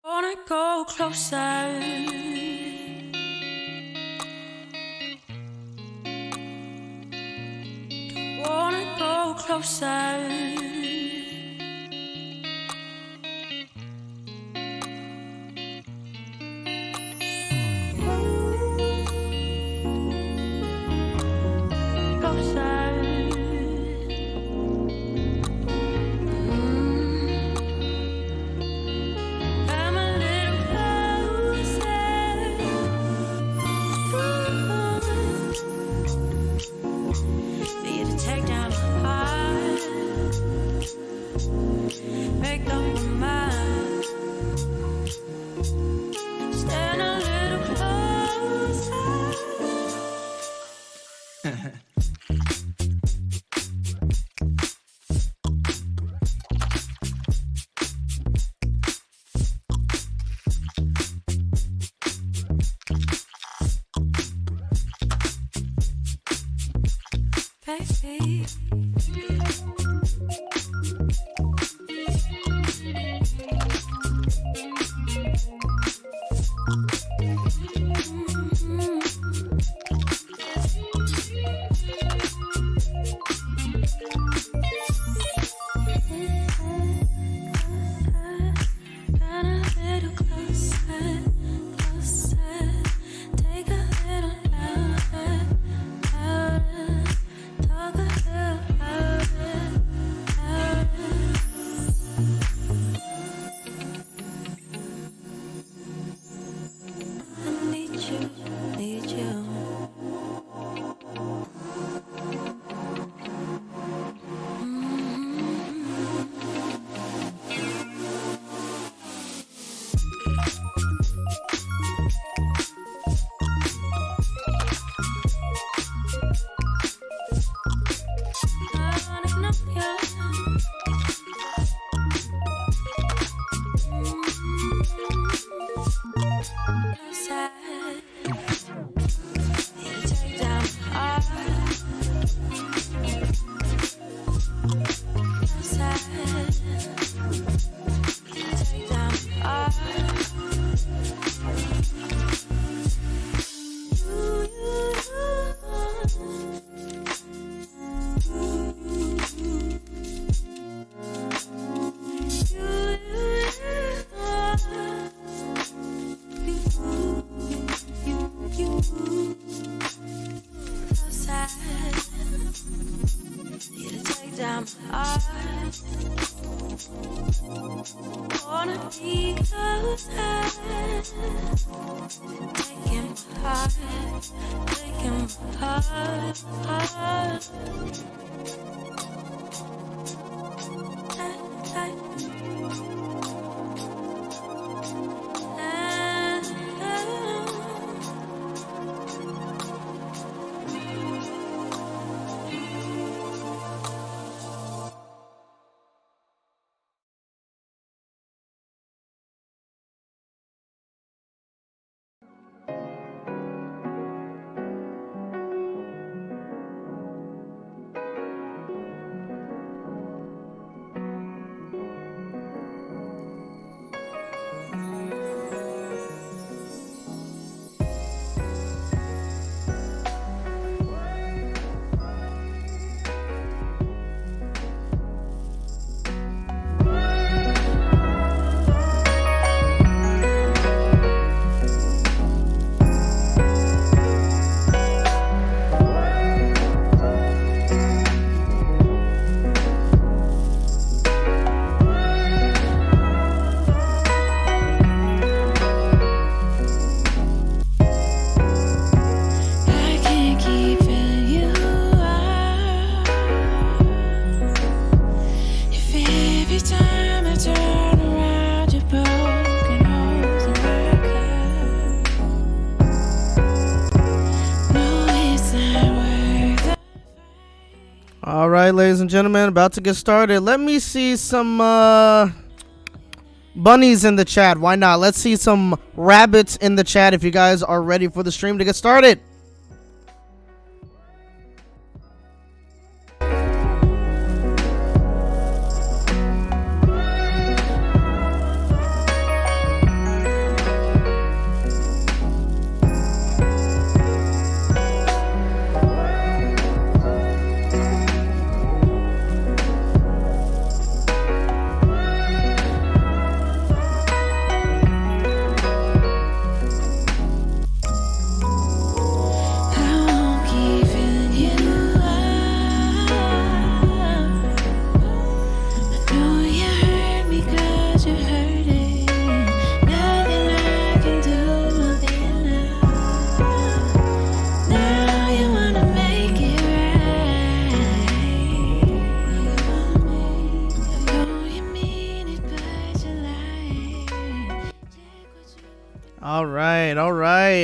Wanna go closer. Wanna go closer. Baby. Wanna be closer. Take him hard. All right, ladies and gentlemen, about to get started. Let me see some bunnies in the chat. Why not? Let's see some rabbits in the chat if you guys are ready for the stream to get started.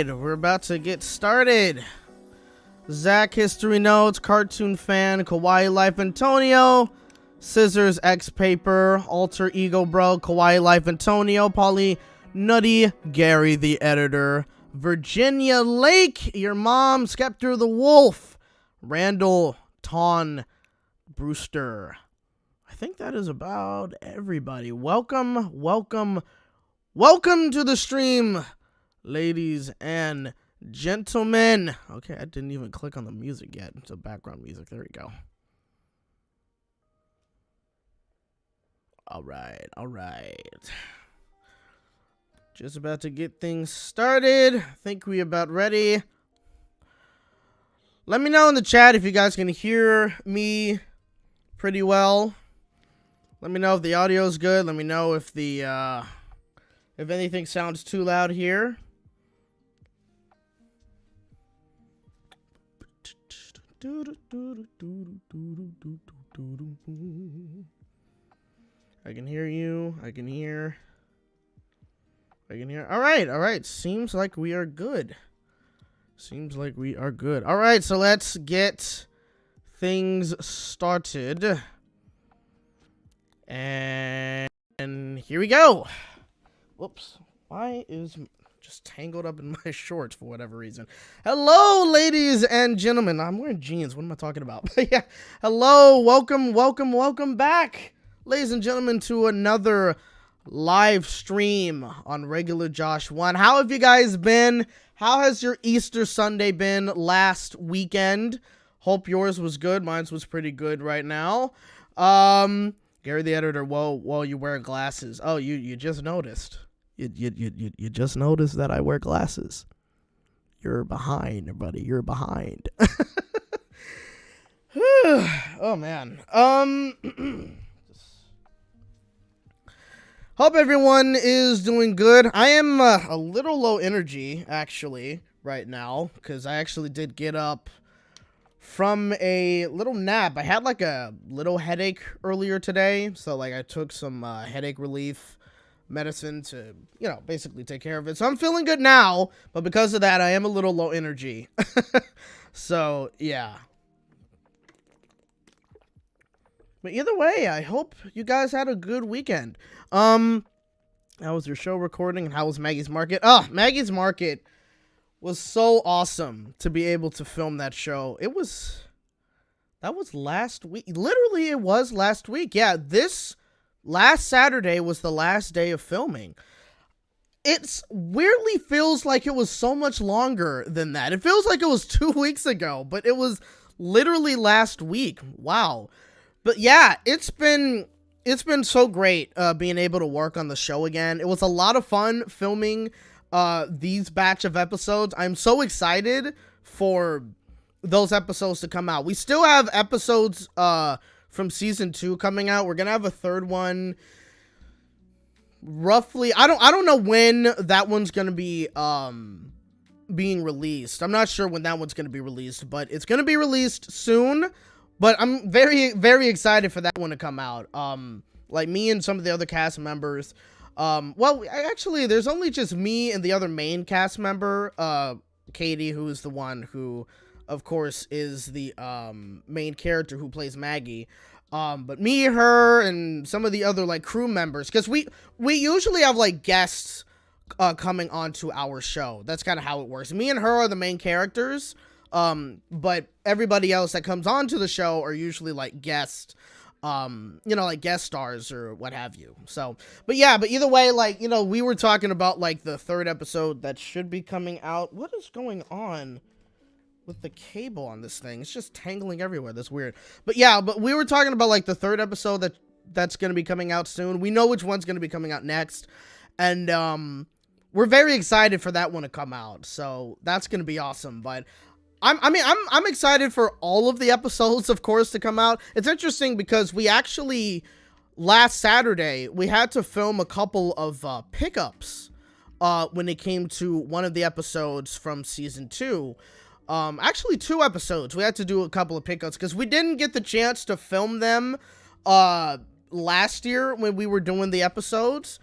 right, we're about to get started. Zach History Notes, Cartoon Fan, Kawaii Life Antonio, Scissors X Paper, Alter Ego Bro, Kawaii Life Antonio, Polly Nutty, Gary the Editor, Virginia Lake, your mom, Skeptor the Wolf, Randall Ton Brewster. I think that is about everybody. Welcome to the stream, ladies and gentlemen. Okay, I didn't even click on the music yet. It's a background music. There we go. All right. Just about to get things started. I think we about ready. Let me know in the chat if you guys can hear me pretty well. Let me know if the audio is good. Let me know if the if anything sounds too loud here. I can hear you. I can hear. All right. Seems like we are good. All right, so let's get things started. And here we go. Whoops. Why is just tangled up in my shorts for whatever reason? Hello, ladies and gentlemen. I'm wearing jeans. What am I talking about? Yeah. Hello. Welcome back, ladies and gentlemen, to another live stream on Regularjosh1. How have you guys been? How has your Easter Sunday been last weekend? Hope yours was good. Mine was pretty good right now. Gary the Editor, whoa, you wear glasses. Oh, you just noticed. You just noticed that I wear glasses. You're behind, buddy. You're behind. Oh, man. Hope everyone is doing good. I am a little low energy, actually, right now, because I actually did get up from a little nap. I had like a little headache earlier today, so like I took some headache relief medicine to, basically take care of it. So I'm feeling good now, but because of that, I am a little low energy. So, yeah. But either way, I hope you guys had a good weekend. How was your show recording, and how was Maggie's Market? Oh, Maggie's Market was so awesome to be able to film that show. That was last week. Literally, it was last week. Yeah, this last Saturday was the last day of filming. It weirdly feels like it was so much longer than that. It feels like it was 2 weeks ago, but it was literally last week. Wow. But yeah, it's been so great being able to work on the show again. It was a lot of fun filming these batch of episodes. I'm so excited for those episodes to come out. We still have episodes from season 2 coming out. We're gonna have a third one roughly. I don't know when that one's gonna be being released. I'm not sure when that one's gonna be released, but it's gonna be released soon. But I'm very, very excited for that one to come out. Like me and some of the other cast members. Well, actually, there's only just me and the other main cast member, Katie, who is the one who, of course, is the main character who plays Maggie. But me, her, and some of the other like crew members, because we usually have like guests coming onto our show. That's kind of how it works. Me and her are the main characters. But everybody else that comes onto the show are usually like guests, like guest stars or what have you. So, but either way, like, we were talking about like the third episode that should be coming out. What is going on with the cable on this thing? It's just tangling everywhere. That's weird. But we were talking about like the third episode that's going to be coming out soon. We know which one's going to be coming out next. And, we're very excited for that one to come out. So that's going to be awesome. But I'm excited for all of the episodes, of course, to come out. It's interesting because we actually, last Saturday, we had to film a couple of pickups when it came to one of the episodes from season 2. Actually, 2 episodes. We had to do a couple of pickups because we didn't get the chance to film them last year when we were doing the episodes.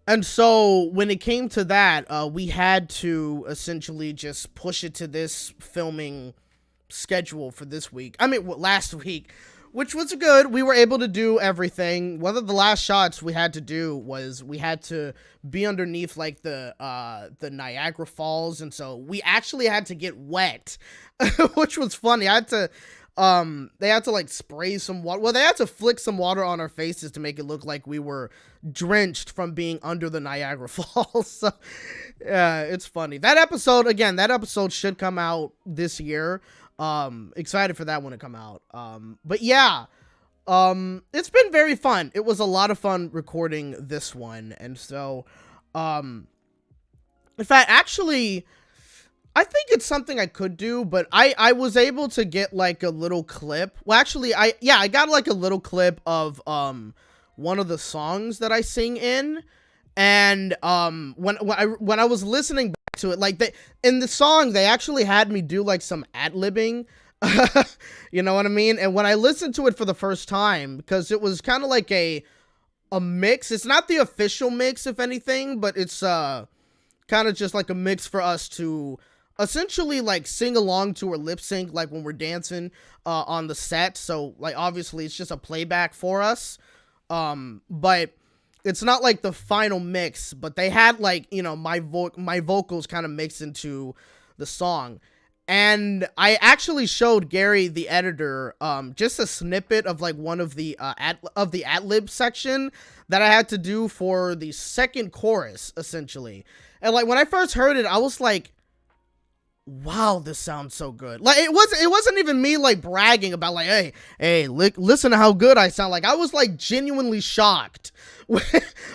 And so when it came to that, we had to essentially just push it to this filming schedule for this week. I mean, last week, which was good. We were able to do everything. One of the last shots we had to do was we had to be underneath like the Niagara Falls, and so we actually had to get wet, which was funny. They had to like spray some water. Well, they had to flick some water on our faces to make it look like we were drenched from being under the Niagara Falls. So, yeah, it's funny. That episode should come out this year. Excited for that one to come out. But yeah, it's been very fun. It was a lot of fun recording this one. And so, in fact, actually, I think it's something I could do, but I was able to get like a little clip. Well, actually, I got like a little clip of, one of the songs that I sing in. And, when I was listening back to it, like in the song, they actually had me do like some ad-libbing, you know what I mean? And when I listened to it for the first time, because it was kind of like a mix, it's not the official mix, if anything, but it's, kind of just like a mix for us to essentially like sing along to or lip sync, like when we're dancing, on the set. So like, obviously it's just a playback for us. But it's not like the final mix, but they had like, you know, my vocals kind of mixed into the song. And I actually showed Gary, the editor, just a snippet of like one of the ad-lib section that I had to do for the second chorus, essentially. And like when I first heard it, I was like, wow, this sounds so good. Like it wasn't even me like bragging about like, hey, listen to how good I sound. Like I was like genuinely shocked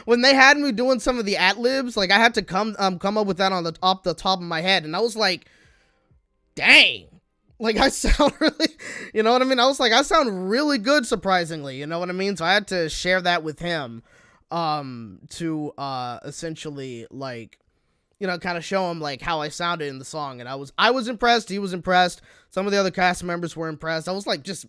when they had me doing some of the ad-libs. Like I had to come up with that on the top of my head, and I was like, dang, like I sound really, you know what I mean? I was like, I sound really good, surprisingly, you know what I mean? So I had to share that with him, to essentially like, you know, kind of show him like how I sounded in the song. And I was impressed. He was impressed. Some of the other cast members were impressed. I was like, just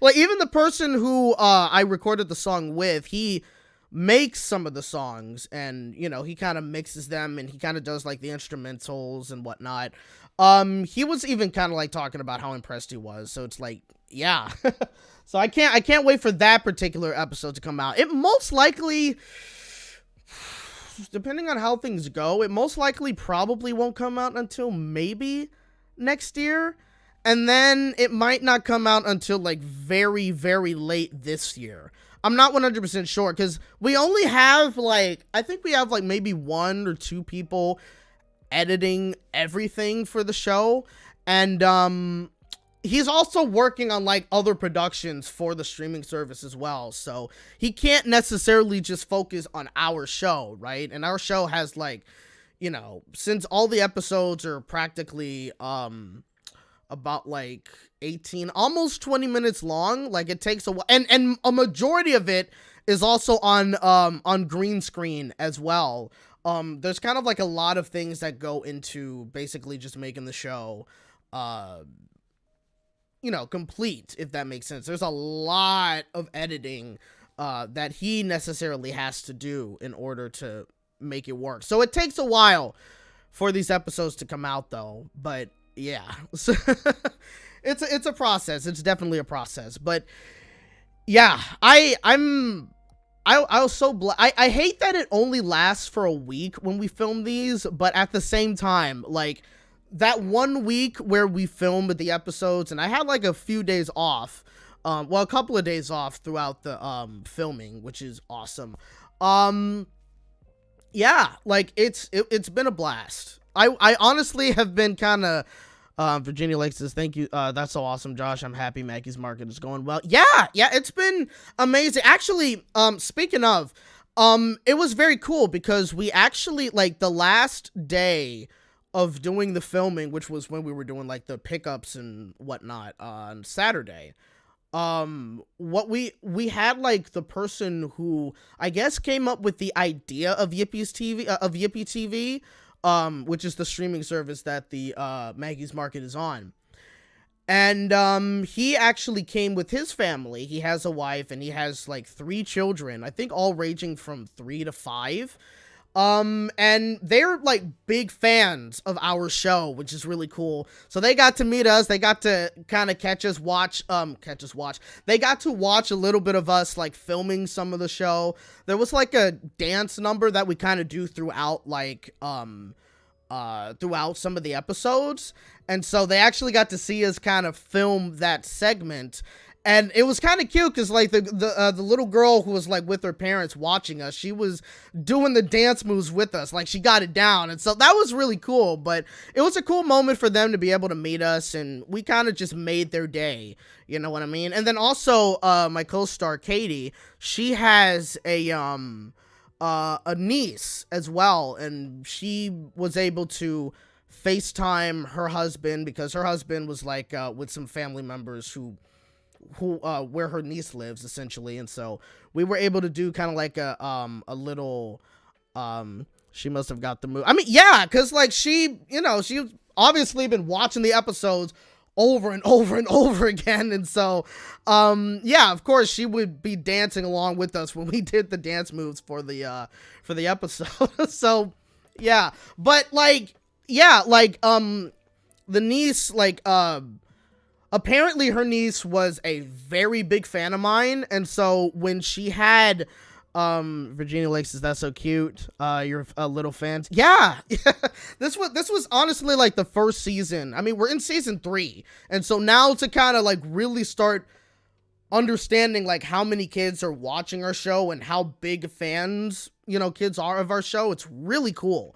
like, even the person who, I recorded the song with, he makes some of the songs, and, you know, he kind of mixes them, and he kind of does like the instrumentals and whatnot. He was even kind of like talking about how impressed he was. So it's like, yeah. So I can't wait for that particular episode to come out. It most likely, depending on how things go, it most likely probably won't come out until maybe next year. And then it might not come out until like very, very late this year. I'm not 100% sure, because we only have like, I think we have like maybe 1 or 2 people editing everything for the show. And he's also working on like other productions for the streaming service as well, so he can't necessarily just focus on our show, right? And our show has like, you know, since all the episodes are practically about like 18, almost 20 minutes long, like it takes a while, and a majority of it is also on green screen as well. There's kind of like a lot of things that go into basically just making the show you know, complete, if that makes sense. There's a lot of editing that he necessarily has to do in order to make it work. So it takes a while for these episodes to come out, though. But yeah, it's a process. It's definitely a process. But yeah, I was so I hate that it only lasts for a week when we film these, but at the same time, like, that 1 week where we filmed the episodes, and I had like a few days off, well, a couple of days off throughout the filming, which is awesome. Yeah, like it's been a blast. I honestly have been kind of, Virginia Lake says, thank you, that's so awesome, Josh. I'm happy Mackey's Market is going well. Yeah, it's been amazing. Actually, speaking of, it was very cool because we actually, like, the last day of doing the filming, which was when we were doing like the pickups and whatnot on Saturday, what we had like the person who I guess came up with the idea of Yippee TV, which is the streaming service that the Maggie's Market is on. And he actually came with his family. He has a wife and he has like 3 children, I think all ranging from 3 to 5. And they're like big fans of our show, which is really cool. So they got to meet us. They got to kind of catch us watch. They got to watch a little bit of us like filming some of the show. There was like a dance number that we kind of do throughout like, throughout some of the episodes. And so they actually got to see us kind of film that segment. And it was kind of cute because like the little girl who was like with her parents watching us, she was doing the dance moves with us. Like she got it down. And so that was really cool. But it was a cool moment for them to be able to meet us. And we kind of just made their day. You know what I mean? And then also my co-star Katie, she has a niece as well. And she was able to FaceTime her husband because her husband was like with some family members who where her niece lives essentially. And so we were able to do kind of like a little she must have got the move. I mean, yeah, because like she, you know, she's obviously been watching the episodes over and over and over again. And so yeah, of course she would be dancing along with us when we did the dance moves for the episode. So yeah, but like yeah, like the niece, like apparently her niece was a very big fan of mine. And so when she had Virginia Lakes, is that so cute? You're a little fan. Yeah. This was honestly like the first season. I mean, we're in season 3. And so now to kind of like really start understanding like how many kids are watching our show and how big fans, you know, kids are of our show, it's really cool.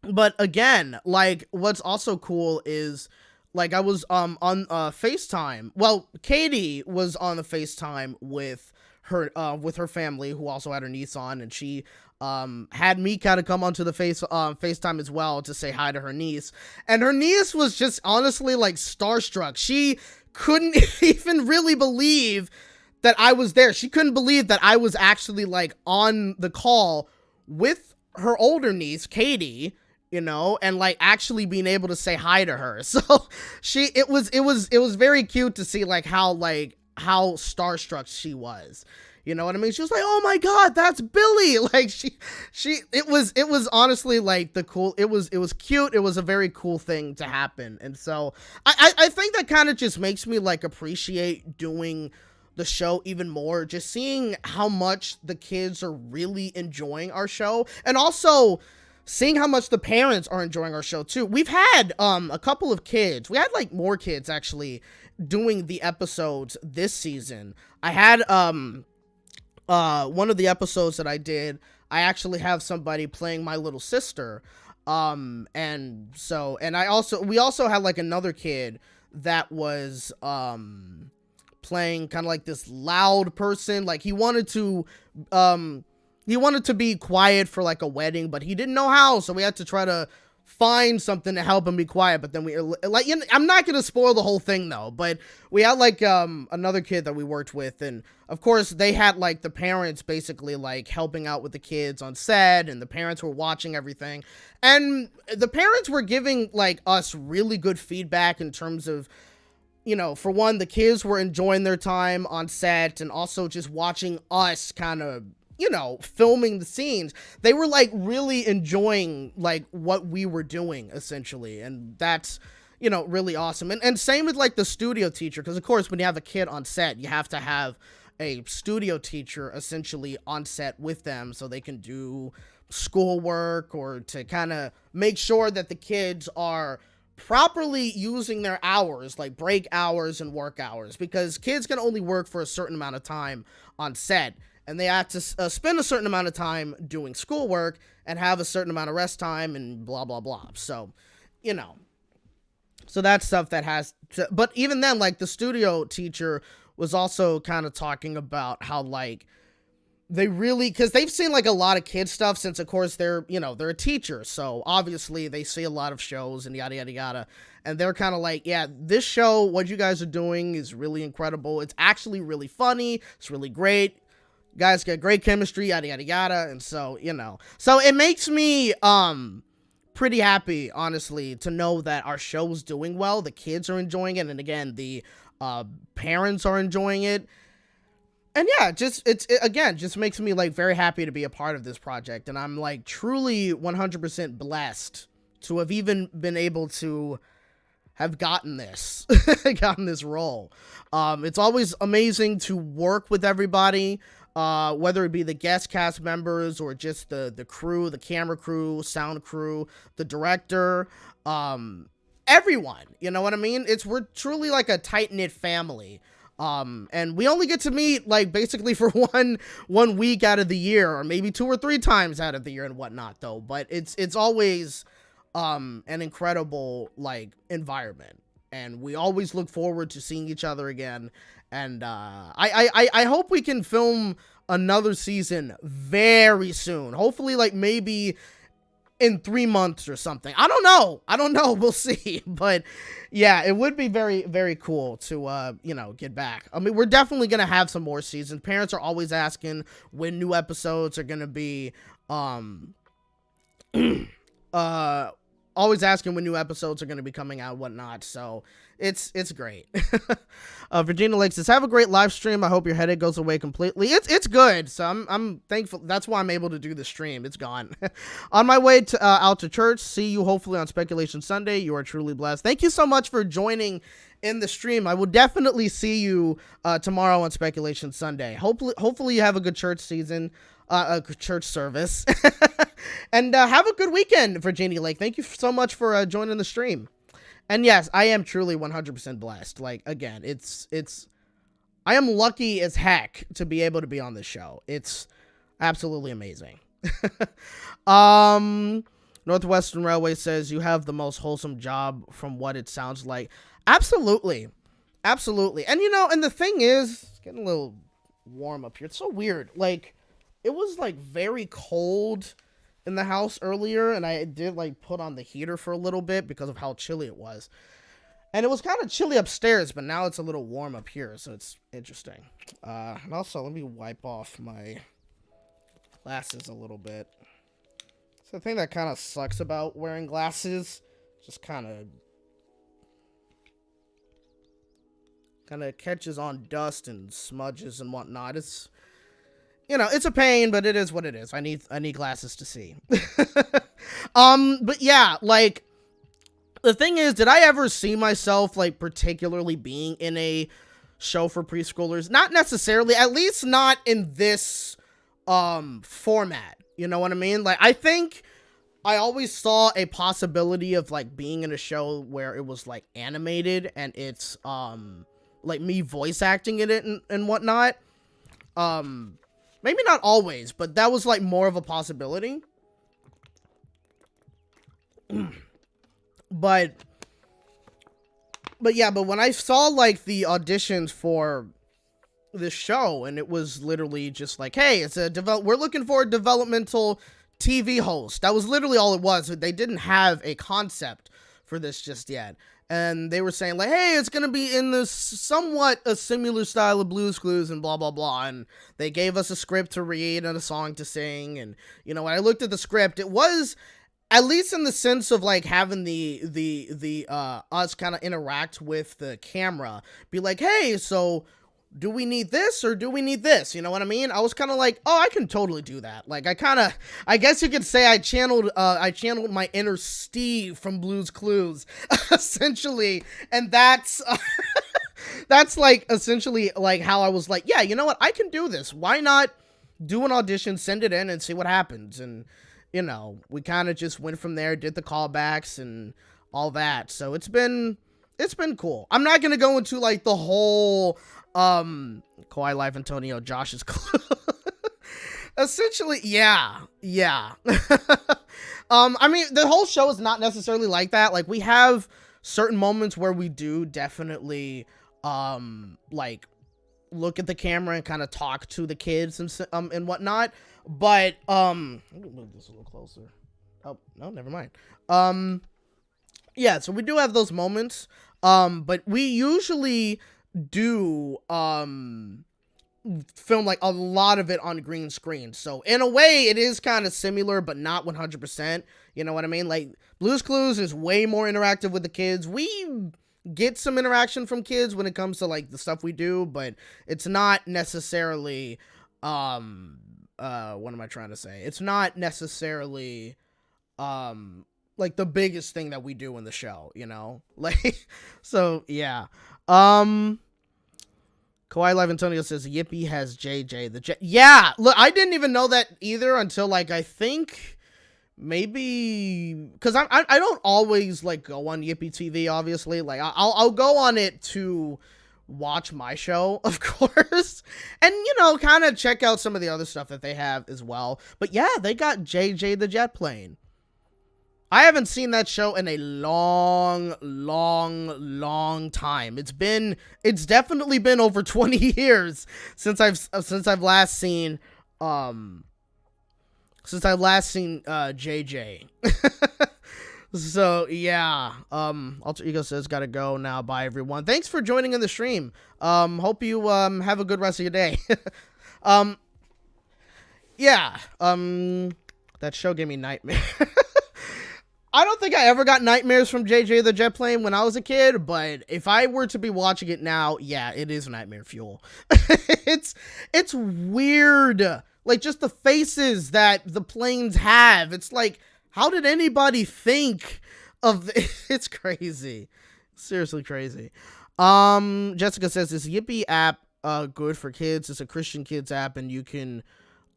But again, like what's also cool is like I was on FaceTime. Well, Katie was on the FaceTime with her family who also had her niece on, and she had me kind of come onto the FaceTime as well to say hi to her niece. And her niece was just honestly like starstruck. She couldn't even really believe that I was there. She couldn't believe that I was actually like on the call with her older niece, Katie, you know, and like actually being able to say hi to her. So it was very cute to see like how starstruck she was. You know what I mean? She was like, "Oh my God, that's Billy!" Like it was honestly like it was cute. It was a very cool thing to happen. And so I think that kind of just makes me like appreciate doing the show even more, just seeing how much the kids are really enjoying our show, and also seeing how much the parents are enjoying our show too. We've had a couple of kids. We had like more kids actually doing the episodes this season. I had one of the episodes that I did, I actually have somebody playing my little sister. And we also had like another kid that was playing kind of like this loud person. Like he wanted to be quiet for like a wedding, but he didn't know how, so we had to try to find something to help him be quiet. But then we like, you know, I'm not gonna spoil the whole thing though, but we had like another kid that we worked with, and of course they had like the parents basically like helping out with the kids on set, and the parents were watching everything, and the parents were giving like us really good feedback in terms of, you know, for one, the kids were enjoying their time on set, and also just watching us kind of, you know, filming the scenes. They were like really enjoying like what we were doing essentially. And that's, you know, really awesome. And same with like the studio teacher, because of course when you have a kid on set, you have to have a studio teacher essentially on set with them so they can do schoolwork or to kind of make sure that the kids are properly using their hours, like break hours and work hours, because kids can only work for a certain amount of time on set, and they have to spend a certain amount of time doing schoolwork and have a certain amount of rest time and blah, blah, blah. So, you know, so that's stuff that has to, but even then, like the studio teacher was also kind of talking about how like they really, because they've seen like a lot of kid stuff since of course they're, you know, they're a teacher. So obviously they see a lot of shows and yada, yada, yada. And they're kind of like, yeah, this show, what you guys are doing is really incredible. It's actually really funny. It's really great. You guys got great chemistry, yada, yada, yada. And so, you know, so it makes me pretty happy, honestly, to know that our show is doing well. The kids are enjoying it, and again, the parents are enjoying it. And yeah, it just makes me like very happy to be a part of this project, and I'm like truly 100% blessed to have even been able to have gotten this role. It's always amazing to work with everybody, whether it be the guest cast members or just the crew, the camera crew, sound crew, the director, everyone, you know what I mean? We're truly like a tight-knit family. And we only get to meet like basically for one week out of the year, or maybe 2 or 3 times out of the year and whatnot though. But it's always an incredible like environment, and we always look forward to seeing each other again. And I hope we can film another season very soon. Hopefully like maybe in 3 months or something. I don't know. We'll see. But yeah, it would be very, very cool to, get back. I mean, we're definitely going to have some more seasons. Parents are always asking when new episodes are going to be, always asking when new episodes are going to be coming out and whatnot. So it's great. Virginia Lake says, have a great live stream. I hope your headache goes away completely. It's good. So I'm thankful. That's why I'm able to do the stream. It's gone. On my way to out to church. See you hopefully on Speculation Sunday. You are truly blessed. Thank you so much for joining in the stream. I will definitely see you tomorrow on Speculation Sunday. Hopefully you have a good church season. A church service. And have a good weekend, Virginia Lake. Thank you so much for joining the stream. And yes, I am truly 100% blessed. Like, again, I am lucky as heck to be able to be on this show. It's absolutely amazing. Northwestern Railway says, you have the most wholesome job from what it sounds like. Absolutely. And and the thing is, it's getting a little warm up here. It's so weird. Like, it was like very cold in the house earlier, and I did like put on the heater for a little bit because of how chilly it was. And it was kind of chilly upstairs, but now it's a little warm up here, so it's interesting. And also, let me wipe off my glasses a little bit. So the thing that kind of sucks about wearing glasses, just kind of catches on dust and smudges and whatnot. It's a pain, but it is what it is. I need glasses to see. But yeah, like, the thing is, did I ever see myself, like, particularly being in a show for preschoolers? Not necessarily, at least not in this, format. You know what I mean? Like, I think I always saw a possibility of, like, being in a show where it was, like, animated, and it's, like, me voice acting in it and whatnot. Maybe not always, but that was, like, more of a possibility. But when I saw, like, the auditions for this show, and it was literally just like, hey, we're looking for a developmental TV host. That was literally all it was. They didn't have a concept for this just yet. And they were saying, like, hey, it's going to be in this somewhat a similar style of Blue's Clues and blah, blah, blah. And they gave us a script to read and a song to sing. And, when I looked at the script, it was, at least in the sense of, like, having the us kind of interact with the camera. Be like, hey, so do we need this or do we need this? You know what I mean? I was kind of like, oh, I can totally do that. Like, I guess you could say I channeled my inner Steve from Blue's Clues, essentially. And that's like, essentially, like, how I was like, yeah, you know what? I can do this. Why not do an audition, send it in, and see what happens? And, we kind of just went from there, did the callbacks and all that. So it's been cool. I'm not going to go into, like, the whole Kawhi Live Antonio Josh's clue. Essentially, yeah. I mean, the whole show is not necessarily like that. Like, we have certain moments where we do definitely like, look at the camera and kind of talk to the kids and whatnot. But let me move this a little closer. Oh, no, never mind. Yeah, so we do have those moments. But we usually do filmed like a lot of it on green screen. So in a way, it is kind of similar, but not 100%. You know what I mean? Like Blue's Clues is way more interactive with the kids. We get some interaction from kids when it comes to like the stuff we do, but it's not necessarily what am I trying to say? It's not necessarily like the biggest thing that we do in the show, you know? Like so yeah. Kawhi Live Antonio says Yippee has JJ the Jet. Yeah, look, I didn't even know that either until like I think maybe because I don't always like go on Yippee TV. Obviously, like I'll go on it to watch my show, of course, and you know, kind of check out some of the other stuff that they have as well. But yeah, they got JJ the Jet Plane. I haven't seen that show in a long time. It's definitely been over 20 years since I've last seen JJ. So yeah, Alter Ego says gotta go now. Bye everyone. Thanks for joining in the stream. Hope you have a good rest of your day. Yeah, that show gave me nightmares. I don't think I ever got nightmares from JJ the Jet Plane when I was a kid, but if I were to be watching it now, yeah, it is nightmare fuel. It's weird. Like just the faces that the planes have. It's like, how did anybody think of it's crazy. Seriously crazy. Jessica says this Yippee app good for kids. It's a Christian kids app and you can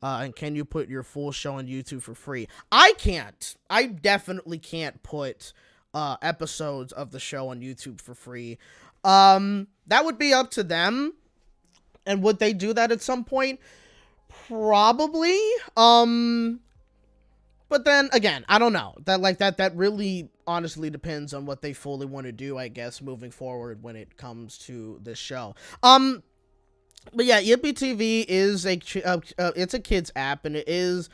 and can you put your full show on YouTube for free? I can't. I definitely can't put episodes of the show on YouTube for free. That would be up to them. And would they do that at some point? Probably. But then again, I don't know. That really honestly depends on what they fully want to do, I guess, moving forward when it comes to this show. But yeah, Yippee TV is it's a kids app and it is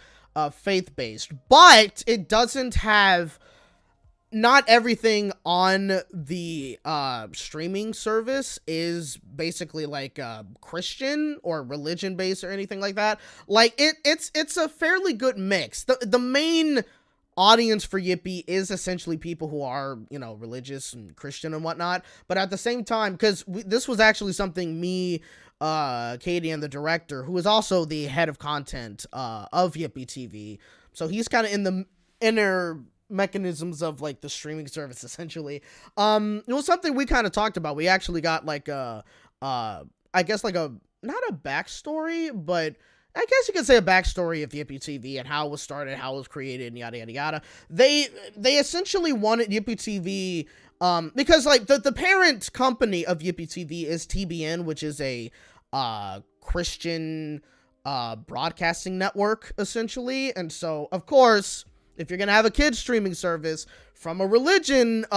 faith-based, but it doesn't have, not everything on the streaming service is basically like Christian or religion based or anything like that. Like it's a fairly good mix. The main audience for Yippee is essentially people who are, you know, religious and Christian and whatnot, but at the same time, because this was actually something me, Katie, and the director, who is also the head of content of Yippee TV, so he's kind of in the inner mechanisms of like the streaming service essentially. It was something we kind of talked about. We actually got like a I guess like a, not a backstory, but I guess you could say a backstory of Yippee TV and how it was started, how it was created, and yada yada yada. They essentially wanted Yippee TV because like the parent company of Yippee TV is TBN, which is a Christian broadcasting network essentially. And so of course, if you're gonna have a kids streaming service from a religious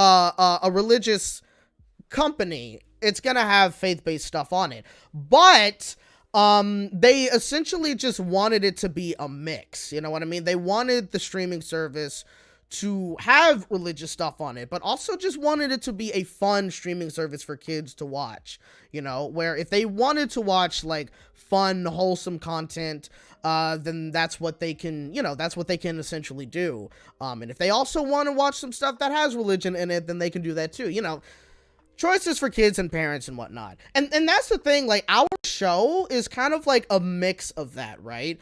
company, it's gonna have faith-based stuff on it. But they essentially just wanted it to be a mix. You know what I mean? They wanted the streaming service to have religious stuff on it, but also just wanted it to be a fun streaming service for kids to watch, you know, where if they wanted to watch like fun, wholesome content, then that's what they can, you know, that's what they can essentially do. And if they also want to watch some stuff that has religion in it, then they can do that too, you know. Choices for kids and parents and whatnot. And that's the thing, like our show is kind of like a mix of that, right?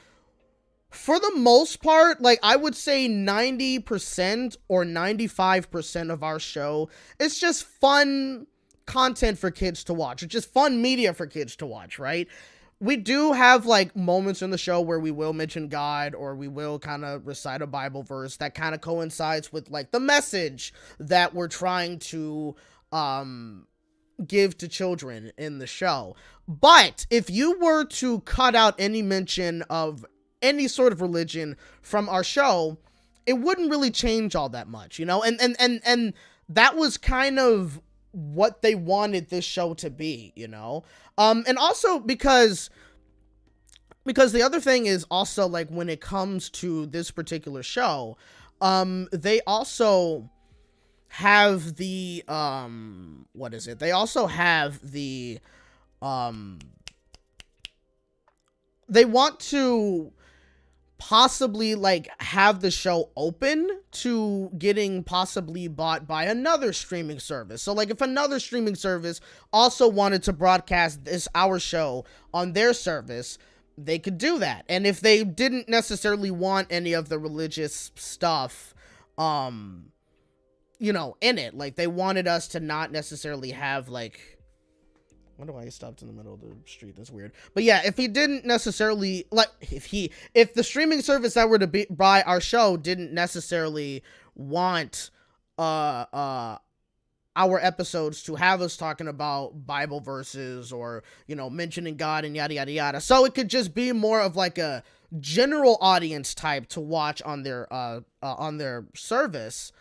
For the most part, like I would say 90% or 95% of our show is just fun content for kids to watch. It's just fun media for kids to watch, right? We do have like moments in the show where we will mention God or we will kind of recite a Bible verse that kind of coincides with like the message that we're trying to give to children in the show. But if you were to cut out any mention of any sort of religion from our show, it wouldn't really change all that much, you know? And that was kind of what they wanted this show to be, you know? And also because the other thing is also like when it comes to this particular show, they also have the what is it? They also have the they want to possibly like have the show open to getting possibly bought by another streaming service. So like if another streaming service also wanted to broadcast our show on their service, they could do that. And if they didn't necessarily want any of the religious stuff in it, like they wanted us to not necessarily have like, wonder why he stopped in the middle of the street. That's weird. But yeah, if he didn't necessarily like, if the streaming service that were to buy our show didn't necessarily want our episodes to have us talking about Bible verses or mentioning God and yada yada yada, so it could just be more of like a general audience type to watch on their service,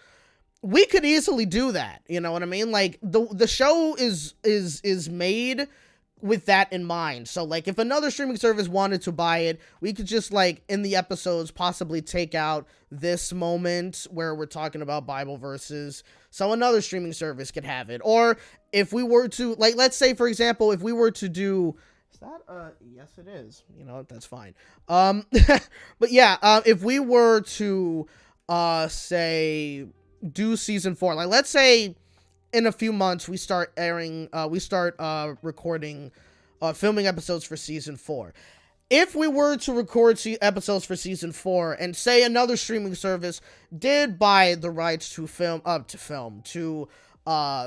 we could easily do that. You know what I mean? Like the show is made with that in mind. So like if another streaming service wanted to buy it, we could just like in the episodes possibly take out this moment where we're talking about Bible verses, so another streaming service could have it. Or if we were to like, let's say for example, if we were to do, is that yes it is, that's fine. But yeah, if we were to say do season 4, like let's say in a few months we start recording filming episodes for season 4. If we were to record episodes for season 4 and say another streaming service did buy the rights to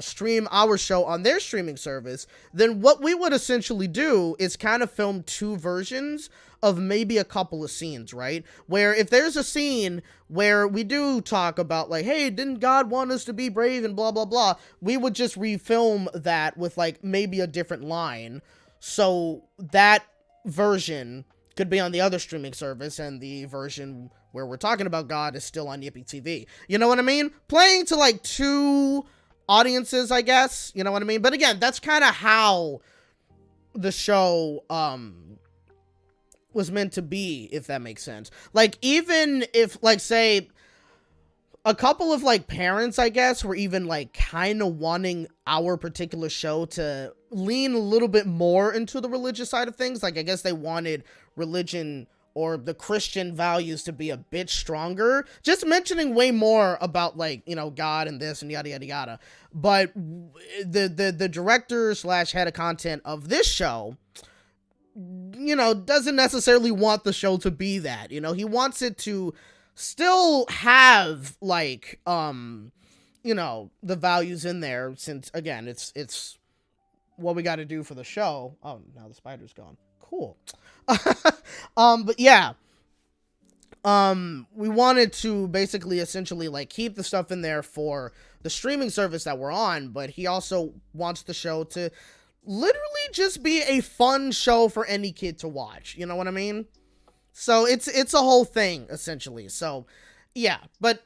stream our show on their streaming service, then what we would essentially do is kind of film 2 versions of maybe a couple of scenes, right? Where if there's a scene where we do talk about like, hey, didn't God want us to be brave and blah, blah, blah, we would just refilm that with like maybe a different line. So that version could be on the other streaming service and the version where we're talking about God is still on Yippee TV. You know what I mean? Playing to like 2 audiences, I guess. You know what I mean? But again, that's kind of how the show was meant to be, if that makes sense. Like even if like say a couple of like parents, I guess, were even like kind of wanting our particular show to lean a little bit more into the religious side of things. Like I guess they wanted religion or the Christian values to be a bit stronger, just mentioning way more about like, God and this and yada, yada, yada. But the director / head of content of this show, doesn't necessarily want the show to be that. He wants it to still have like, the values in there, since again, it's what we got to do for the show. Oh, now the spider's gone. Cool. But yeah, we wanted to basically essentially like keep the stuff in there for the streaming service that we're on, but he also wants the show to literally just be a fun show for any kid to watch. You know what I mean? So it's a whole thing essentially. So yeah, but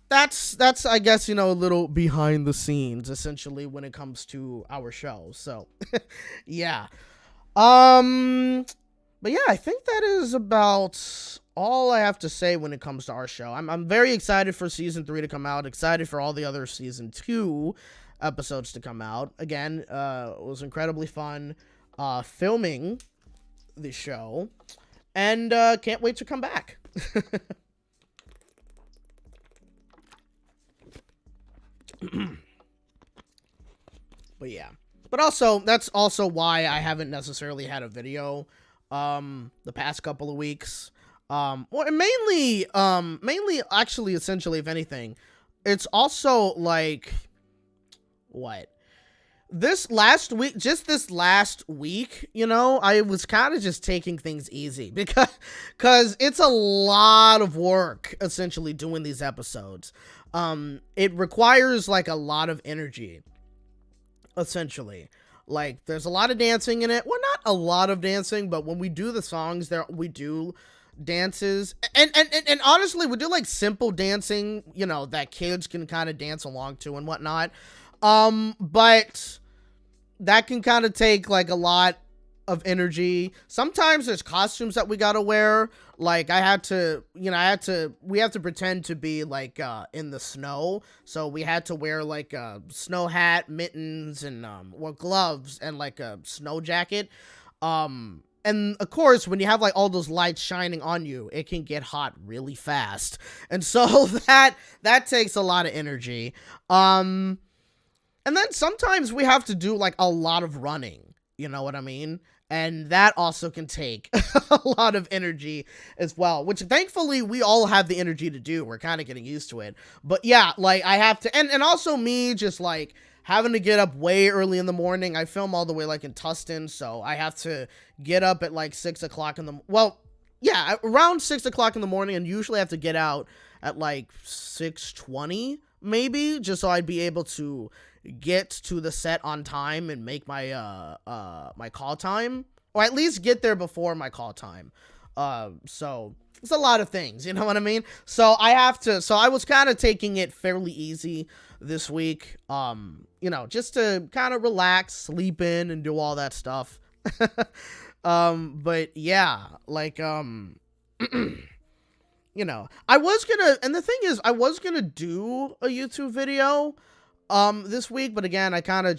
that's I guess, a little behind the scenes essentially when it comes to our show. So yeah. But yeah, I think that is about all I have to say when it comes to our show. I'm very excited for season 3 to come out, excited for all the other season 2 episodes to come out. Again, it was incredibly fun filming the show, and can't wait to come back. But yeah, but also that's also why I haven't necessarily had a video the past couple of weeks. Well, mainly actually essentially, if anything, it's also like what this last week, I was kind of just taking things easy because it's a lot of work essentially doing these episodes. It requires like a lot of energy essentially. Like there's a lot of dancing in it. Well, not a lot of dancing, but when we do the songs we do dances, and honestly we do like simple dancing, that kids can kind of dance along to and whatnot. But that can kind of take like a lot of energy. Sometimes there's costumes that we gotta wear. Like we have to pretend to be like in the snow, so we had to wear like a snow hat, mittens, and gloves, and like a snow jacket. and of course, when you have like all those lights shining on you, it can get hot really fast. And so that takes a lot of energy. And then sometimes we have to do like a lot of running, you know what I mean? And that also can take a lot of energy as well, which thankfully we all have the energy to do. We're kind of getting used to it. But yeah, like I have to, and also me just like having to get up way early in the morning. I film all the way like in Tustin, so I have to get up at like 6 o'clock around 6 o'clock in the morning, and usually I have to get out at like 6:20 maybe, just so I'd be able to get to the set on time and make my my call time, or at least get there before my call time. So it's a lot of things, you know what I mean? So I was kind of taking it fairly easy this week, you know, just to kind of relax, sleep in, and do all that stuff. But yeah, like, you know, I was gonna do a YouTube video this week, but again, I kind of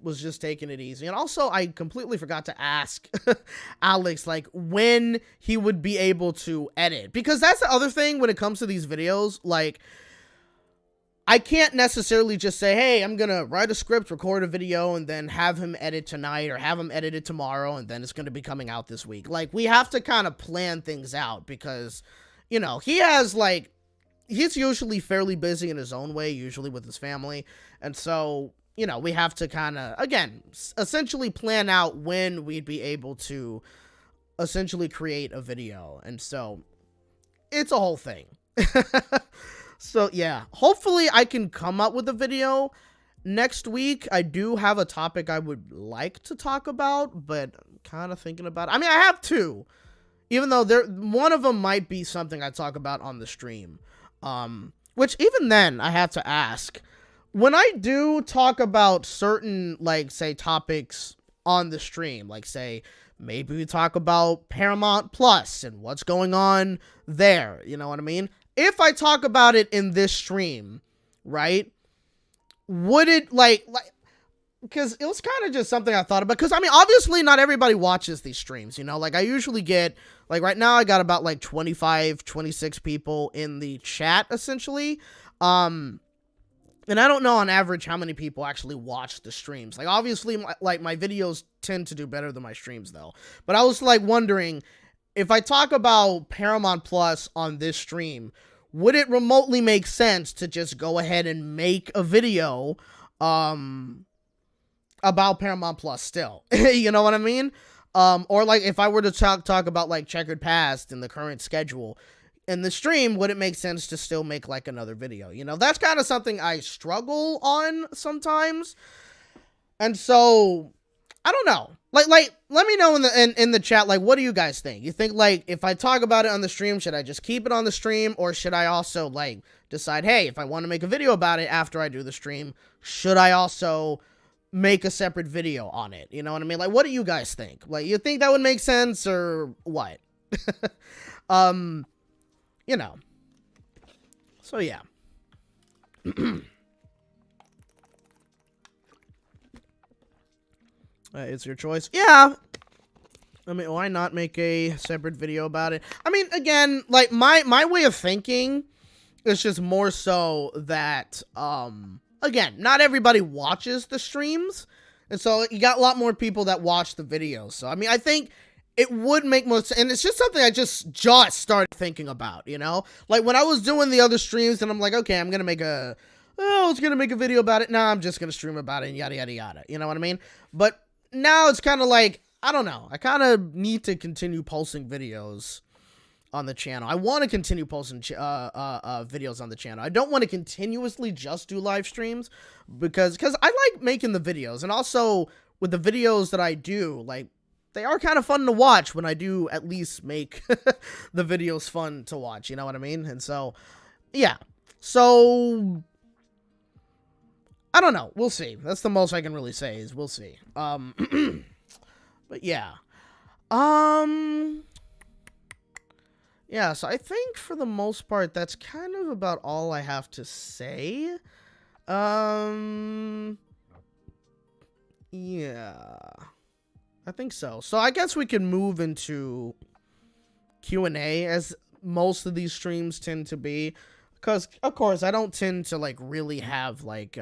was just taking it easy. And also I completely forgot to ask Alex like when he would be able to edit, because that's the other thing when it comes to these videos. Like, I can't necessarily just say, hey, I'm gonna write a script, record a video, and then have him edit tonight, or have him edit it tomorrow, and then it's gonna be coming out this week. Like, we have to kind of plan things out, because, you know, he's usually fairly busy in his own way, usually with his family. And so, you know, we have to kind of, again, essentially plan out when we'd be able to essentially create a video. And so it's a whole thing. So yeah, hopefully I can come up with a video next week. I do have a topic I would like to talk about, but I'm kind of thinking about it. I mean, I have two, even though one of them might be something I talk about on the stream. Which even then I have to ask, when I do talk about certain, like, say, topics on the stream, like, say, maybe we talk about Paramount Plus and what's going on there, you know what I mean? If I talk about it in this stream, right, would it, like, because it was kind of just something I thought about, because, I mean, obviously not everybody watches these streams, you know, like, I usually get, like, right now I got about, like, 25, 26 people in the chat, essentially, and I don't know on average how many people actually watch the streams. Like, obviously, my videos tend to do better than my streams, though, but I was, like, wondering, if I talk about Paramount Plus on this stream, would it remotely make sense to just go ahead and make a video, about Paramount Plus still? You know what I mean? Or like if I were to talk about like Checkered Past and the current schedule in the stream, would it make sense to still make like another video? You know, that's kind of something I struggle on sometimes. And so I don't know. Like let me know in the chat, like, what do you guys think? You think, like, if I talk about it on the stream, should I just keep it on the stream, or should I also, like, decide, hey, if I want to make a video about it after I do the stream, should I also make a separate video on it? You know what I mean? Like, what do you guys think? Like, you think that would make sense, or what? You know. So yeah. It's your choice. Yeah. I mean, why not make a separate video about it? I mean, again, like, my way of thinking is just more so that, again, not everybody watches the streams. And so you got a lot more people that watch the videos. So, I mean, I think it would make more sense. And it's just something I just started thinking about, you know? Like, when I was doing the other streams and I'm like, okay, I was going to make a video about it. Now I'm just going to stream about it and yada, yada, yada. You know what I mean? But now it's kind of like, I don't know. I kind of need to continue posting videos on the channel. I want to continue posting videos on the channel. I don't want to continuously just do live streams because I like making the videos. And also with the videos that I do, like, they are kind of fun to watch when I do at least make the videos fun to watch. You know what I mean? And so, yeah. So I don't know. We'll see. That's the most I can really say is we'll see. But yeah. Yeah, so I think for the most part, that's kind of about all I have to say. Yeah. I think so. So I guess we can move into Q&A, as most of these streams tend to be, because of course I don't tend to like really have like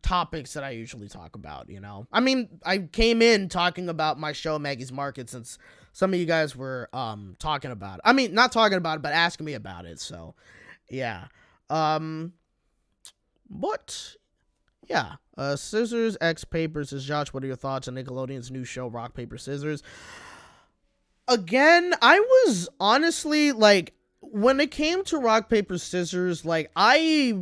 topics that I usually talk about, you know. I mean, I came in talking about my show Maggie's Market, since some of you guys were talking about it. I mean, not talking about it, but asking me about it. So yeah. But yeah, Scissors X Papers is Josh. What are your thoughts on Nickelodeon's new show, Rock, Paper, Scissors? Again, I was honestly like, when it came to Rock, Paper, Scissors, like, I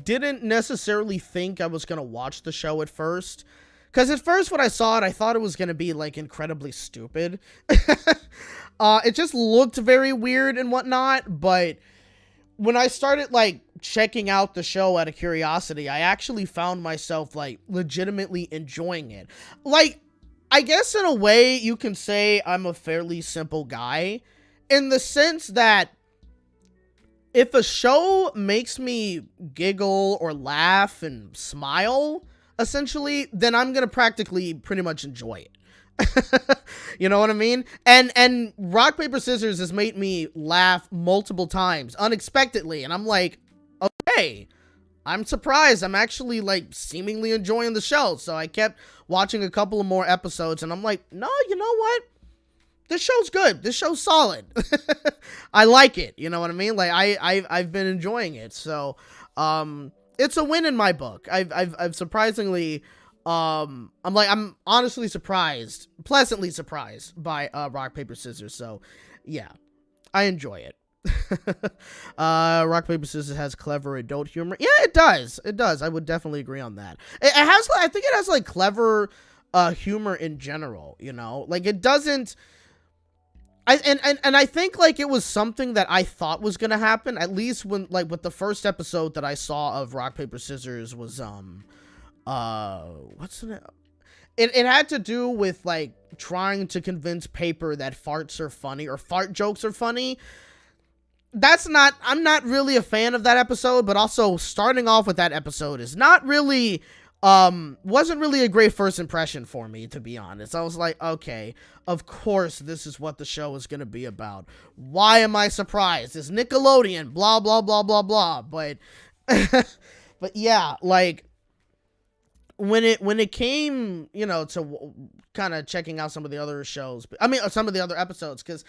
didn't necessarily think I was going to watch the show at first. Because at first when I saw it, I thought it was going to be like incredibly stupid. It just looked very weird and whatnot, but when I started like checking out the show out of curiosity, I actually found myself like legitimately enjoying it. Like, I guess in a way you can say I'm a fairly simple guy, in the sense that if a show makes me giggle or laugh and smile, essentially, then I'm gonna practically pretty much enjoy it. You know what I mean? And Rock, Paper, Scissors has made me laugh multiple times unexpectedly, and I'm like, okay, I'm surprised. I'm actually like seemingly enjoying the show. So I kept watching a couple of more episodes, and I'm like, no, you know what? This show's good. This show's solid. I like it. You know what I mean? Like I've been enjoying it. So it's a win in my book. I've surprisingly I'm honestly surprised, pleasantly surprised by Rock, Paper, Scissors. So yeah, I enjoy it. Rock, Paper, Scissors has clever adult humor. Yeah, it does. It does. I would definitely agree on that. It has, I think it has like clever humor in general, you know? Like, it doesn't, and I think like it was something that I thought was gonna happen, at least when, like, with the first episode that I saw of Rock, Paper, Scissors was what's the name? It had to do with like trying to convince Paper that farts are funny, or fart jokes are funny. I'm not really a fan of that episode, but also starting off with that episode is not really, wasn't really a great first impression for me, to be honest. I was like, okay, of course this is what the show is going to be about. Why am I surprised? It's Nickelodeon, blah, blah, blah, blah, blah. But, but yeah, like, when it came, you know, to kind of checking out some of the other shows, I mean, some of the other episodes, because,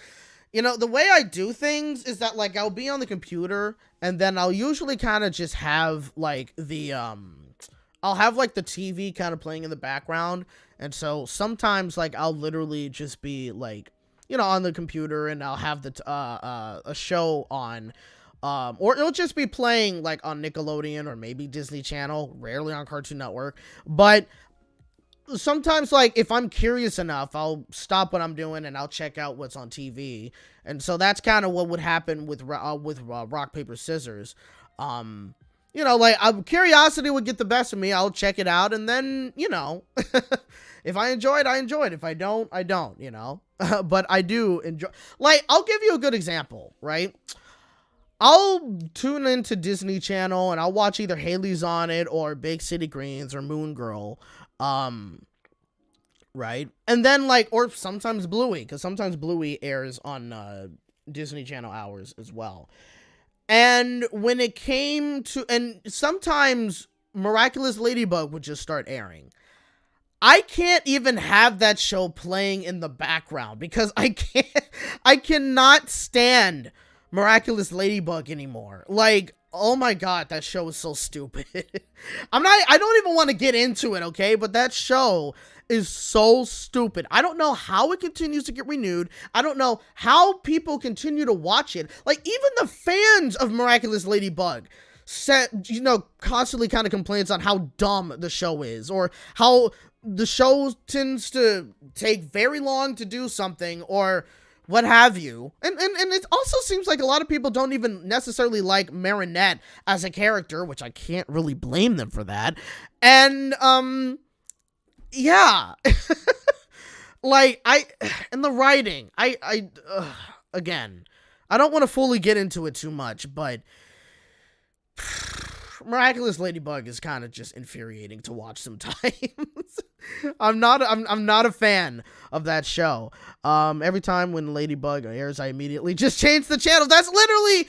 you know, the way I do things is that, like, I'll be on the computer, and then I'll usually kind of just have, like, I'll have, like, the TV kind of playing in the background, and so sometimes, like, I'll literally just be, like, you know, on the computer, and I'll have a show on, or it'll just be playing, like, on Nickelodeon, or maybe Disney Channel, rarely on Cartoon Network, but sometimes, like, if I'm curious enough, I'll stop what I'm doing and I'll check out what's on TV. And so that's kind of what would happen with Rock, Paper, Scissors. You know, like, curiosity would get the best of me. I'll check it out, and then, you know, if I enjoy it, I enjoy it. If I don't, I don't, you know. But I do enjoy. Like, I'll give you a good example, right? I'll tune into Disney Channel and I'll watch either Haley's on it or Big City Greens or Moon Girl. Right? And then, like, or sometimes Bluey, because sometimes Bluey airs on Disney Channel hours as well. And when it came to, and sometimes Miraculous Ladybug would just start airing. I can't even have that show playing in the background because I cannot stand Miraculous Ladybug anymore. Like, oh my god, that show is so stupid. I don't even want to get into it, okay? But that show is so stupid. I don't know how it continues to get renewed. I don't know how people continue to watch it. Like, even the fans of Miraculous Ladybug constantly kind of complains on how dumb the show is, or how the show tends to take very long to do something, or what have you. And it also seems like a lot of people don't even necessarily like Marinette as a character, which I can't really blame them for that. And, yeah. Like, and the writing, again, I don't want to fully get into it too much, but Miraculous Ladybug is kind of just infuriating to watch sometimes. I'm not a fan of that show. Every time when Ladybug airs, I immediately just change the channel. That's literally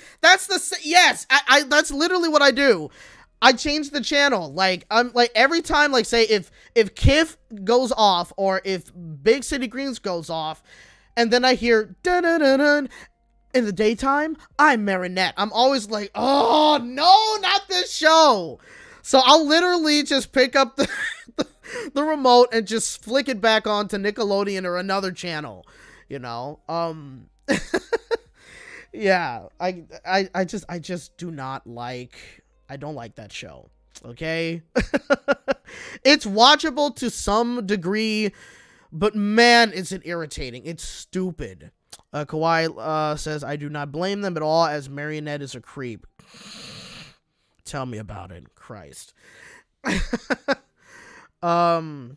what I do. I change the channel. Like, I'm like, every time, like, say if Kif goes off or if Big City Greens goes off, and then I hear dun dun dun dun in the daytime, I'm Marinette. I'm always like, oh no, not this show. So I'll literally just pick up the remote and just flick it back on to Nickelodeon or another channel, you know. Yeah, I just do not like, I don't like that show. Okay. It's watchable to some degree, but man, is it irritating. It's stupid. Kawhi says, I do not blame them at all, as Marionette is a creep. Tell me about it. Christ. Bluey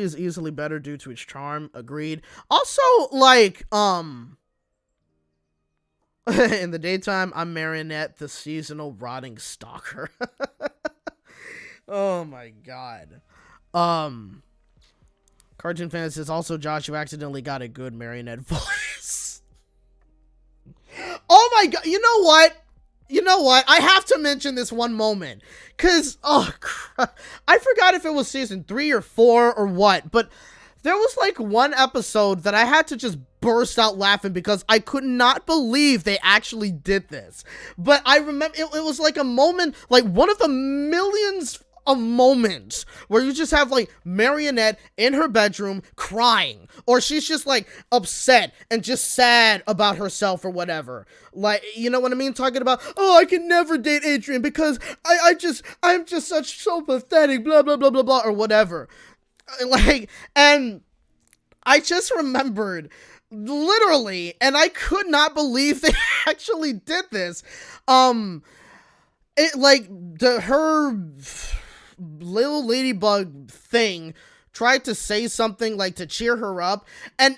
is easily better due to its charm. Agreed. Also, like, in the daytime, I'm Marionette, the seasonal rotting stalker. Oh my god. Cartoon Fan says, also, Josh, you accidentally got a good Marionette voice. Oh my god. You know what? I have to mention this one moment. Because, oh, crap. I forgot if it was season 3 or 4 or what. But there was, like, one episode that I had to just burst out laughing because I could not believe they actually did this. But I remember, it was like a moment, like one of the millions of moments where you just have like Marionette in her bedroom crying, or she's just like upset and just sad about herself or whatever. Like, you know what I mean? Talking about, oh, I can never date Adrian because I'm just so pathetic, blah, blah, blah, blah, blah, or whatever. Like, and I just remembered literally, and I could not believe they actually did this. It like her little ladybug thing tried to say something like to cheer her up, and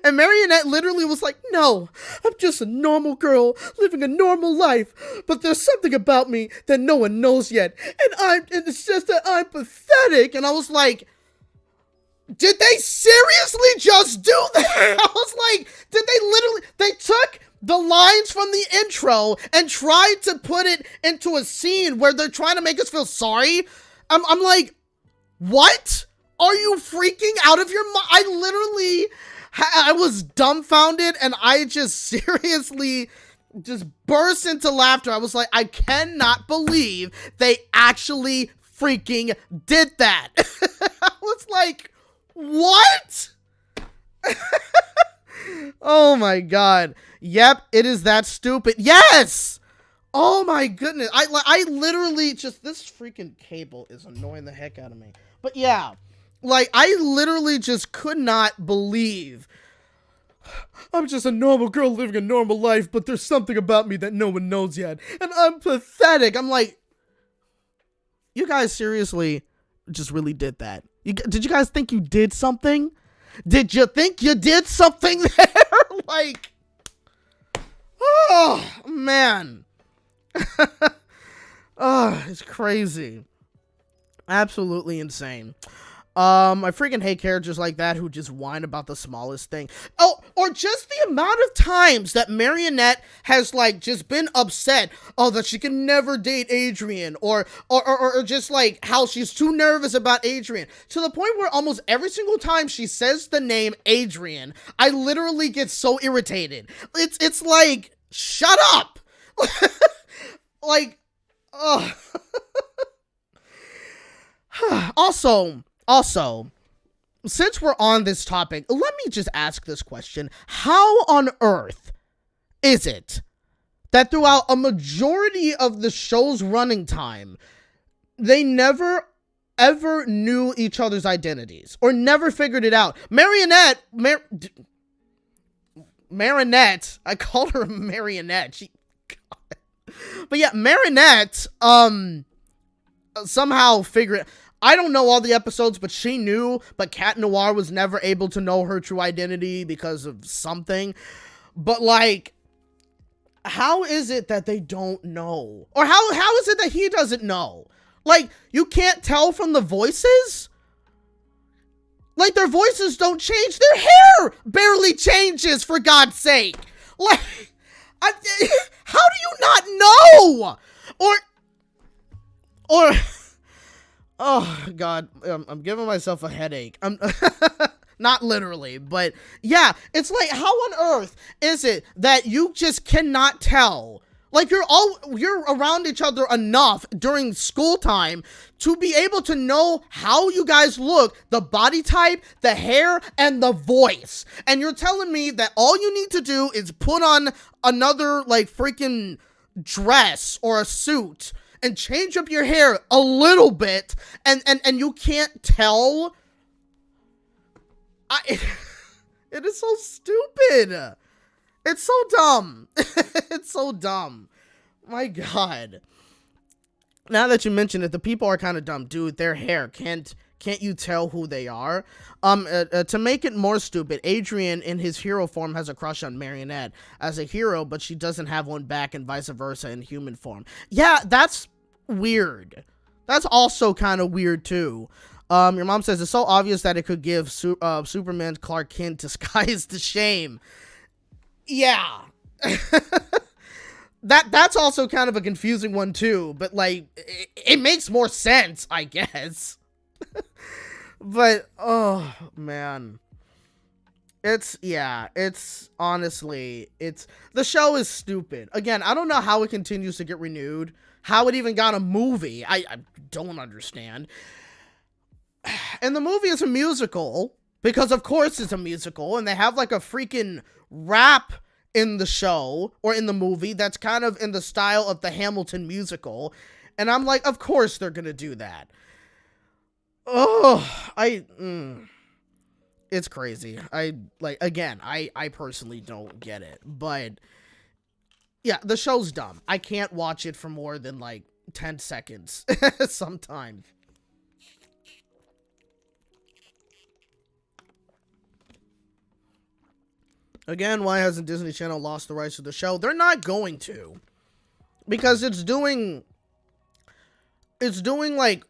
Marionette literally was like, no, I'm just a normal girl living a normal life, but there's something about me that no one knows yet, and it's just that I'm pathetic. And I was like, did they seriously just do that? I was like, they took the lines from the intro and tried to put it into a scene where they're trying to make us feel sorry. I'm like, what? Are you freaking out of your mind? I was dumbfounded, and I just seriously just burst into laughter. I was like, I cannot believe they actually freaking did that. I was like, what? Oh my god. Yep, it is that stupid. Yes! Oh my goodness. I literally just, this freaking cable is annoying the heck out of me. But yeah, like, I literally just could not believe, I'm just a normal girl living a normal life, but there's something about me that no one knows yet, and I'm pathetic. I'm like, you guys seriously just really did that? Did you guys think you did something? Did you think you did something there? Like, oh, man. Oh, it's crazy. Absolutely insane. I freaking hate characters like that who just whine about the smallest thing. Oh, or just the amount of times that Marionette has, like, just been upset, oh, that she can never date Adrian, or just, like, how she's too nervous about Adrian, to the point where almost every single time she says the name Adrian, I literally get so irritated. It's like, shut up! Like, ugh. Also, since we're on this topic, let me just ask this question. How on earth is it that throughout a majority of the show's running time, they never ever knew each other's identities or never figured it out? Marinette, I called her Marionette. But yeah, Marinette, somehow figured, I don't know all the episodes, but she knew, but Cat Noir was never able to know her true identity because of something. But, like, how is it that they don't know? Or how is it that he doesn't know? Like, you can't tell from the voices? Like, their voices don't change. Their hair barely changes, for God's sake. Like, how do you not know? Or, oh, God, I'm giving myself a headache. I'm not literally, but yeah, it's like, how on earth is it that you just cannot tell? Like, you're around each other enough during school time to be able to know how you guys look, the body type, the hair, and the voice. And you're telling me that all you need to do is put on another, like, freaking dress or a suit and change up your hair a little bit, and you can't tell? It is so stupid. It's so dumb. It's so dumb. My God. Now that you mention it, the people are kind of dumb, dude. Their hair, can't you tell who they are? To make it more stupid, Adrian in his hero form has a crush on Marionette as a hero, but she doesn't have one back, and vice versa in human form. Yeah, that's weird. That's also kind of weird too. Your mom says it's so obvious that it could give Superman's Clark Kent disguised to shame. Yeah. That's also kind of a confusing one too, but like it makes more sense, I guess. But oh man. It's honestly, the show is stupid. Again, I don't know how it continues to get renewed, how it even got a movie. I don't understand. And the movie is a musical, because of course it's a musical, and they have like a freaking rap in the show, or in the movie, that's kind of in the style of the Hamilton musical. And I'm like, of course they're gonna do that. Oh, it's crazy. I personally don't get it. But yeah, the show's dumb. I can't watch it for more than like 10 seconds sometimes. Again, why hasn't Disney Channel lost the rights to the show? They're not going to. Because it's doing like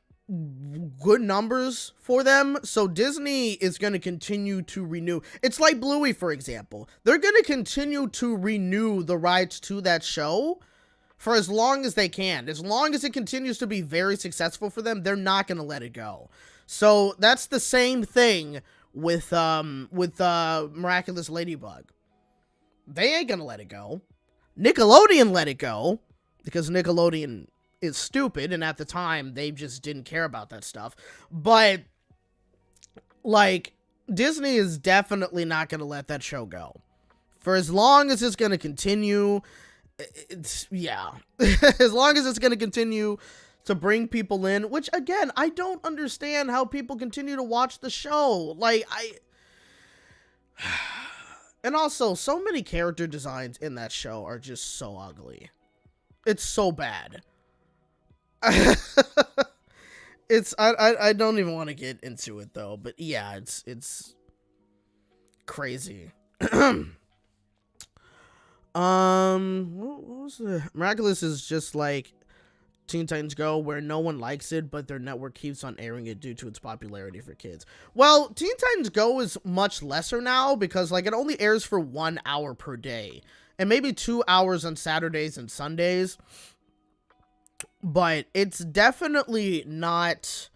good numbers for them, so Disney is going to continue to renew. It's like Bluey, for example. They're going to continue to renew the rights to that show for as long as they can. As long as it continues to be very successful for them, they're not going to let it go. So that's the same thing with Miraculous Ladybug. They ain't gonna let it go. Nickelodeon let it go because Nickelodeon is stupid, and at the time they just didn't care about that stuff. But like, Disney is definitely not gonna let that show go for as long as it's gonna continue. As long as it's gonna continue to bring people in, which again, I don't understand how people continue to watch the show. Like, and also, so many character designs in that show are just so ugly. It's so bad. I don't even want to get into it though, but yeah, it's crazy. What was the Miraculous is just like Teen Titans Go, where no one likes it, but their network keeps on airing it due to its popularity for kids. Well, Teen Titans Go is much lesser now because like it only airs for 1 hour per day and maybe 2 hours on Saturdays and Sundays. But it's definitely not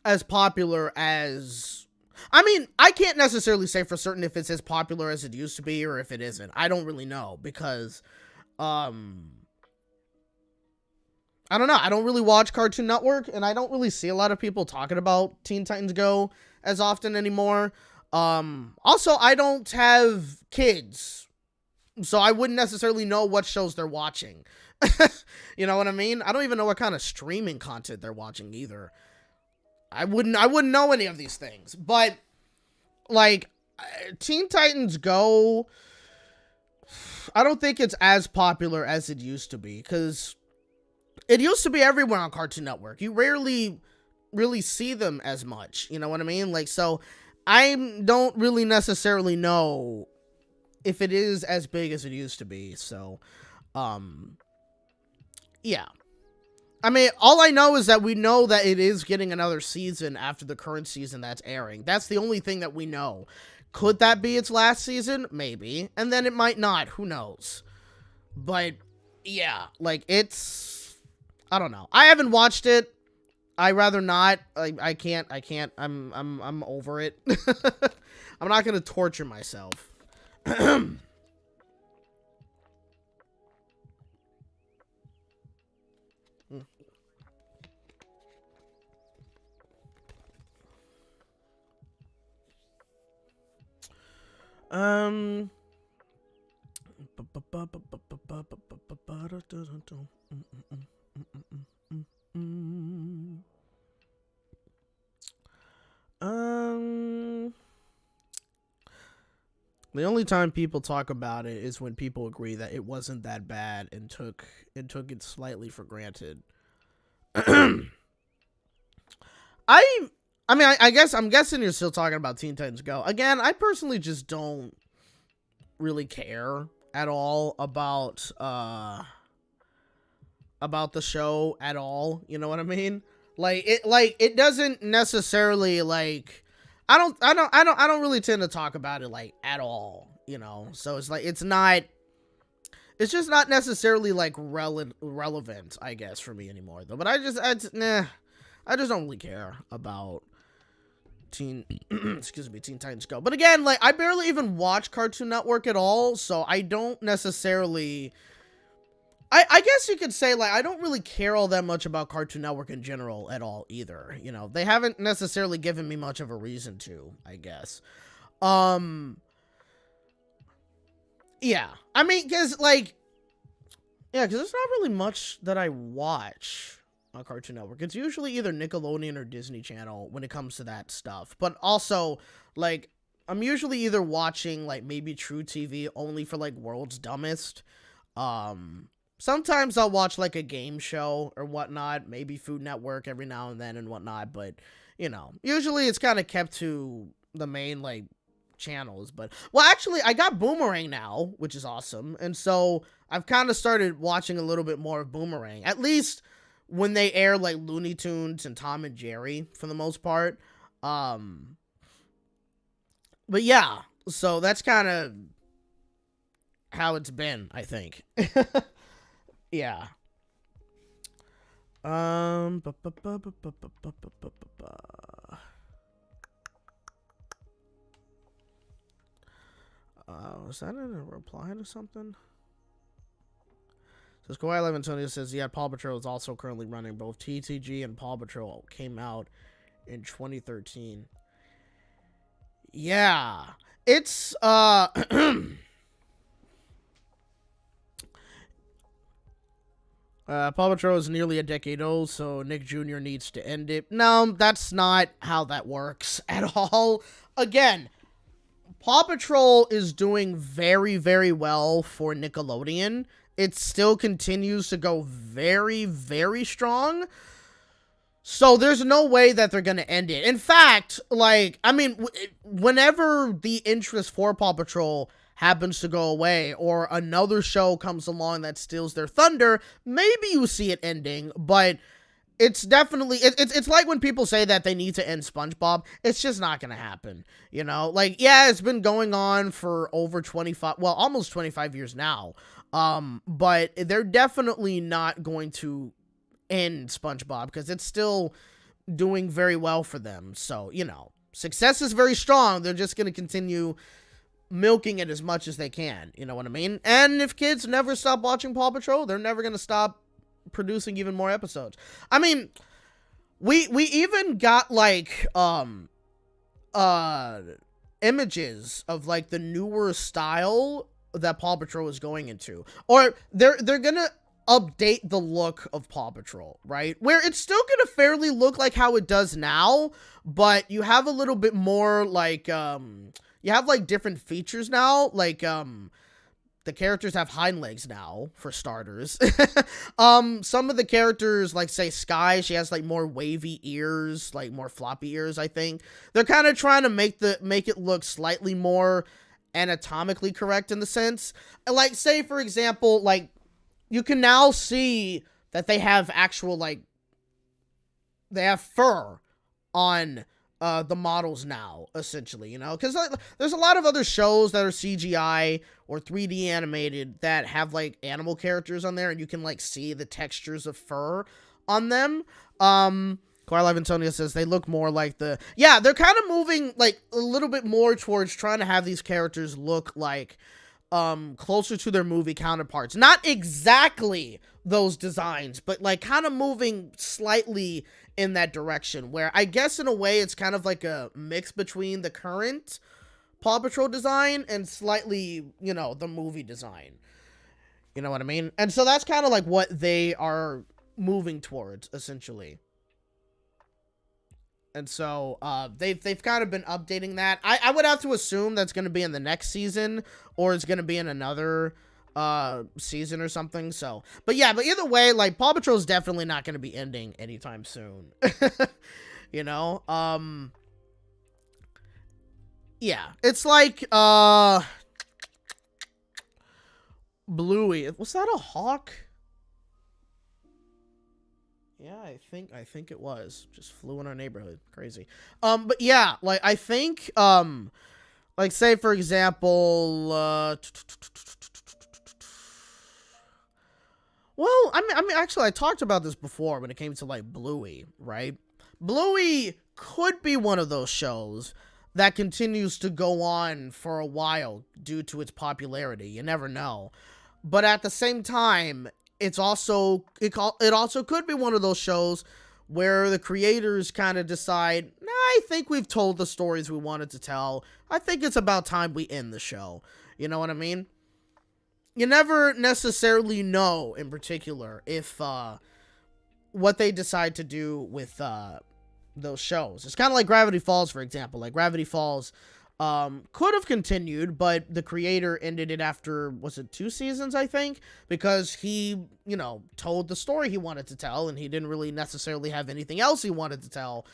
as popular as, I mean, I can't necessarily say for certain if it's as popular as it used to be or if it isn't. I don't really know because, I don't know. I don't really watch Cartoon Network, and I don't really see a lot of people talking about Teen Titans Go as often anymore. Also, I don't have kids, so I wouldn't necessarily know what shows they're watching. You know what I mean? I don't even know what kind of streaming content they're watching either. I wouldn't know any of these things, but like Teen Titans Go, I don't think it's as popular as it used to be, because it used to be everywhere on Cartoon Network. You rarely really see them as much, you know what I mean? Like, so I don't really necessarily know if it is as big as it used to be. So, yeah. I mean, all I know is that we know that it is getting another season after the current season that's airing. That's the only thing that we know. Could that be its last season? Maybe. And then it might not. Who knows? But, yeah. Like, it's... I don't know. I haven't watched it. I rather not. I can't. I'm over it. I'm not gonna torture myself. The only time people talk about it is when people agree that it wasn't that bad and took it slightly for granted. I guess I'm guessing you're still talking about Teen Titans Go. Again, I personally just don't really care at all about the show at all. You know what I mean? It doesn't necessarily like I don't really tend to talk about it like at all, you know. So it's like it's just not necessarily like relevant, I guess, for me anymore though. But I just don't really care about Teen Titans Go. But again, like I barely even watch Cartoon Network at all, so I don't necessarily I guess you could say, like, I don't really care all that much about Cartoon Network in general at all either. You know, they haven't necessarily given me much of a reason to, I guess. Yeah. I mean, because, like, yeah, because there's not really much that I watch on Cartoon Network. It's usually either Nickelodeon or Disney Channel when it comes to that stuff. But also, like, I'm usually either watching, like, maybe True TV only for, like, World's Dumbest. Sometimes I'll watch, like, a game show or whatnot, maybe Food Network every now and then and whatnot, but, you know, usually it's kind of kept to the main, like, channels. But, well, actually, I got Boomerang now, which is awesome, and so I've kind of started watching a little bit more of Boomerang, at least when they air, like, Looney Tunes and Tom and Jerry, for the most part. But, yeah, so that's kind of how it's been, I think. Yeah. Was that in a reply to something? So Kawhi 11 Antonio says, yeah, Paw Patrol is also currently running. Both TTG and Paw Patrol came out in 2013. Yeah. It's Paw Patrol is nearly a decade old, so Nick Jr. needs to end it. No, that's not how that works at all. Again, Paw Patrol is doing very, very well for Nickelodeon. It still continues to go very, very strong. So there's no way that they're going to end it. In fact, like, I mean, whenever the interest for Paw Patrol happens to go away or another show comes along that steals their thunder, maybe you see it ending, but it's definitely it's like when people say that they need to end SpongeBob. It's just not gonna happen, you know. Like, yeah, it's been going on for over 25, well, almost 25 years now, but they're definitely not going to end SpongeBob because it's still doing very well for them. So, you know, success is very strong. They're just gonna continue milking it as much as they can, you know what I mean? And if kids never stop watching Paw Patrol, they're never gonna stop producing even more episodes. I mean, we even got like images of like the newer style that Paw Patrol is going into, or they're gonna update the look of Paw Patrol, right? Where it's still gonna fairly look like how it does now, but you have a little bit more like you have like different features now, like the characters have hind legs now, for starters. Some of the characters, like, say, Sky, she has, like, more wavy ears, like, more floppy ears, I think. They're kind of trying to make it look slightly more anatomically correct in the sense. Like, say, for example, like, you can now see that they have actual, like, they have fur on the models now, essentially, you know, because there's a lot of other shows that are CGI or 3D animated that have, like, animal characters on there, and you can, like, see the textures of fur on them. Live Antonio says they look more like they're kind of moving, like, a little bit more towards trying to have these characters look like closer to their movie counterparts. Not exactly those designs, but, like, kind of moving slightly in that direction, where I guess in a way it's kind of like a mix between the current Paw Patrol design and slightly, you know, the movie design. You know what I mean? And so that's kind of like what they are moving towards, essentially. And so they've kind of been updating that. I would have to assume that's going to be in the next season, or it's going to be in another season or something. So, but either way, like, Paw Patrol is definitely not going to be ending anytime soon. You know, yeah, it's like Bluey. Was that a hawk? Yeah, I think it was. Just flew in our neighborhood. Crazy. But yeah, like, I think like, say, for example, well, I mean, actually, I talked about this before when it came to, like, Bluey, right? Bluey could be one of those shows that continues to go on for a while due to its popularity. You never know. But at the same time, it also could be one of those shows where the creators kind of decide, nah, I think we've told the stories we wanted to tell. I think it's about time we end the show. You know what I mean? You never necessarily know, in particular, if what they decide to do with those shows. It's kind of like Gravity Falls, for example. Like, Gravity Falls could have continued, but the creator ended it after, was it 2 seasons, I think? Because he, you know, told the story he wanted to tell, and he didn't really necessarily have anything else he wanted to tell.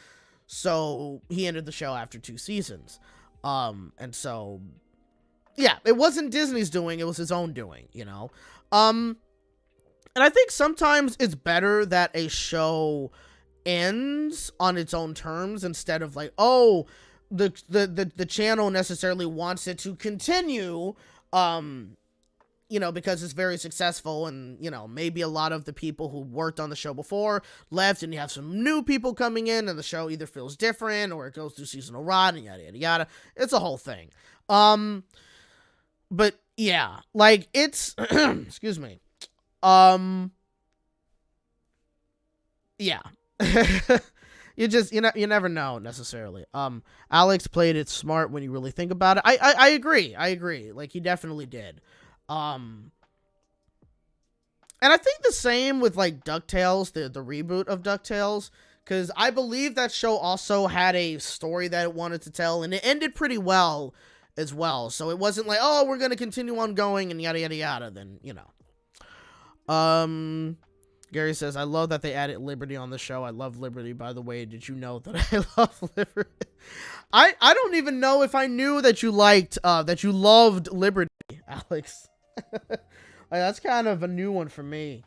So he ended the show after 2 seasons. And so, yeah, it wasn't Disney's doing, it was his own doing, you know? And I think sometimes it's better that a show ends on its own terms instead of, like, oh, the channel necessarily wants it to continue, you know, because it's very successful, and, you know, maybe a lot of the people who worked on the show before left, and you have some new people coming in, and the show either feels different, or it goes through seasonal rot, and yada, yada, yada. It's a whole thing. But, yeah, like, it's, excuse me, yeah. You never know necessarily. Alex played it smart when you really think about it. I agree. Like, he definitely did. And I think the same with, like, DuckTales, the reboot of DuckTales, because I believe that show also had a story that it wanted to tell, and it ended pretty well as well. So it wasn't like, oh, we're gonna continue on going and yada yada yada. Then, you know. Gary says, I love that they added Liberty on the show. I love Liberty, by the way. Did you know that I love Liberty? I don't even know if I knew that you loved Liberty, Alex. Like, that's kind of a new one for me.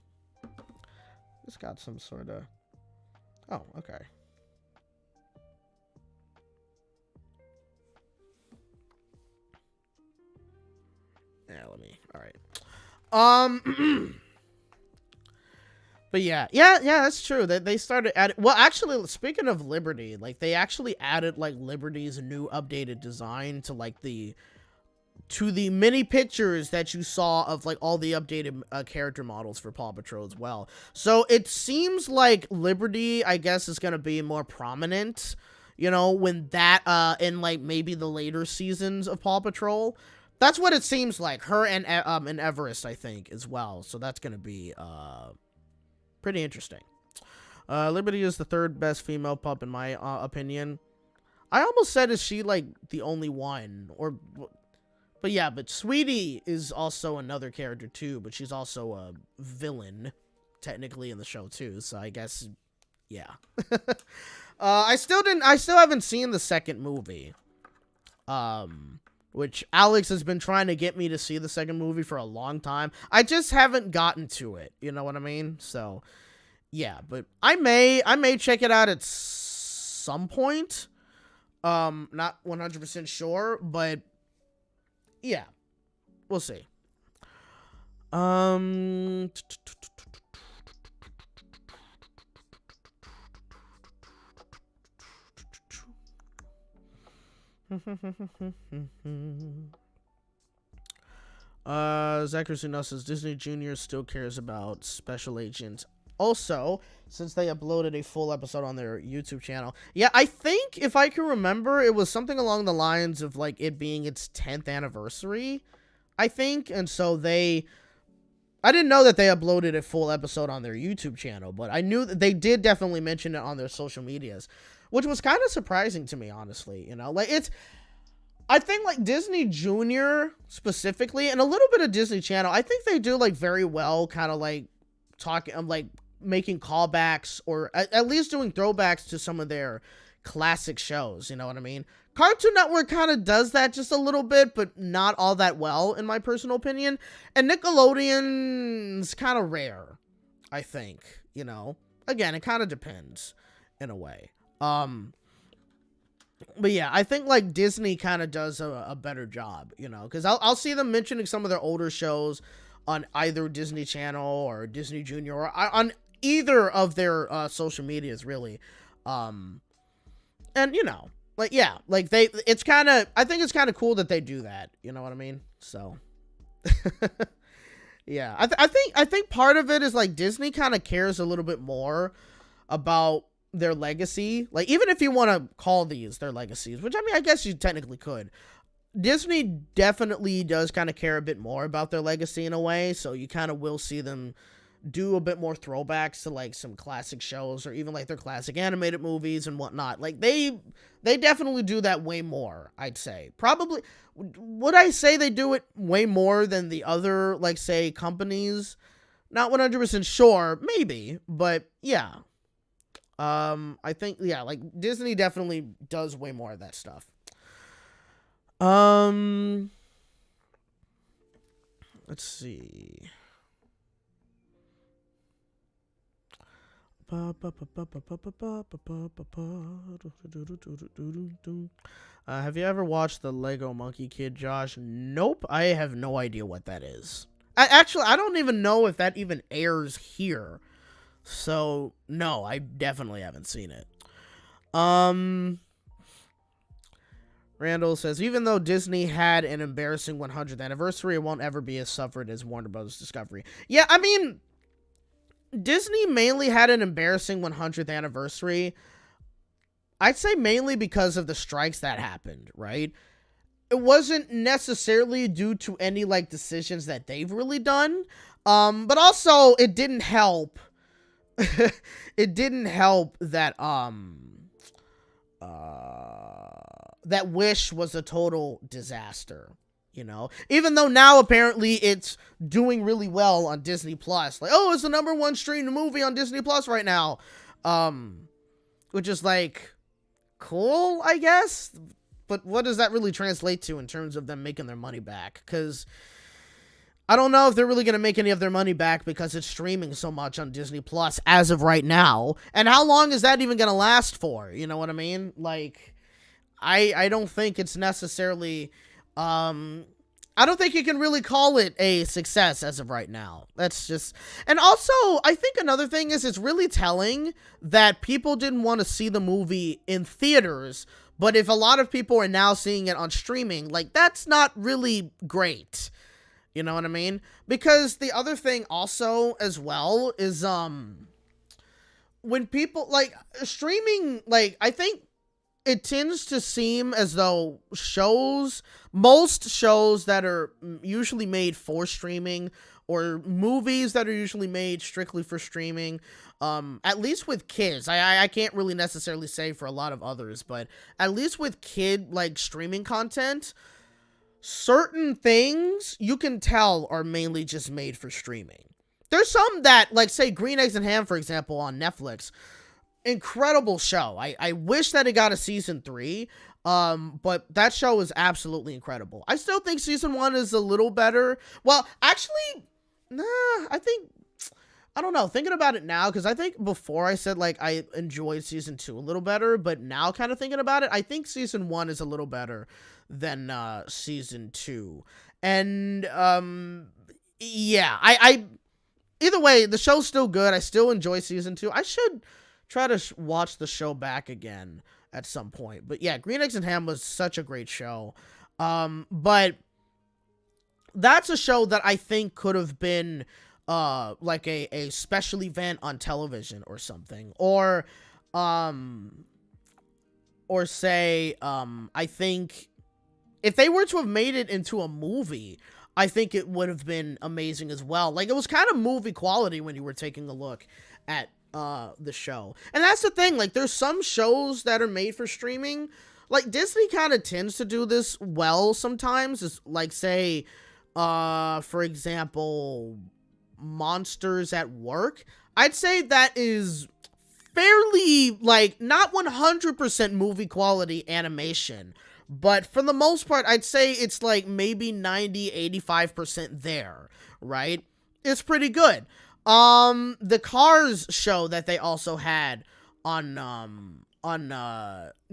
It's got some sort of... Oh, okay. Yeah, let me... Alright. But yeah, that's true. They started adding... Well, actually, speaking of Liberty, like, they actually added, like, Liberty's new updated design to, like, the mini pictures that you saw of, like, all the updated character models for Paw Patrol as well. So it seems like Liberty, I guess, is going to be more prominent, you know, when that, in, like, maybe the later seasons of Paw Patrol. That's what it seems like. Her and Everest, I think, as well. So that's going to be, pretty interesting. Liberty is the 3rd best female pup in my opinion. I almost said, is she, like, the only one? Or, But yeah, but Sweetie is also another character too, but she's also a villain technically in the show too. So I guess, yeah. I still haven't seen the second movie. Which Alex has been trying to get me to see the second movie for a long time. I just haven't gotten to it. You know what I mean? So yeah, but I may check it out at some point. Not 100% sure, but yeah, we'll see. Zachary Suno says Disney Junior still cares about Special Agent. Also, since they uploaded a full episode on their YouTube channel. Yeah, I think, if I can remember, it was something along the lines of, like, it being its 10th anniversary, I think. And so I didn't know that they uploaded a full episode on their YouTube channel, but I knew that they did definitely mention it on their social medias, which was kind of surprising to me, honestly. You know, like, I think, like, Disney Junior specifically, and a little bit of Disney Channel, I think they do, like, very well, kind of, like, talking, like, making callbacks, or at least doing throwbacks to some of their classic shows, you know what I mean? Cartoon Network kind of does that just a little bit, but not all that well, in my personal opinion. And Nickelodeon's kind of rare, I think, you know? Again, it kind of depends, in a way. But yeah, I think, like, Disney kind of does a better job, you know? Because I'll see them mentioning some of their older shows on either Disney Channel or Disney Junior, or on either of their social medias, really. And, you know, like, yeah, like, I think it's kind of cool that they do that, you know what I mean? So, yeah, I think part of it is, like, Disney kind of cares a little bit more about their legacy. Like, even if you want to call these their legacies, which, I mean, I guess you technically could, Disney definitely does kind of care a bit more about their legacy in a way, so you kind of will see them do a bit more throwbacks to, like, some classic shows, or even, like, their classic animated movies and whatnot. Like, they definitely do that way more, I'd say. Probably, would I say they do it way more than the other, like, say, companies? Not 100% sure, maybe, but yeah. I think, yeah, like, Disney definitely does way more of that stuff. Let's see. Have you ever watched the Lego Monkey Kid, Josh? Nope, I have no idea what that is. Actually, I don't even know if that even airs here. So, no, I definitely haven't seen it. Randall says, even though Disney had an embarrassing 100th anniversary, it won't ever be as suffered as Warner Bros. Discovery. Yeah, I mean, Disney mainly had an embarrassing 100th anniversary. I'd say mainly because of the strikes that happened, right? It wasn't necessarily due to any, like, decisions that they've really done. But also, it didn't help. It didn't help that, that Wish was a total disaster, you know? Even though now, apparently, it's doing really well on Disney Plus. Like, oh, it's the #1 streamed movie on Disney Plus right now. Which is, like, cool, I guess? But what does that really translate to in terms of them making their money back? Because I don't know if they're really going to make any of their money back because it's streaming so much on Disney Plus as of right now. And how long is that even going to last for? You know what I mean? Like, I don't think it's necessarily, I don't think you can really call it a success as of right now. That's just, and also, I think another thing is it's really telling that people didn't want to see the movie in theaters, but if a lot of people are now seeing it on streaming, like, that's not really great. You know what I mean? Because the other thing also as well is, when people, like, streaming, like, I think it tends to seem as though most shows that are usually made for streaming, or movies that are usually made strictly for streaming, at least with kids, I can't really necessarily say for a lot of others, but at least with kid, like, streaming content, certain things you can tell are mainly just made for streaming. There's some that, like, say, Green Eggs and Ham, for example, on Netflix. Incredible show. I wish that it got a season 3. But that show is absolutely incredible. I still think season 1 is a little better. Well, actually, nah, I don't know. Thinking about it now, because I think before I said, like, I enjoyed season 2 a little better, but now kind of thinking about it, I think season 1 is a little better than season 2. And yeah, I either way, the show's still good. I still enjoy season 2. I should try to watch the show back again at some point. But yeah, Green Eggs and Ham was such a great show. But that's a show that I think could have been like a special event on television or something. Or say, I think if they were to have made it into a movie, I think it would have been amazing as well. Like, it was kind of movie quality when you were taking a look at the show. And that's the thing, like, there's some shows that are made for streaming. Like, Disney kind of tends to do this well sometimes. It's like, say, for example, Monsters at Work. I'd say that is fairly, like, not 100% movie quality animation, but for the most part, I'd say it's like maybe 90-85% there, right? It's pretty good. The Cars show that they also had on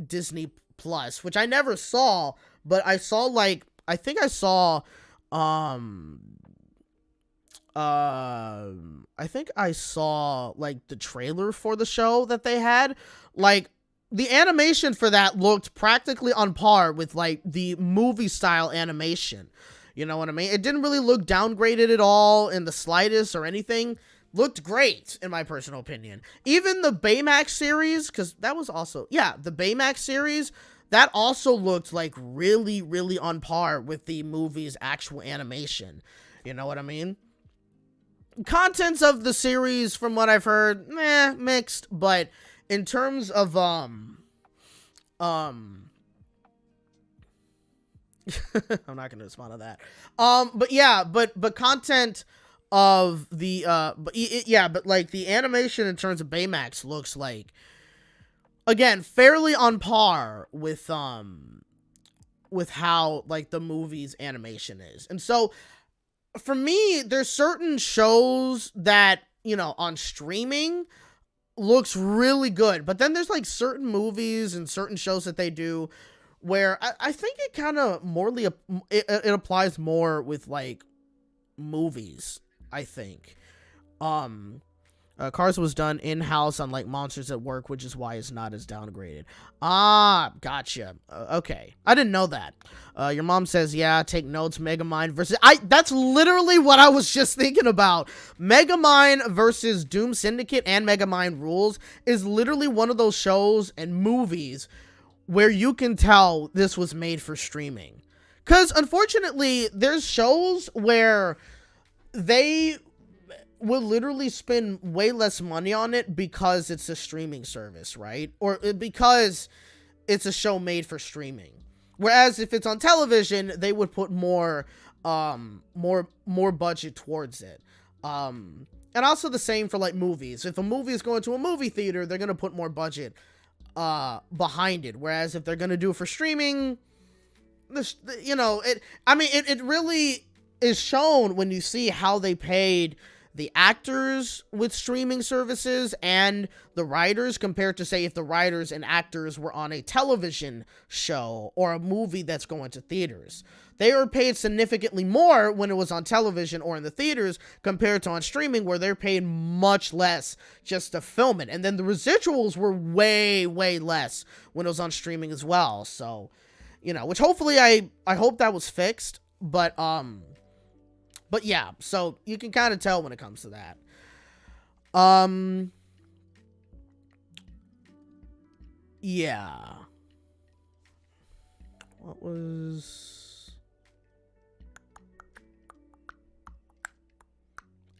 Disney Plus, which I never saw, but I saw, like, I think I saw like the trailer for the show that they had. Like, the animation for that looked practically on par with, like, the movie style animation. You know what I mean? It didn't really look downgraded at all in the slightest or anything. Looked great, in my personal opinion. Even the Baymax series, because that was also, yeah, the Baymax series, that also looked like really, really on par with the movie's actual animation. You know what I mean? Contents of the series, from what I've heard, mixed, but in terms of, I'm not gonna respond to that. But yeah, but content of the, but like the animation in terms of Baymax looks like, again, fairly on par with how, like, the movie's animation is. And so, for me, there's certain shows that, you know, on streaming looks really good, but then there's, like, certain movies and certain shows that they do where I think it kind of morely, it applies more with, like, movies, I think. Cars was done in-house, unlike Monsters at Work, which is why it's not as downgraded. Ah, gotcha. Okay. I didn't know that. Your mom says, yeah, take notes, Megamind versus... That's literally what I was just thinking about. Megamind versus Doom Syndicate and Megamind Rules is literally one of those shows and movies where you can tell this was made for streaming. Because, unfortunately, there's shows where they will literally spend way less money on it because it's a streaming service, right? Or because it's a show made for streaming. Whereas if it's on television, they would put more budget towards it. And also the same for, like, movies. If a movie is going to a movie theater, they're going to put more budget behind it. Whereas if they're going to do it for streaming, you know, it really is shown when you see how they paid the actors with streaming services and the writers compared to, say, if the writers and actors were on a television show or a movie that's going to theaters. They were paid significantly more when it was on television or in the theaters compared to on streaming, where they're paid much less just to film it. And then the residuals were way, way less when it was on streaming as well. So, you know, which hopefully I hope that was fixed, but yeah, so you can kind of tell when it comes to that. Yeah. What was...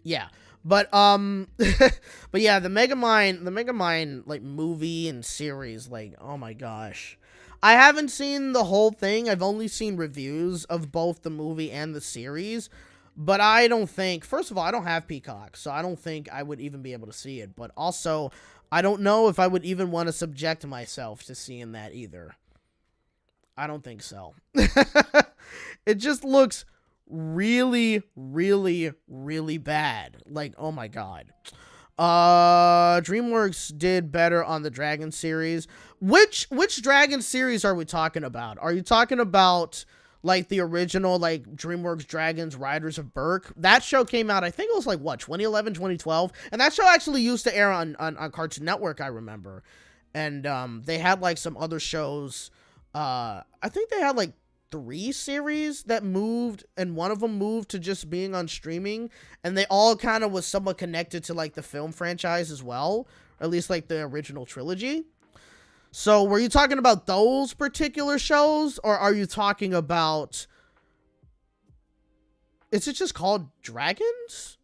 Yeah. But, but yeah, the Megamind, like, movie and series, like, oh my gosh. I haven't seen the whole thing. I've only seen reviews of both the movie and the series. But I don't think, first of all, I don't have Peacock, so I don't think I would even be able to see it. But also, I don't know if I would even want to subject myself to seeing that either. I don't think so. It just looks really, really, really bad. Like, oh my god. DreamWorks did better on the Dragon series. Which Dragon series are we talking about? Are you talking about like the original like DreamWorks Dragons Riders of Berk? That show came out, I think it was like what, 2011, 2012, and that show actually used to air on Cartoon Network, I remember. And they had like some other shows. I think they had like 3 series that moved, and one of them moved to just being on streaming, and they all kind of was somewhat connected to like the film franchise as well, or at least like the original trilogy. So were you talking about those particular shows, or are you talking about, is it just called Dragons?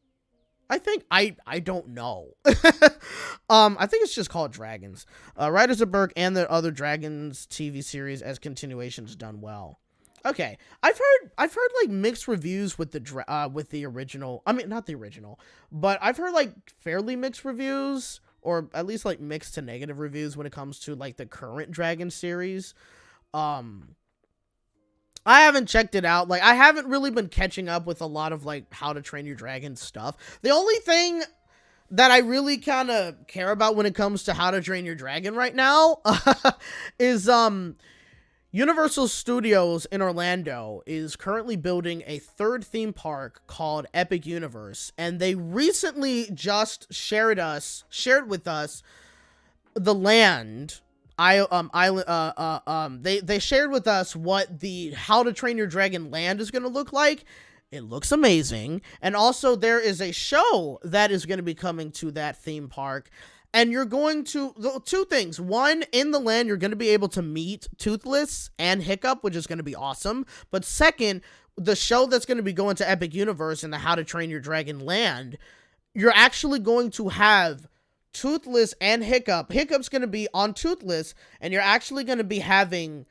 I think, I don't know. I think it's just called Dragons. Riders of Berk and the other Dragons TV series as continuations done well. Okay, I've heard like mixed reviews with the original. I mean, not the original, but I've heard like fairly mixed reviews, or at least like mixed to negative reviews when it comes to like the current Dragon series. I haven't checked it out. Like, I haven't really been catching up with a lot of like How to Train Your Dragon stuff. The only thing that I really kind of care about when it comes to How to Train Your Dragon right now is Universal Studios in Orlando is currently building a 3rd theme park called Epic Universe, and they recently just shared with us the land. They shared with us what the How to Train Your Dragon land is going to look like. It looks amazing, and also there is a show that is going to be coming to that theme park. And you're going to, 2 things. One, in the land, you're going to be able to meet Toothless and Hiccup, which is going to be awesome. But second, the show that's going to be going to Epic Universe in the How to Train Your Dragon land, you're actually going to have Toothless and Hiccup. Hiccup's going to be on Toothless, and you're actually going to be having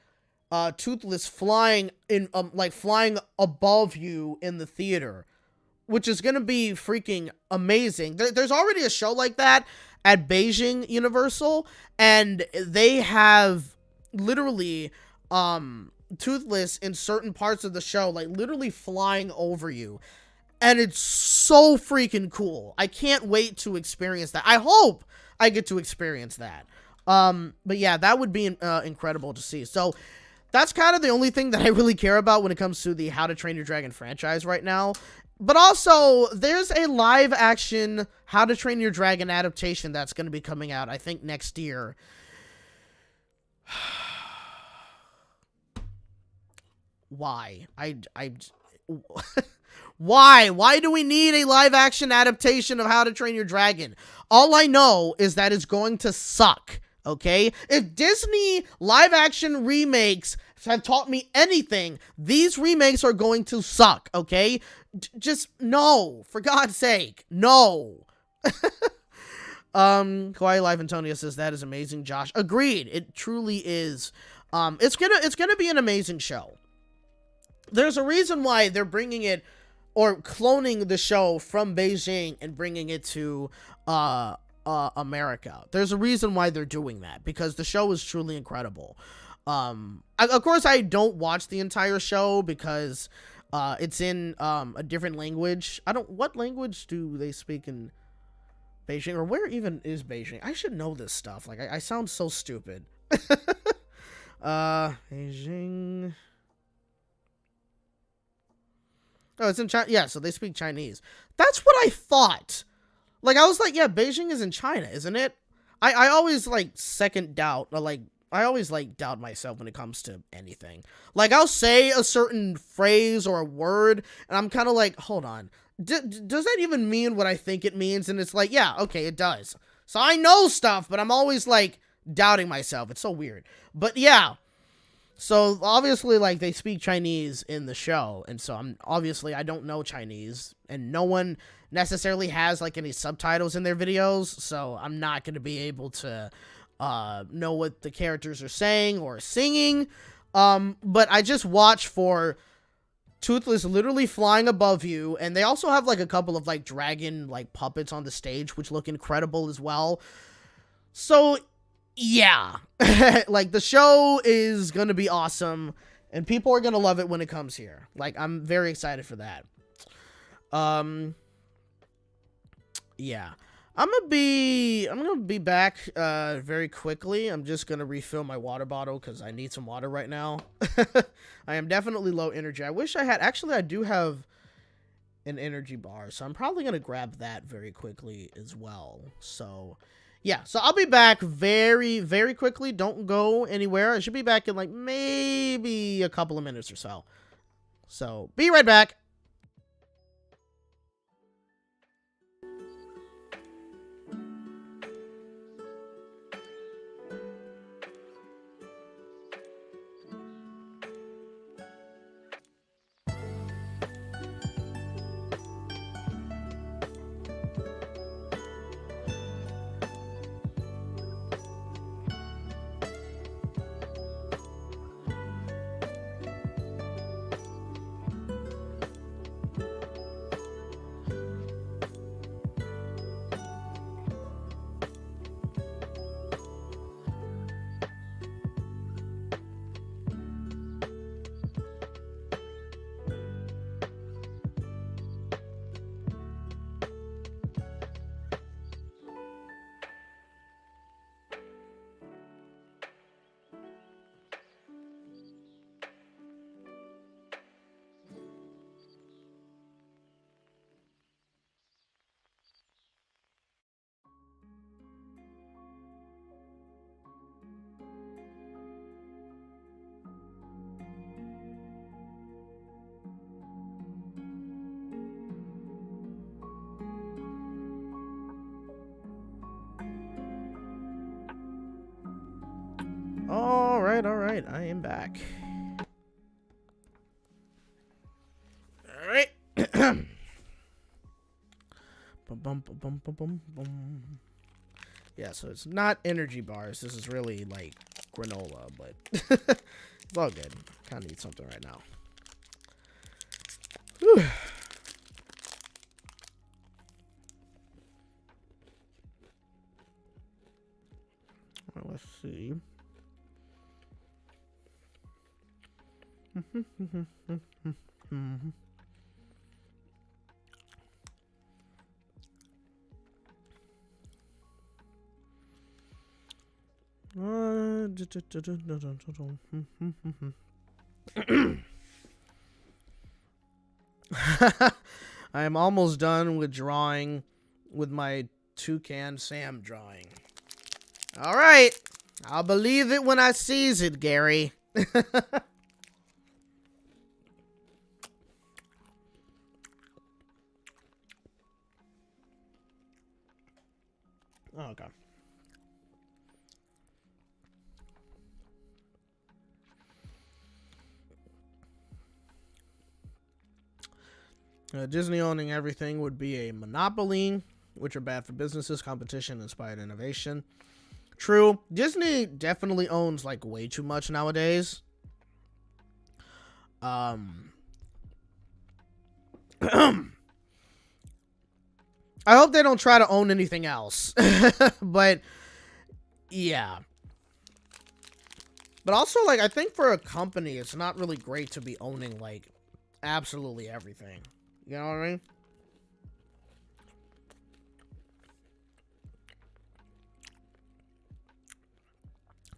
Toothless flying in, flying above you in the theater, which is going to be freaking amazing. There's already a show like that at Beijing Universal, and they have literally Toothless in certain parts of the show, like literally flying over you, and it's so freaking cool. I can't wait to experience that. I hope I get to experience that. But yeah, that would be incredible to see. So that's kind of the only thing that I really care about when it comes to the How to Train Your Dragon franchise right now. But also, there's a live action How to Train Your Dragon adaptation that's going to be coming out, I think, next year. Why? Why? Why do we need a live action adaptation of How to Train Your Dragon? All I know is that it's going to suck, okay? If Disney live action remakes have taught me anything, these remakes are going to suck, okay? Just no, for God's sake, no. Kawaii Live Antonio says that is amazing, Josh. Agreed, it truly is. It's gonna be an amazing show. There's a reason why they're bringing it, or cloning the show from Beijing and bringing it to America. There's a reason why they're doing that, because the show is truly incredible. Of course, I don't watch the entire show because it's in a different language. What language do they speak in Beijing, or where even is Beijing? I should know this stuff. Like, I sound so stupid. Beijing. Oh, it's in China. Yeah, so they speak Chinese. That's what I thought. Like, I was like, yeah, Beijing is in China, isn't it? I always, like, second doubt, or, like, I always, like, doubt myself when it comes to anything. Like, I'll say a certain phrase or a word, and I'm kind of like, hold on. Does that even mean what I think it means? And it's like, yeah, okay, it does. So I know stuff, but I'm always, like, doubting myself. It's so weird. But, yeah. So, obviously, like, they speak Chinese in the show, and so I don't know Chinese, and no one necessarily has, like, any subtitles in their videos, so I'm not going to be able to know what the characters are saying or singing. But I just watch for Toothless literally flying above you, and they also have like a couple of like dragon like puppets on the stage which look incredible as well. So yeah, like the show is gonna be awesome and people are gonna love it when it comes here. Like I'm very excited for that. Yeah, I'm gonna be back very quickly. I'm just gonna refill my water bottle because I need some water right now. I am definitely low energy. I wish I had, actually I do have an energy bar, so I'm probably gonna grab that very quickly as well. So yeah, so I'll be back very, very quickly. Don't go anywhere. I should be back in like maybe a couple of minutes or so. So be right back. All right, I am back. All right. Yeah, so it's not energy bars. This is really like granola, but it's all good. Kind of need something right now. Whew. Well, let's see. I am almost done with drawing with my Toucan Sam drawing. All right, I'll believe it when I sees it, Gary. Oh, okay. Disney owning everything would be a monopoly, which are bad for businesses. Competition inspired innovation. True. Disney definitely owns like way too much nowadays. I hope they don't try to own anything else. But yeah. But also, like, I think for a company, it's not really great to be owning like absolutely everything. You know what I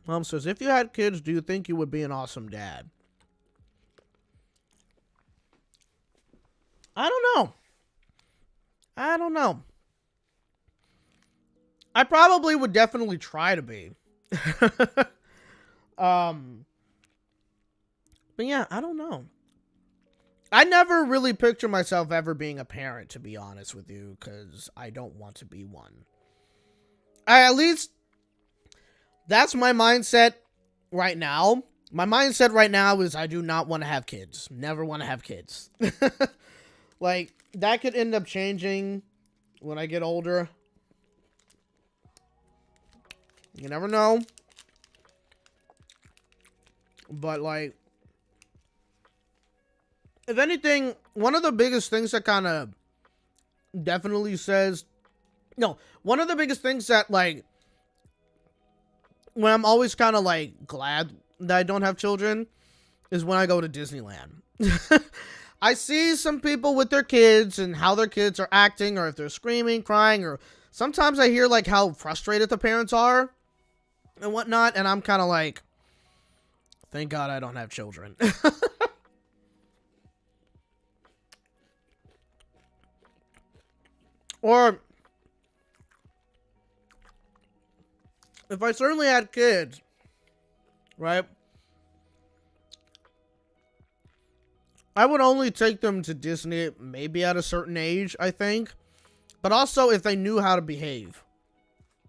mean? Says, if you had kids, do you think you would be an awesome dad? I don't know. I probably would definitely try to be. But yeah, I don't know. I never really picture myself ever being a parent, to be honest with you, because I don't want to be one. At least that's my mindset right now. My mindset right now is I do not want to have kids. Never want to have kids. Like, that could end up changing when I get older. You never know. But, like, if anything, one of the biggest things that kind of definitely says, no, one of the biggest things that, like, when I'm always kind of, like, glad that I don't have children is when I go to Disneyland. I see some people with their kids and how their kids are acting, or if they're screaming, crying, or sometimes I hear, like, how frustrated the parents are and whatnot, and I'm kind of like, thank God I don't have children. Or, if I certainly had kids, right, I would only take them to Disney maybe at a certain age, I think. But also if they knew how to behave.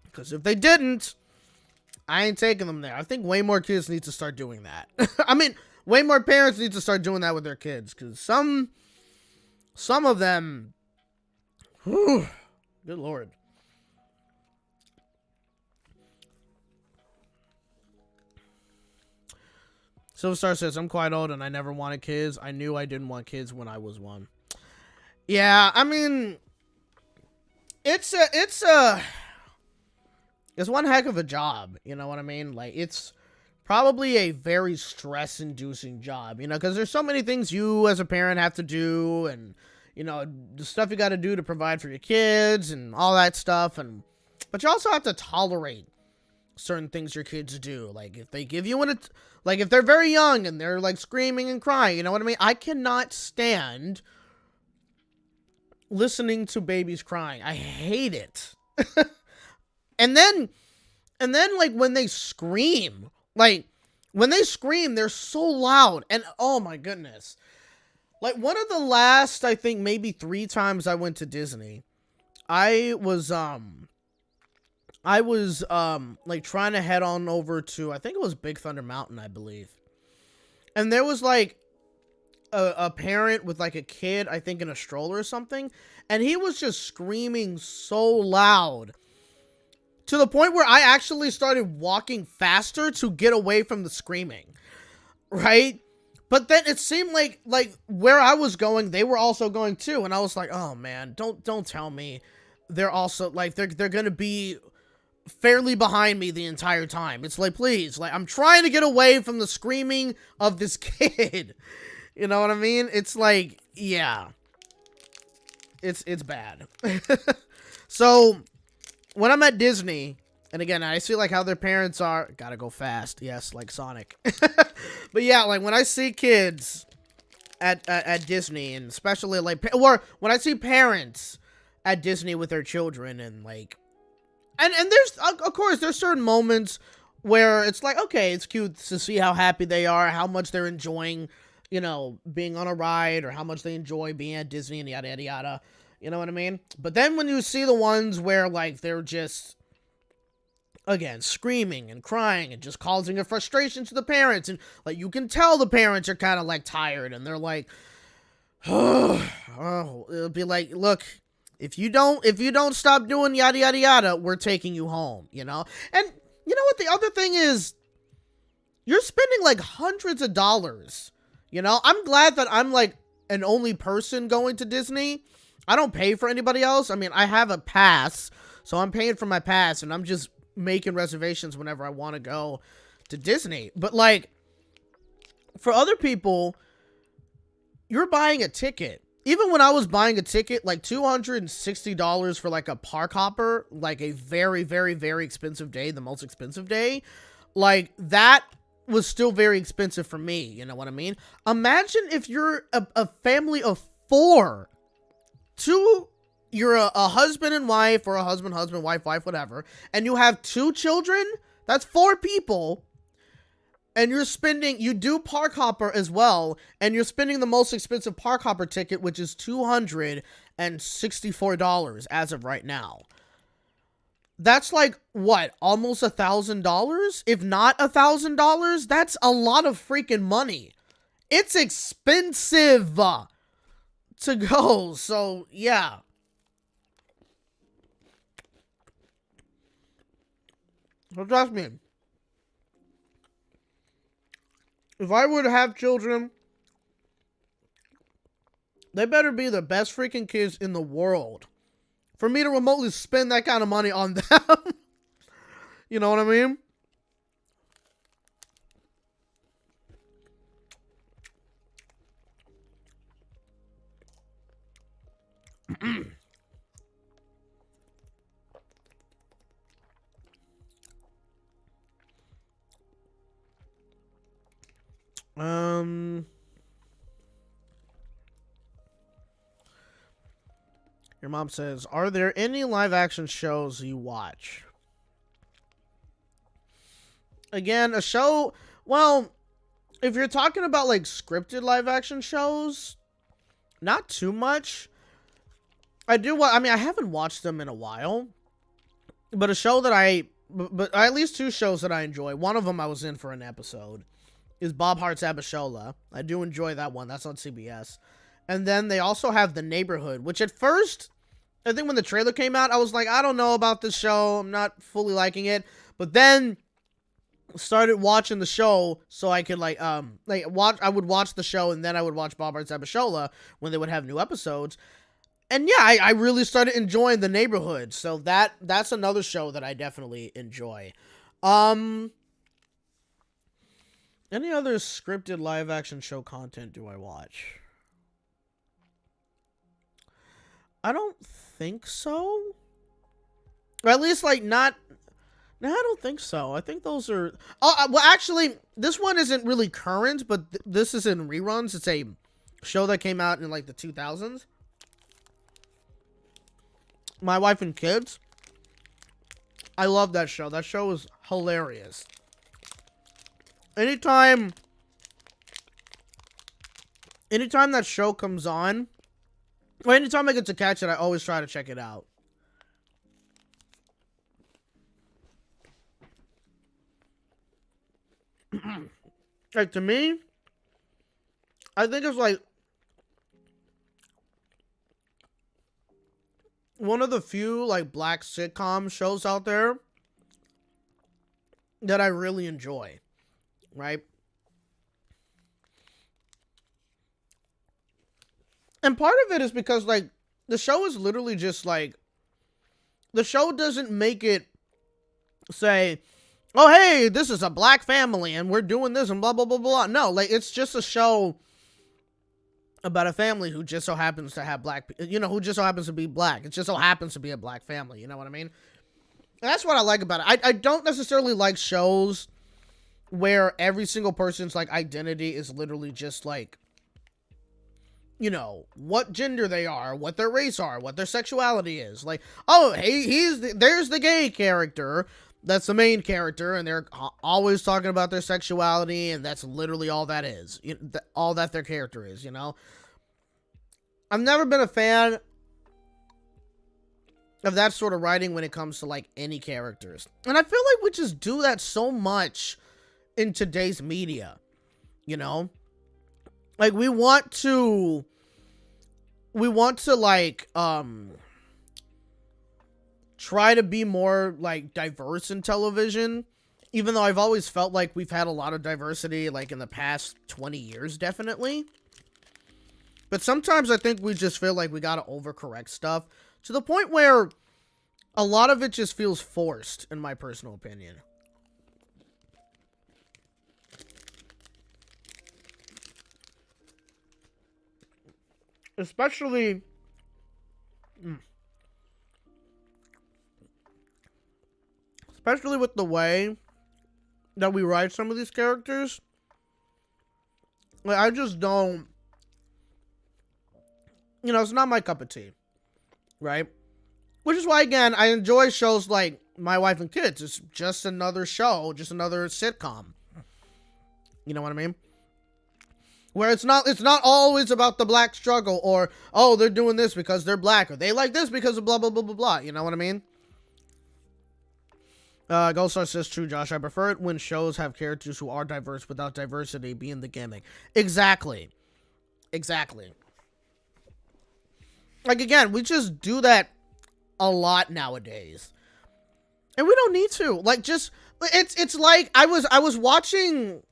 Because if they didn't, I ain't taking them there. I think way more kids need to start doing that. I mean, way more parents need to start doing that with their kids. Because some of them, whew, good Lord. Silverstar says, I'm quite old and I never wanted kids. I knew I didn't want kids when I was one. Yeah, I mean, it's one heck of a job. You know what I mean? Like, it's probably a very stress-inducing job, you know, because there's so many things you as a parent have to do, and, you know, the stuff you got to do to provide for your kids and all that stuff. But you also have to tolerate certain things your kids do. Like, if they give you like, if they're very young and they're, like, screaming and crying, you know what I mean? I cannot stand listening to babies crying. I hate it. and then, like, when they scream, they're so loud. And, oh, my goodness. Like, one of the last, I think, maybe 3 times I went to Disney, I was like, trying to head on over to, I think it was Big Thunder Mountain, I believe. And there was, like, a parent with, like, a kid, I think, in a stroller or something. And he was just screaming so loud, to the point where I actually started walking faster to get away from the screaming. Right? But then it seemed like where I was going, they were also going too. And I was like, oh, man, don't tell me they're also, like, they're going to be fairly behind me the entire time. It's like, please, like, I'm trying to get away from the screaming of this kid. You know what I mean? It's like, yeah, it's bad. So when I'm at Disney, and again, I see, like, how their parents are, gotta go fast. Yes, like Sonic. But yeah, like, when I see kids at Disney, and especially, like, or when I see parents at Disney with their children, and, like, and there's, of course, there's certain moments where it's like, okay, it's cute to see how happy they are, how much they're enjoying, you know, being on a ride, or how much they enjoy being at Disney, and yada, yada, yada. You know what I mean? But then when you see the ones where, like, they're just, again, screaming and crying and just causing a frustration to the parents, and, like, you can tell the parents are kind of, like, tired, and they're like, oh, it'll be like, look, if you don't stop doing yada, yada, yada, we're taking you home, you know? And you know what? The other thing is, you're spending, like, hundreds of dollars, you know? I'm glad that I'm, like, an only person going to Disney. I don't pay for anybody else. I mean, I have a pass, so I'm paying for my pass, and I'm just making reservations whenever I want to go to Disney. But, like, for other people, you're buying a ticket. Even when I was buying a ticket, like, $260 for, like, a park hopper, like, a very, very, very expensive day, the most expensive day, like, that was still very expensive for me, you know what I mean? Imagine if you're a family of 4, you're a husband and wife, or a husband, wife, whatever, and you have 2 children. That's 4 people, and you do park hopper as well, and you're spending the most expensive park hopper ticket, which is $264 as of right now. That's like, what, almost $1,000? If not $1,000, that's a lot of freaking money. It's expensive to go, so yeah. So trust me, if I were to have children, they better be the best freaking kids in the world for me to remotely spend that kind of money on them. You know what I mean? Your mom says, are there any live action shows you watch? Again, a show, well, if you're talking about like scripted live action shows, not too much. I haven't watched them in a while, but but at least two shows that I enjoy. One of them I was in for an episode is Bob Hart's Abishola. I do enjoy that one. That's on CBS. And then they also have The Neighborhood, which at first, I think when the trailer came out, I was like, I don't know about this show. I'm not fully liking it. But then started watching the show so I could I would watch the show and then I would watch Bob Hart's Abishola when they would have new episodes. And yeah, I really started enjoying The Neighborhood. So that's another show that I definitely enjoy. Any other scripted live action show content do I watch? I don't think so. Or at least not. No, I don't think so. I think those are. Oh, well, actually, this one isn't really current, but this is in reruns. It's a show that came out in like the 2000s. My Wife and Kids. I love that show. That show is hilarious. Anytime that show comes on, or anytime I get to catch it, I always try to check it out. Like, to me, I think it's like one of the few like black sitcom shows out there that I really enjoy, right? And part of it is because like the show is literally just like, the show doesn't make it say, oh, hey, this is a black family and we're doing this and blah, blah, blah, blah. No, like, it's just a show about a family who just so happens to have who just so happens to be black. It just so happens to be a black family. You know what I mean? And that's what I like about it. I don't necessarily like shows where every single person's, like, identity is literally just, like, you know, what gender they are, what their race are, what their sexuality is. Like, oh, hey, there's the gay character. That's the main character, and they're always talking about their sexuality, and that's literally all that is. All that their character is, you know? I've never been a fan of that sort of writing when it comes to, like, any characters. And I feel like we just do that so much in today's media, you know? Like, we want to, like, try to be more, like, diverse in television, even though I've always felt like we've had a lot of diversity, like, in the past 20 years, definitely. But sometimes I think we just feel like we gotta overcorrect stuff to the point where a lot of it just feels forced, in my personal opinion. Especially with the way that we write some of these characters. Like, I just don't, you know, it's not my cup of tea, right? Which is why, again, I enjoy shows like My Wife and Kids. It's just another show, just another sitcom. You know what I mean? Where it's not always about the black struggle, or, oh, they're doing this because they're black, or they like this because of blah, blah, blah, blah, blah. You know what I mean? Goldstar says, true, Josh. I prefer it when shows have characters who are diverse without diversity being the gimmick. Exactly. Like, again, we just do that a lot nowadays. And we don't need to. Like, just, it's like, I was watching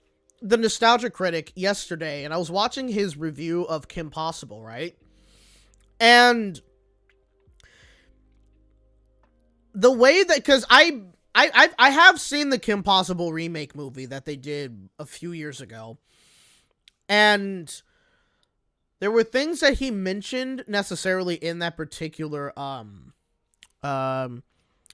the Nostalgia Critic yesterday, and I was watching his review of Kim Possible, right? And the way that, because I have seen the Kim Possible remake movie that they did a few years ago, and there were things that he mentioned necessarily in that particular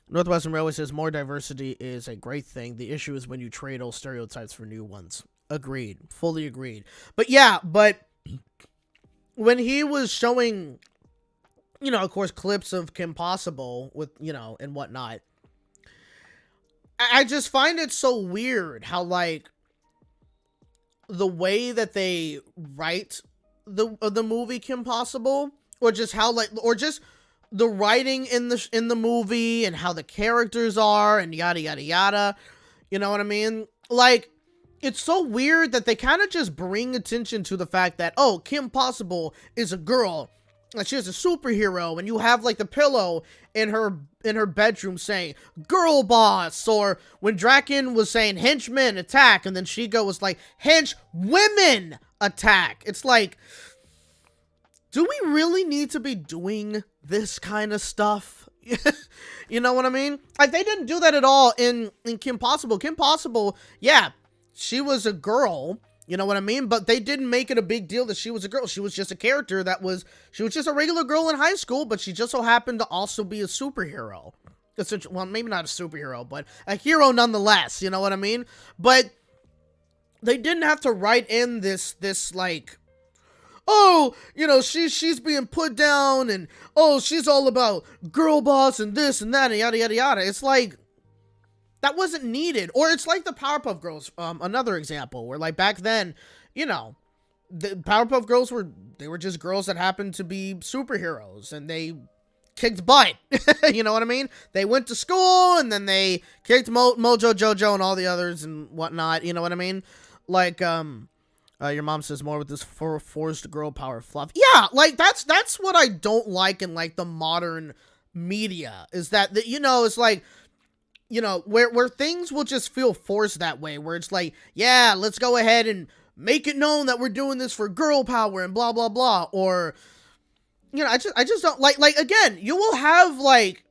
Northwestern Railway says more diversity is a great thing. The issue is when you trade old stereotypes for new ones. Agreed. Fully agreed. But yeah, but when he was showing, you know, of course, clips of Kim Possible with, you know, and whatnot, I just find it so weird how, like, the way that they write the movie Kim Possible, or just how, like, or just the writing in the movie and how the characters are and yada yada yada, you know what I mean? Like, it's so weird that they kind of just bring attention to the fact that, oh, Kim Possible is a girl and she's a superhero, and you have, like, the pillow in her bedroom saying girl boss, or when Draken was saying henchmen attack, and then Shigo was like hench women attack. It's like, do we really need to be doing this kind of stuff? You know what I mean? Like, they didn't do that at all in Kim Possible. Kim Possible, yeah, she was a girl, you know what I mean? But they didn't make it a big deal that she was a girl. She was just a character she was just a regular girl in high school, but she just so happened to also be a superhero. Well, maybe not a superhero, but a hero nonetheless, you know what I mean? But they didn't have to write in this like, oh, you know, she's being put down, and oh, she's all about girl boss and this and that and yada yada yada. It's like, that wasn't needed. Or it's like the Powerpuff Girls, another example, where, like, back then, you know, the Powerpuff Girls were just girls that happened to be superheroes, and they kicked butt. You know what I mean? They went to school, and then they kicked Mojo Jojo and all the others and whatnot, you know what I mean? Like, your mom says more with this forced girl power fluff. Yeah, like, that's what I don't like in, like, the modern media, is that, you know, it's like, you know, where things will just feel forced that way, where it's like, yeah, let's go ahead and make it known that we're doing this for girl power and blah, blah, blah. Or, you know, I just don't like, again, you will have, like,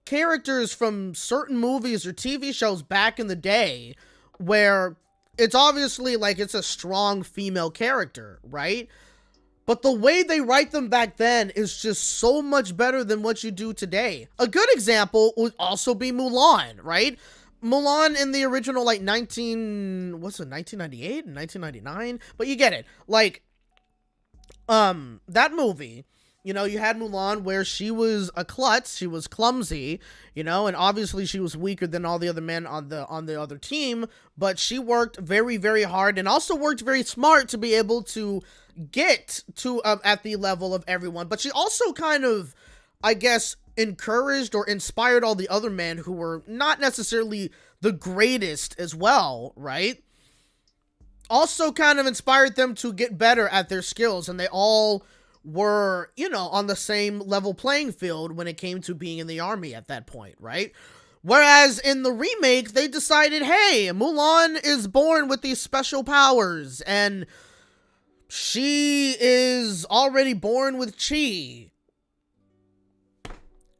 characters from certain movies or TV shows back in the day where it's obviously, like, it's a strong female character, right? But the way they write them back then is just so much better than what you do today. A good example would also be Mulan, right? Mulan in the original, like, 1998 and 1999? But you get it. Like, that movie, you know, you had Mulan where she was a klutz, she was clumsy, you know, and obviously she was weaker than all the other men on the other team, but she worked very, very hard and also worked very smart to be able to get to at the level of everyone. But she also kind of, I guess, encouraged or inspired all the other men who were not necessarily the greatest as well, right? Also kind of inspired them to get better at their skills, and they all were, you know, on the same level playing field when it came to being in the army at that point, right? Whereas in the remake, they decided, hey, Mulan is born with these special powers, and she is already born with chi.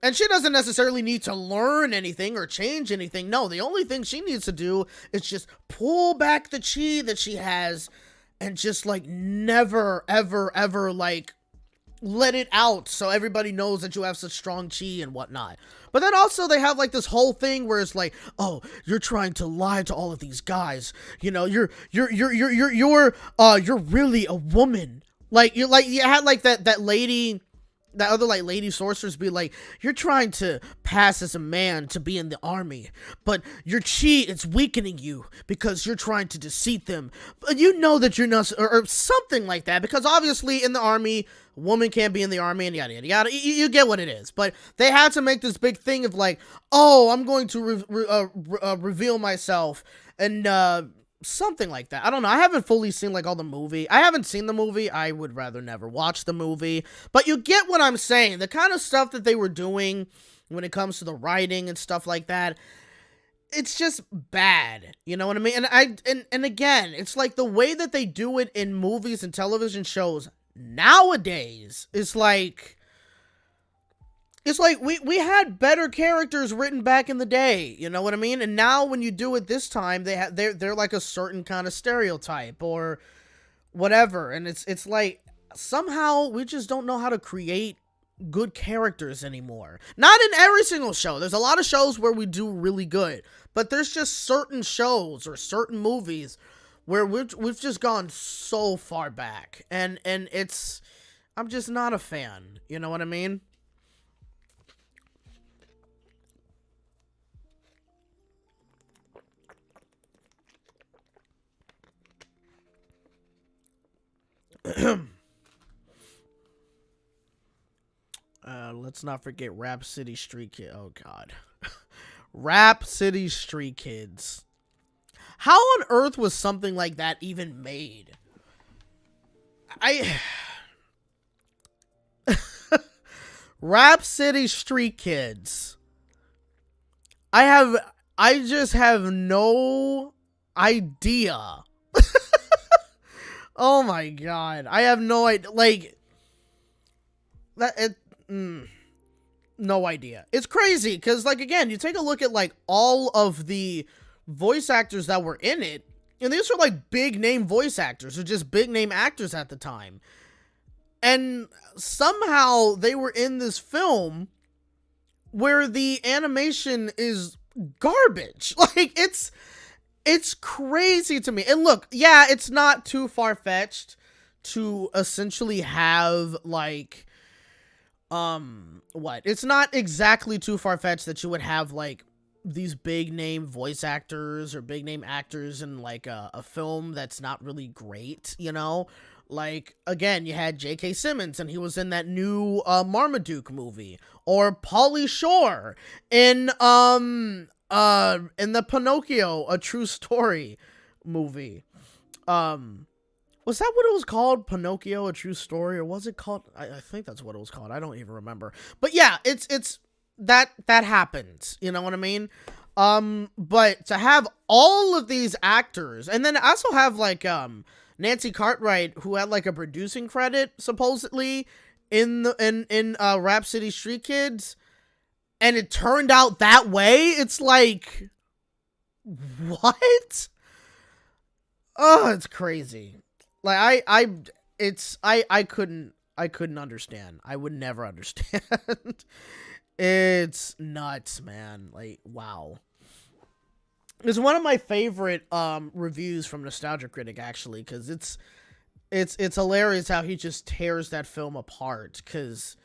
And she doesn't necessarily need to learn anything or change anything. No, the only thing she needs to do is just pull back the chi that she has and just, like, never, ever, ever, like, let it out so everybody knows that you have such strong chi and whatnot. But then also they have, like, this whole thing where it's like, oh, you're trying to lie to all of these guys. You know, you're really a woman. Like, you had, like, that lady, that other, like, lady sorceress be like, you're trying to pass as a man to be in the army, but your chi is weakening you because you're trying to deceive them. But you know that you're not, or something like that, because obviously in the army, a woman can't be in the army and yada, yada, yada. You get what it is. But they had to make this big thing of, like, oh, I'm going to reveal myself and Something like that. I don't know. I haven't fully seen like all the movie. I haven't seen the movie. I would rather never watch the movie. But you get what I'm saying. The kind of stuff that they were doing when it comes to the writing and stuff like that, it's just bad. You know what I mean? And again, it's like the way that they do it in movies and television shows nowadays is like, it's like we had better characters written back in the day, you know what I mean? And now when you do it this time, they're like a certain kind of stereotype or whatever, and it's like somehow we just don't know how to create good characters anymore. Not in every single show. There's a lot of shows where we do really good, but there's just certain shows or certain movies where we've just gone so far back, and it's, I'm just not a fan, you know what I mean? Let's not forget Rap City Street Kid. Oh God, Rap City Street Kids. How on earth was something like that even made? Rap City Street Kids. I just have no idea. Oh my God, I have no idea. Like that. No idea. It's crazy because, like, again, you take a look at like all of the voice actors that were in it, and these were like big name voice actors or just big name actors at the time, and somehow they were in this film where the animation is garbage. Like, it's crazy to me. And look, yeah, it's not too far-fetched to essentially have like it's not exactly too far-fetched that you would have like these big name voice actors or big name actors in like a film that's not really great, you know? Like, again, you had J.K. Simmons, and he was in that new Marmaduke movie, or Pauly Shore in the Pinocchio, A True Story movie. Was that what it was called? Pinocchio, A True Story? Or was it called? I think that's what it was called. I don't even remember. But yeah, it's that happens. You know what I mean? But to have all of these actors, and then I also have like Nancy Cartwright, who had like a producing credit supposedly in Rap City Street Kids, and it turned out that way. It's like, what? Oh, it's crazy. Like I couldn't understand. I would never understand. It's nuts, man. Like, wow. It's one of my favorite reviews from Nostalgia Critic, actually, because it's hilarious how he just tears that film apart. Because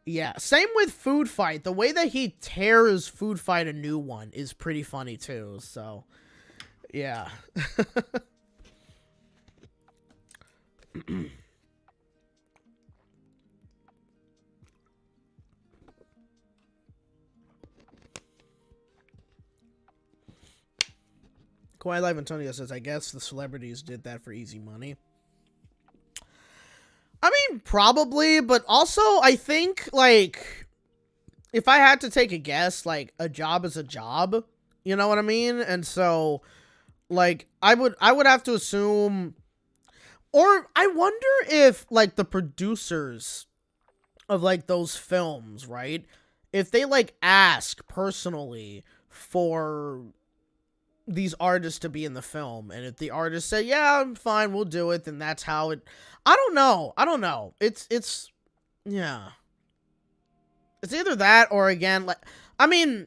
yeah, same with Food Fight. The way that he tears Food Fight, a new one, is pretty funny too. So yeah. Kawhi Live Antonio says, I guess the celebrities did that for easy money. I mean, probably, but also I think, like, if I had to take a guess, like, a job is a job, you know what I mean? And so, like, I would have to assume, or I wonder if, like, the producers of, like, those films, right, if they, like, ask personally for these artists to be in the film, and if the artists say, yeah, I'm fine, we'll do it, then that's how it, I don't know. It's yeah. It's either that, or again, like, I mean,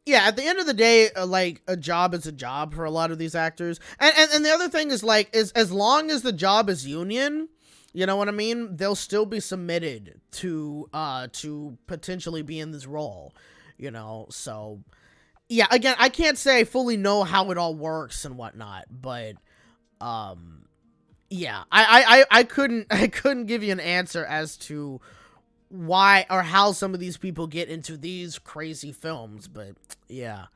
yeah, at the end of the day, like, a job is a job for a lot of these actors. And the other thing is, like, is as long as the job is union, you know what I mean, they'll still be submitted to potentially be in this role, you know, so yeah, again, I can't say I fully know how it all works and whatnot, but yeah, I couldn't give you an answer as to why or how some of these people get into these crazy films, but yeah.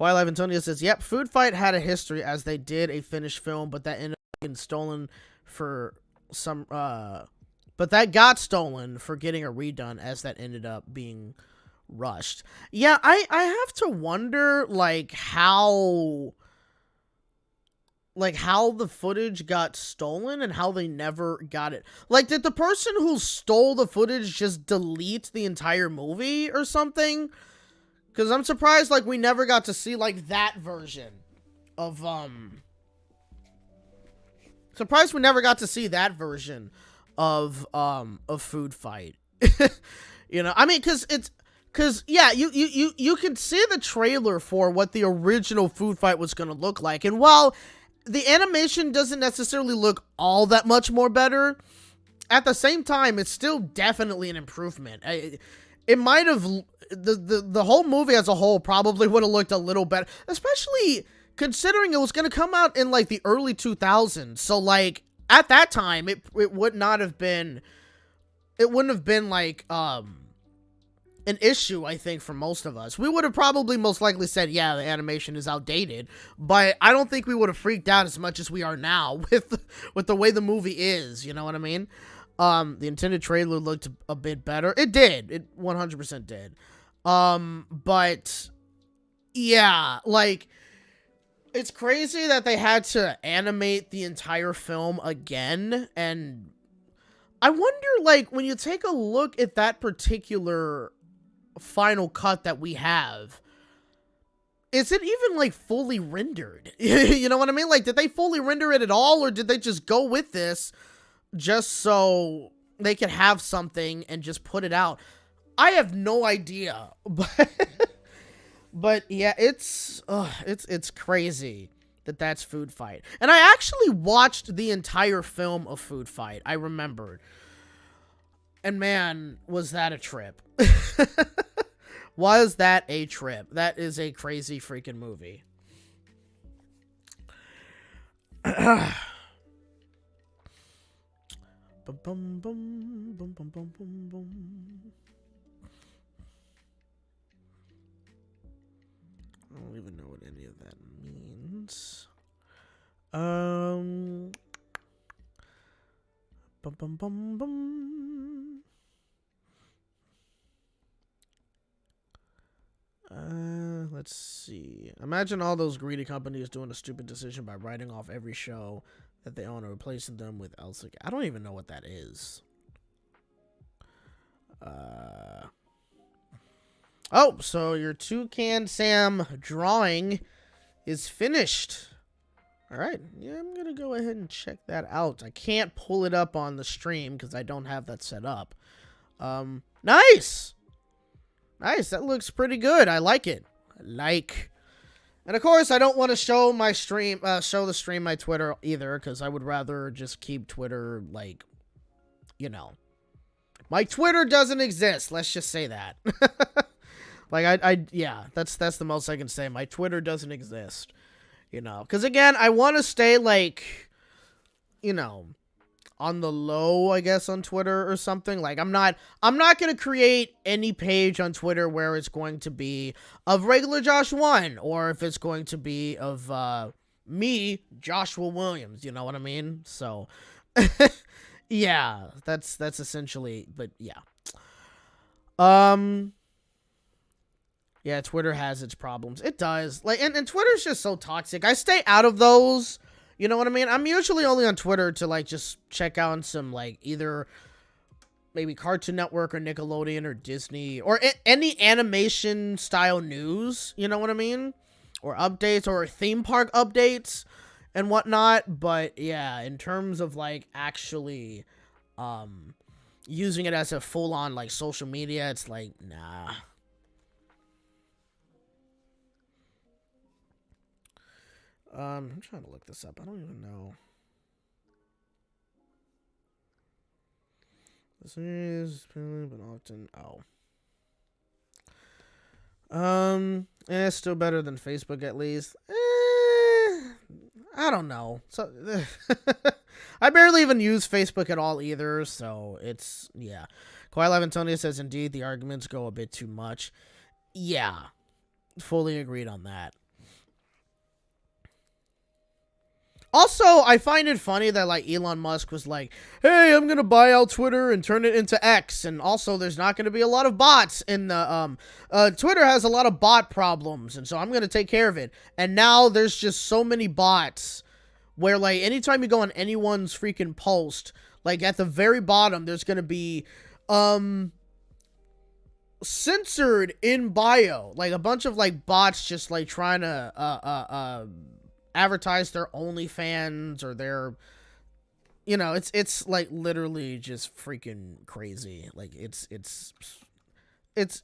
Kawhi Live Antonio says, yep, Food Fight had a history as they did a finished film, but that ended up getting stolen for some, but that got stolen for getting a redone as that ended up being rushed. Yeah, I have to wonder, like, how the footage got stolen and how they never got it. Like, did the person who stole the footage just delete the entire movie or something? Because I'm surprised, like, we never got to see, like, that version of, surprised we never got to see that version of Food Fight. You know, I mean, because, yeah, you could see the trailer for what the original Food Fight was going to look like. And while the animation doesn't necessarily look all that much more better, at the same time, it's still definitely an improvement. It might have, the whole movie as a whole probably would have looked a little better, especially considering it was going to come out in, like, the early 2000s. So, like, at that time, it would not have been, it wouldn't have been, like, an issue, I think, for most of us. We would have probably most likely said, yeah, the animation is outdated, but I don't think we would have freaked out as much as we are now with the way the movie is, you know what I mean? The intended trailer looked a bit better. It did. It 100% did. But yeah, like, it's crazy that they had to animate the entire film again, and I wonder, like, when you take a look at that particular final cut that we have, is it even, like, fully rendered? You know what I mean? Like, did they fully render it at all, or did they just go with this just so they could have something and just put it out? I have no idea, but yeah, it's crazy that that's Food Fight. And I actually watched the entire film of Food Fight, I remembered. And man, was that a trip. Was that a trip? That is a crazy freaking movie. Bum, bum, bum, bum, bum, bum, bum, bum. I don't even know what any of that means. Bum, bum, bum, bum. Let's see. Imagine all those greedy companies doing a stupid decision by writing off every show that they own and replacing them with else. I don't even know what that is. Oh, so your Toucan Sam drawing is finished. All right. Yeah, I'm going to go ahead and check that out. I can't pull it up on the stream because I don't have that set up. Nice. Nice. That looks pretty good. I like it. And of course, I don't want to show my stream, show the stream my Twitter either, because I would rather just keep Twitter, like, you know, my Twitter doesn't exist. Let's just say that. Like, yeah, that's the most I can say. My Twitter doesn't exist, you know, because again, I want to stay, like, you know, on the low, I guess, on Twitter or something. Like, I'm not going to create any page on Twitter where it's going to be of Regularjosh1, or if it's going to be of, me, Joshua Williams, you know what I mean? So, yeah, that's essentially, but yeah. Yeah, Twitter has its problems. It does. Like, and Twitter's just so toxic. I stay out of those. You know what I mean? I'm usually only on Twitter to, like, just check out some, like, either maybe Cartoon Network or Nickelodeon or Disney or any animation style news. You know what I mean? Or updates or theme park updates and whatnot. But yeah, in terms of, like, actually using it as a full on, like, social media, it's like, nah. I'm trying to look this up. I don't even know. This is but often. It's still better than Facebook at least. I don't know. So I barely even use Facebook at all either. So it's, yeah. Kawhi Live Antonio says, indeed, the arguments go a bit too much. Yeah, fully agreed on that. Also, I find it funny that like Elon Musk was like, "Hey, I'm gonna buy out Twitter and turn it into X," and also there's not gonna be a lot of bots in the Twitter has a lot of bot problems, and so I'm gonna take care of it. And now there's just so many bots where like anytime you go on anyone's freaking post, like at the very bottom, there's gonna be censored in bio, like a bunch of like bots just like trying to advertise their OnlyFans or their, you know, it's like literally just freaking crazy. Like it's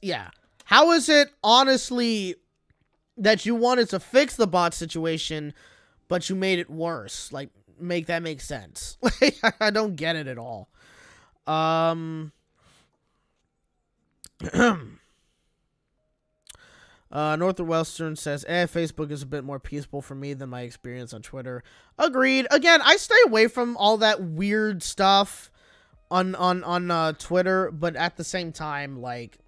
yeah. How is it honestly that you wanted to fix the bot situation, but you made it worse? Like, make that make sense. Like, I don't get it at all. Northwestern says, Facebook is a bit more peaceful for me than my experience on Twitter. Agreed. Again, I stay away from all that weird stuff on Twitter, but at the same time, like,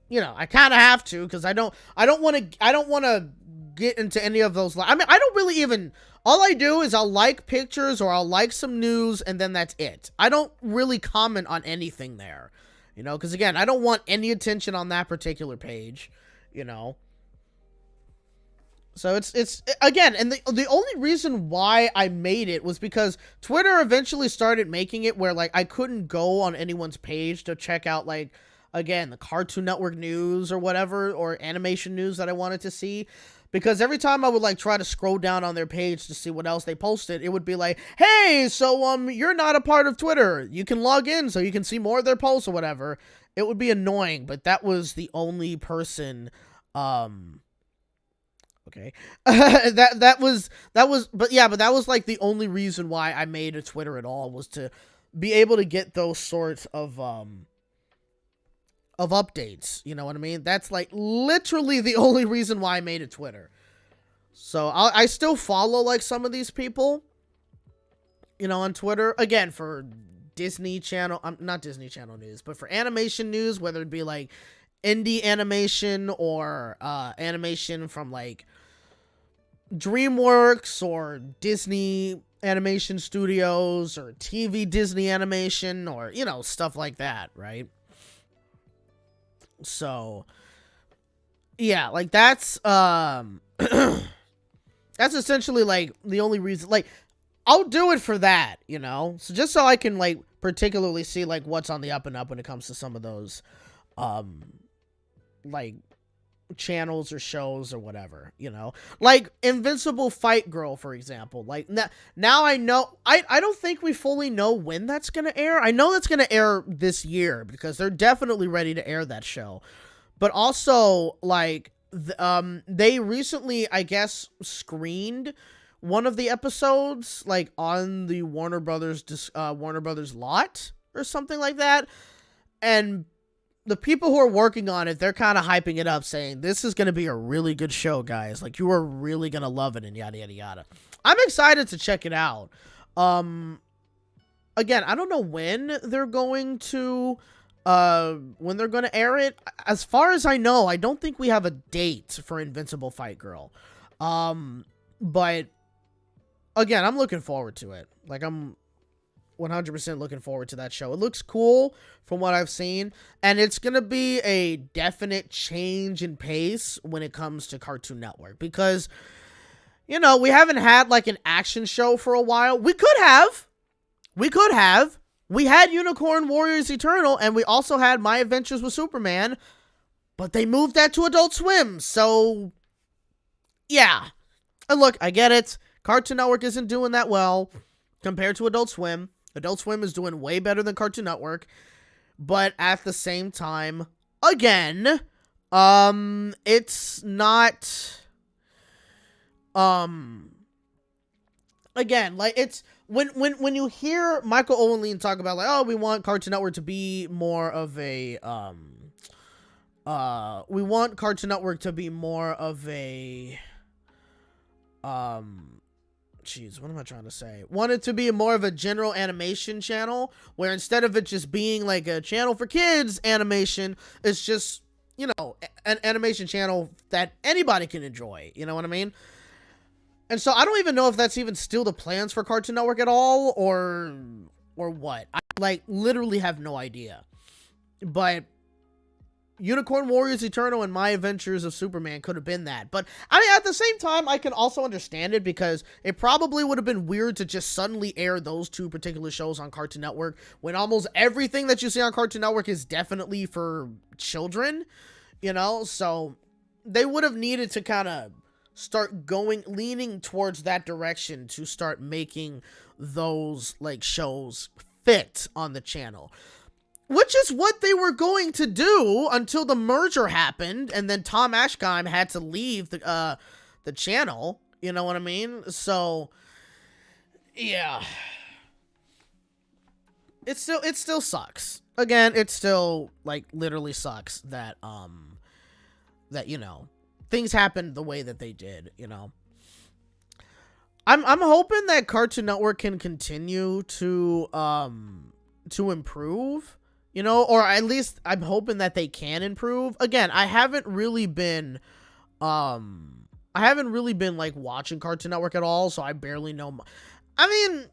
you know, I kind of have to, because I don't want to get into any of those. I mean, I don't really even, all I do is I'll like pictures or I'll like some news, and then that's it. I don't really comment on anything there, you know, because again, I don't want any attention on that particular page. You know, so it's again, and the only reason why I made it was because Twitter eventually started making it where like I couldn't go on anyone's page to check out like, again, the Cartoon Network news or whatever, or animation news that I wanted to see, because every time I would like try to scroll down on their page to see what else they posted, it would be like, hey, so you're not a part of Twitter, you can log in so you can see more of their posts or whatever. It would be annoying, but that was the only person, okay. that was, but yeah, but that was like the only reason why I made a Twitter at all, was to be able to get those sorts of updates. You know what I mean? That's like literally the only reason why I made a Twitter. So I still follow like some of these people, you know, on Twitter, again, for Disney Channel, not Disney Channel news, but for animation news, whether it be like indie animation or animation from like DreamWorks or Disney Animation Studios or TV Disney Animation, or, you know, stuff like that, right? So yeah, like that's that's essentially like the only reason, like, I'll do it for that, you know? So just so I can, like, particularly see, like, what's on the up and up when it comes to some of those, like, channels or shows or whatever, you know? Like, Invincible Fight Girl, for example. Like, now I know, I don't think we fully know when that's gonna air. I know that's gonna air this year, because they're definitely ready to air that show. But also, like, they recently, I guess, screened one of the episodes, like, on the Warner Brothers lot or something like that, and the people who are working on it, they're kind of hyping it up, saying this is going to be a really good show, guys. Like, you are really going to love it, and yada yada yada. I'm excited to check it out. Again, I don't know when they're going to air it. As far as I know, I don't think we have a date for Invincible Fight Girl. But again, I'm looking forward to it. Like, I'm 100% looking forward to that show. It looks cool from what I've seen, and it's going to be a definite change in pace when it comes to Cartoon Network, because, you know, we haven't had like an action show for a while. We could have. We had Unicorn Warriors Eternal, and we also had My Adventures with Superman, but they moved that to Adult Swim. So yeah. And look, I get it. Cartoon Network isn't doing that well compared to Adult Swim. Adult Swim is doing way better than Cartoon Network. But at the same time, again, it's not, again, like, it's, when you hear Michael Owen talk about, like, oh, we want Cartoon Network to be more of a, jeez, what am I trying to say? Want it to be more of a general animation channel, where instead of it just being like a channel for kids animation, it's just, you know, an animation channel that anybody can enjoy. You know what I mean? And so I don't even know if that's even still the plans for Cartoon Network at all, or what. I like literally have no idea. But Unicorn Warriors Eternal and My Adventures of Superman could have been that. But I mean, at the same time, I can also understand it, because it probably would have been weird to just suddenly air those two particular shows on Cartoon Network when almost everything that you see on Cartoon Network is definitely for children, you know? So they would have needed to kind of start leaning towards that direction to start making those like shows fit on the channel. Which is what they were going to do until the merger happened, and then Tom Ashkheim had to leave the channel. You know what I mean? So, yeah, it still sucks. Again, it still like literally sucks that that you know things happened the way that they did. You know, I'm hoping that Cartoon Network can continue to improve. You know, or at least I'm hoping that they can improve. Again, I haven't really been like watching Cartoon Network at all, so I barely know. I mean,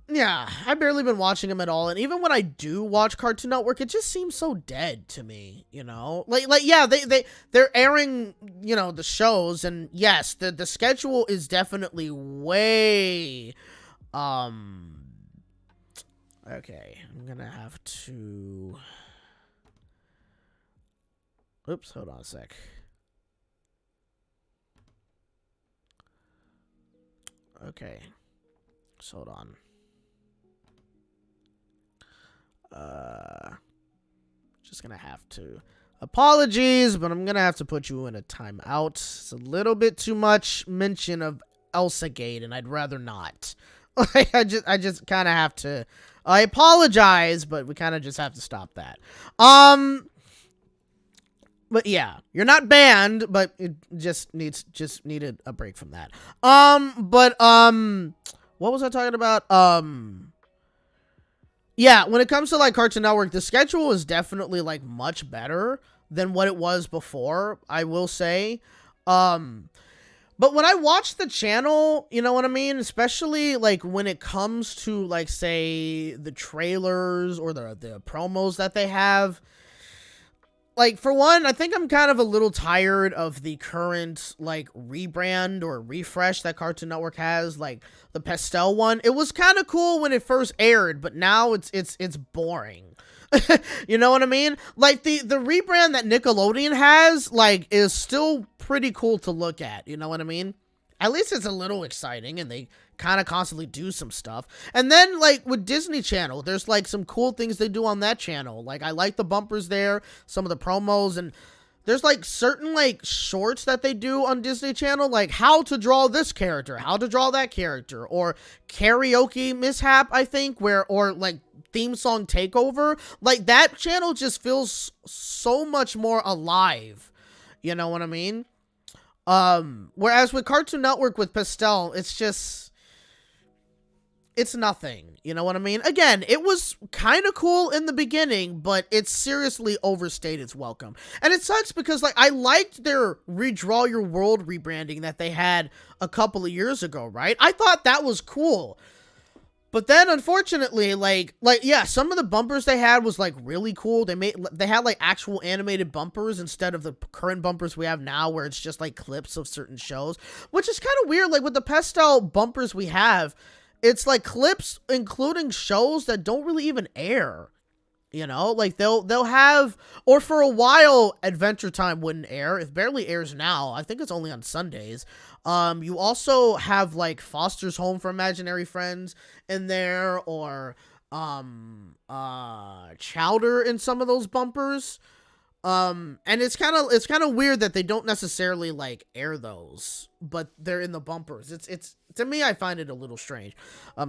yeah, I've barely been watching them at all, and even when I do watch Cartoon Network, it just seems so dead to me. You know, like yeah, they're airing, you know, the shows, and yes, the schedule is definitely way okay, I'm gonna have to... Oops, hold on a sec. Okay. Just hold on. Just gonna have to... Apologies, but I'm gonna have to put you in a timeout. It's a little bit too much mention of Elsa Gate, and I'd rather not. Like, I just kind of have to... I apologize, but we kind of just have to stop that. But yeah, you're not banned, but it just needed a break from that. What was I talking about? Yeah, when it comes to like Cartoon Network, the schedule is definitely like much better than what it was before, I will say. But when I watch the channel, you know what I mean? Especially, like, when it comes to, like, say, the trailers or the promos that they have. Like, for one, I think I'm kind of a little tired of the current, like, rebrand or refresh that Cartoon Network has. Like, the Pastel one. It was kind of cool when it first aired, but now it's boring. You know what I mean? Like, the rebrand that Nickelodeon has, like, is still pretty cool to look at. You know what I mean? At least it's a little exciting, and they kind of constantly do some stuff. And then, like, with Disney Channel, there's, like, some cool things they do on that channel. Like, I like the bumpers there, some of the promos, and there's, like, certain, like, shorts that they do on Disney Channel, like how to draw this character, how to draw that character, or karaoke mishap, I think, or, like, theme song takeover. Like, that channel just feels so much more alive. You know what I mean? Whereas with Cartoon Network with Pastel, it's nothing. You know what I mean? Again, it was kind of cool in the beginning, but it's seriously overstayed its welcome. And it sucks because, like, I liked their Redraw Your World rebranding that they had a couple of years ago, right? I thought that was cool. But then, unfortunately, like, yeah, some of the bumpers they had was, like, really cool. They had, like, actual animated bumpers instead of the current bumpers we have now, where it's just, like, clips of certain shows, which is kind of weird. Like, with the Pastel bumpers we have, it's, like, clips including shows that don't really even air. You know, like, they'll have, or for a while, Adventure Time wouldn't air. It barely airs now. I think it's only on Sundays. You also have, like, Foster's Home for Imaginary Friends in there, or, Chowder in some of those bumpers. And it's kind of weird that they don't necessarily, like, air those, but they're in the bumpers. It's, to me, I find it a little strange.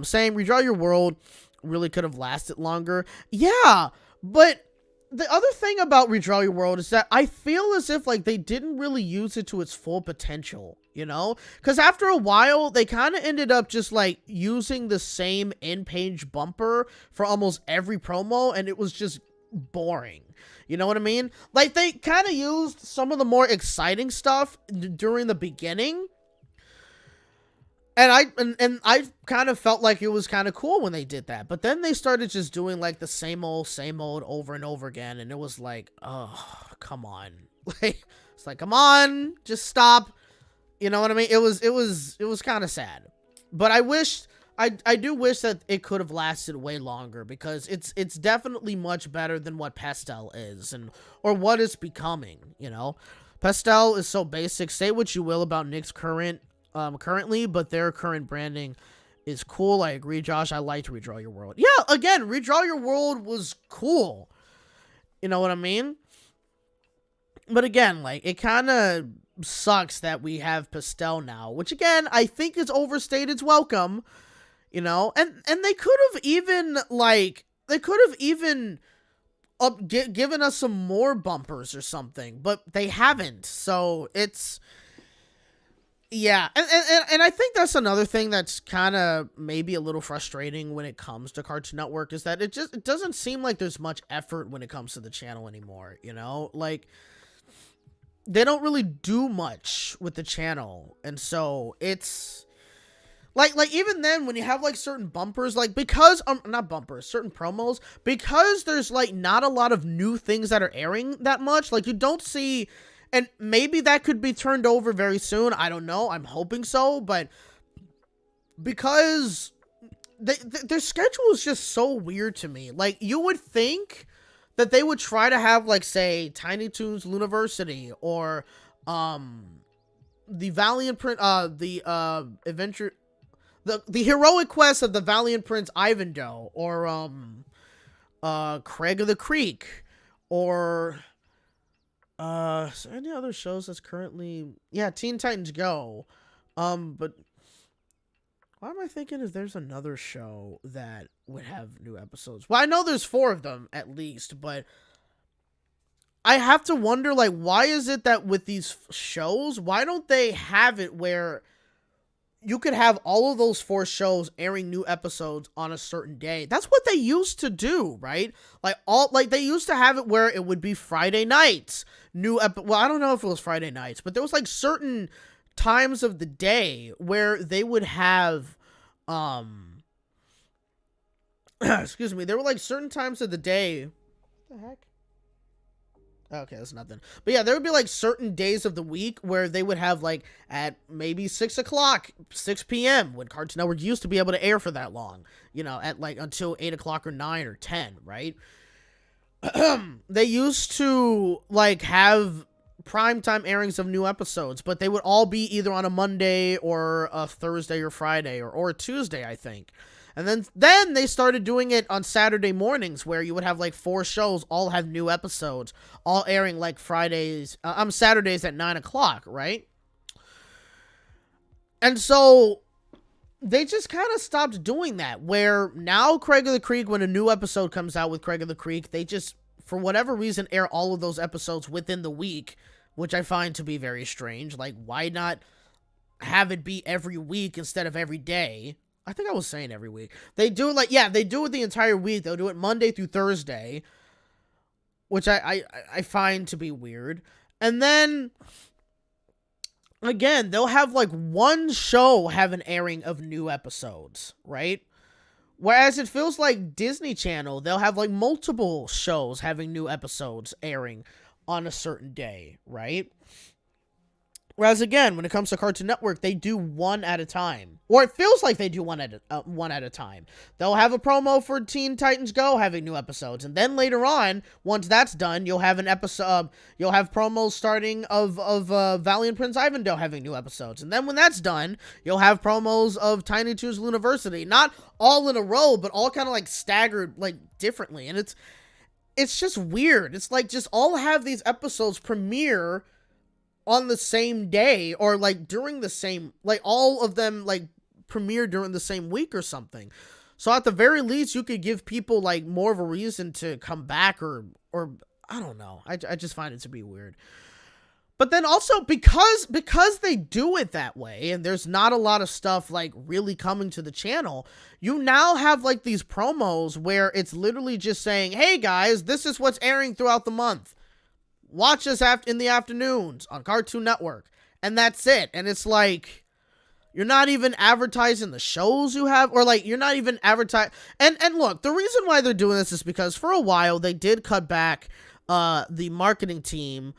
Saying Redraw Your World really could have lasted longer. Yeah, but the other thing about Redraw Your World is that I feel as if, like, they didn't really use it to its full potential, you know? Because after a while, they kind of ended up just, like, using the same in-page bumper for almost every promo, and it was just boring. You know what I mean? Like, they kind of used some of the more exciting stuff during the beginning, And I kind of felt like it was kind of cool when they did that. But then they started just doing like the same old over and over again, and it was like, oh, come on. Like, it's like, come on, just stop. You know what I mean? It was kind of sad. But I do wish that it could have lasted way longer, because it's definitely much better than what Pastel is, or what it's becoming, you know? Pastel is so basic. Say what you will about Nick's currently, but their current branding is cool. I agree, Josh. I liked Redraw Your World. Yeah, again, Redraw Your World was cool. You know what I mean? But again, like, it kind of sucks that we have Pastel now, which again, I think is overstayed its welcome, you know? And they could have even, like, given us some more bumpers or something, but they haven't. So it's, yeah, and I think that's another thing that's kind of maybe a little frustrating when it comes to Cartoon Network, is that it doesn't seem like there's much effort when it comes to the channel anymore, you know? Like, they don't really do much with the channel, and so it's like even then, when you have like certain bumpers, like, because not bumpers, certain promos, because there's like not a lot of new things that are airing that much, like, you don't see. And maybe that could be turned over very soon. I don't know. I'm hoping so. But because their schedule is just so weird to me. Like, you would think that they would try to have, like, say, Tiny Toons University, or the Valiant Prince, adventure, the heroic quest of the Valiant Prince Ivandoe, or Craig of the Creek, or is there any other shows that's currently, yeah, Teen Titans Go, but why am I thinking if there's another show that would have new episodes? Well, I know there's 4 of them at least, but I have to wonder, like, why is it that with these shows, why don't they have it where you could have all of those 4 shows airing new episodes on a certain day? That's what they used to do, right? Like, they used to have it where it would be Friday nights, well, I don't know if it was Friday nights, but there was like certain times of the day where they would have, excuse me, there were like certain times of the day. What the heck? Okay, that's nothing. But yeah, there would be like certain days of the week where they would have, like, at maybe 6 o'clock, 6 p.m., when Cartoon Network used to be able to air for that long, you know, at like until 8 o'clock or 9 or 10, right? They used to, like, have primetime airings of new episodes, but they would all be either on a Monday or a Thursday or Friday, or a Tuesday, I think. And then they started doing it on Saturday mornings, where you would have like 4 shows all have new episodes, all airing like Saturdays at 9 o'clock, right? And so they just kind of stopped doing that, where now Craig of the Creek, when a new episode comes out with Craig of the Creek, they just, for whatever reason, air all of those episodes within the week, which I find to be very strange. Like, why not have it be every week instead of every day? I think I was saying every week. They do, like, yeah, they do it the entire week. They'll do it Monday through Thursday, which I find to be weird. And then, again, they'll have, like, one show have an airing of new episodes, right? Whereas it feels like Disney Channel, they'll have, like, multiple shows having new episodes airing on a certain day, right? Whereas, again, when it comes to Cartoon Network, they do one at a time. Or it feels like they do one at a time. They'll have a promo for Teen Titans Go having new episodes. And then later on, once that's done, you'll have an episode, you'll have promos starting of Valiant Prince Ivandoe having new episodes. And then when that's done, you'll have promos of Tiny Toons University. Not all in a row, but all kind of like staggered, like, differently. And it's just weird. It's like, just all have these episodes premiere on the same day, or like during the same, like, all of them like premiere during the same week or something. So at the very least, you could give people like more of a reason to come back, or I don't know. I just find it to be weird. But then also, because they do it that way, and there's not a lot of stuff like really coming to the channel, you now have like these promos where it's literally just saying, hey guys, this is what's airing throughout the month. Watch us in the afternoons on Cartoon Network. And that's it. And it's like, You're not even advertising the shows you have, or like you're not even advertising. And look, the reason why they're doing this is because for a while they did cut back the marketing team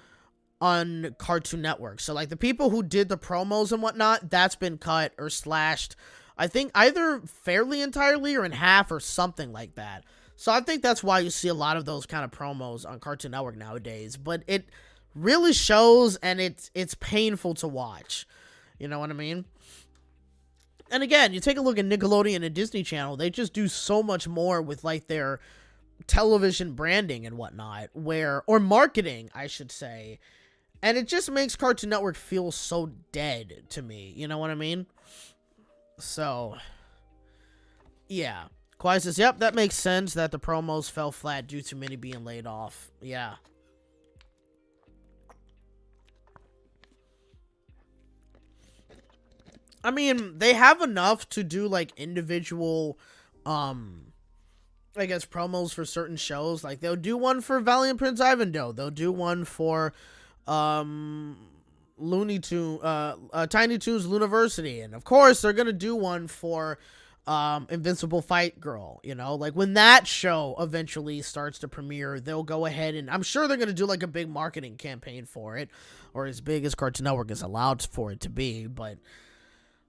on Cartoon Network. So like the people who did the promos and whatnot, that's been cut or slashed. I think either fairly entirely or in half or something like that. So I think that's why you see a lot of those kind of promos on Cartoon Network nowadays. But it really shows, and it's painful to watch. You know what I mean? And again, you take a look at Nickelodeon and Disney Channel, they just do so much more with like their television branding and whatnot, or marketing, I should say. And it just makes Cartoon Network feel so dead to me. You know what I mean? So, yeah. Kwai says, yep, that makes sense that the promos fell flat due to many being laid off. Yeah. I mean, they have enough to do like individual, I guess promos for certain shows. Like they'll do one for Valiant Prince Ivandoe. They'll do one for, Looney Tunes, Tiny Toons Looniversity, and of course they're gonna do one for, Invincible Fight Girl. You know, like when that show eventually starts to premiere, they'll go ahead and I'm sure they're gonna do like a big marketing campaign for it, or as big as Cartoon Network is allowed for it to be, but.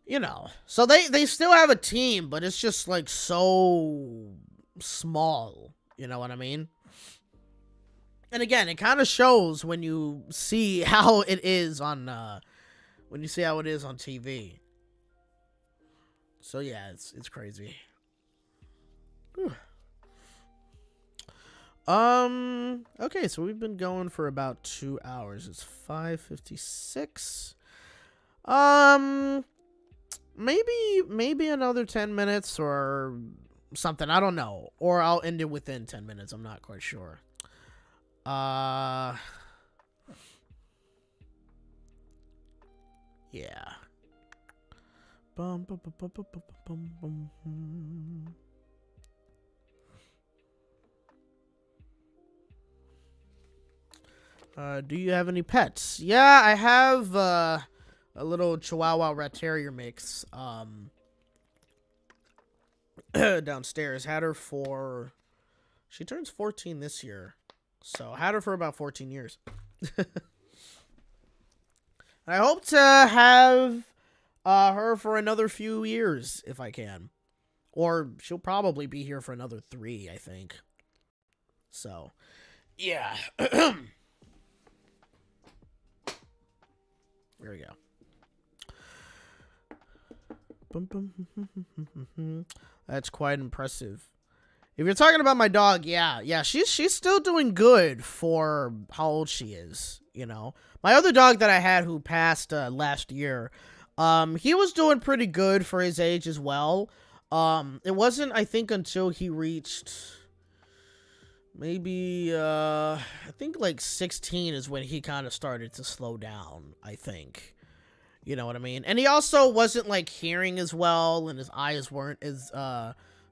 You know, so they still have a team, but it's just like so small. You know what I mean? And again, it kind of shows when you see how it is on TV. So yeah, it's crazy. Whew. Okay, so we've been going for about 2 hours. It's 5:56. Maybe another 10 minutes or something. I don't know. Or I'll end it within 10 minutes. I'm not quite sure. Yeah. Bum, bum, bum, bum, bum, bum, bum, bum. Do you have any pets? Yeah, I have, a little Chihuahua Rat Terrier mix, downstairs. Had her for, she turns 14 this year, so had her for about 14 years. I hope to have, her for another few years, if I can. Or she'll probably be here for another 3, I think. So, yeah. There we go. That's quite impressive. If you're talking about my dog, yeah, she's still doing good for how old she is, you know. My other dog that I had who passed last year, he was doing pretty good for his age as well. It wasn't, I think, until he reached maybe I think like 16 is when he kind of started to slow down, I think. You know what I mean? And he also wasn't like hearing as well, and his eyes weren't as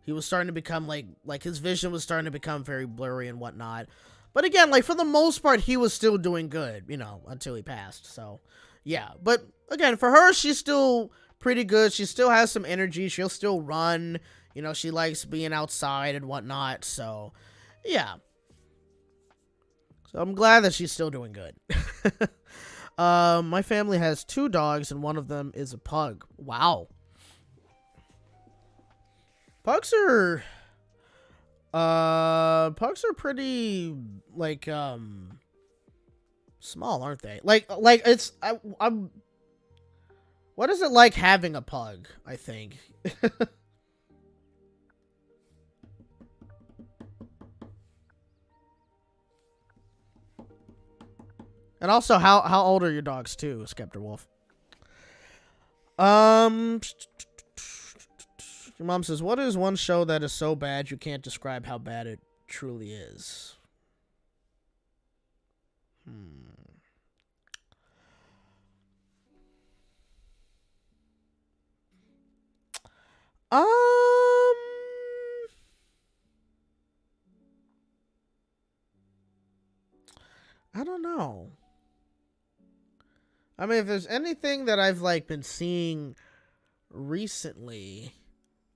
he was starting to become like his vision was starting to become very blurry and whatnot. But again, like for the most part, he was still doing good, you know, until he passed. So yeah, but again, for her, she's still pretty good. She still has some energy. She'll still run. You know, she likes being outside and whatnot. So yeah. So I'm glad that she's still doing good. My family has 2 dogs, and one of them is a pug. Wow. Pugs are pretty, like, small, aren't they? Like it's, I'm, what is it like having a pug, I think? And also, how old are your dogs too, Skeptor Wolf? Your mom says, what is one show that is so bad you can't describe how bad it truly is? I don't know. I mean, if there's anything that I've like been seeing recently.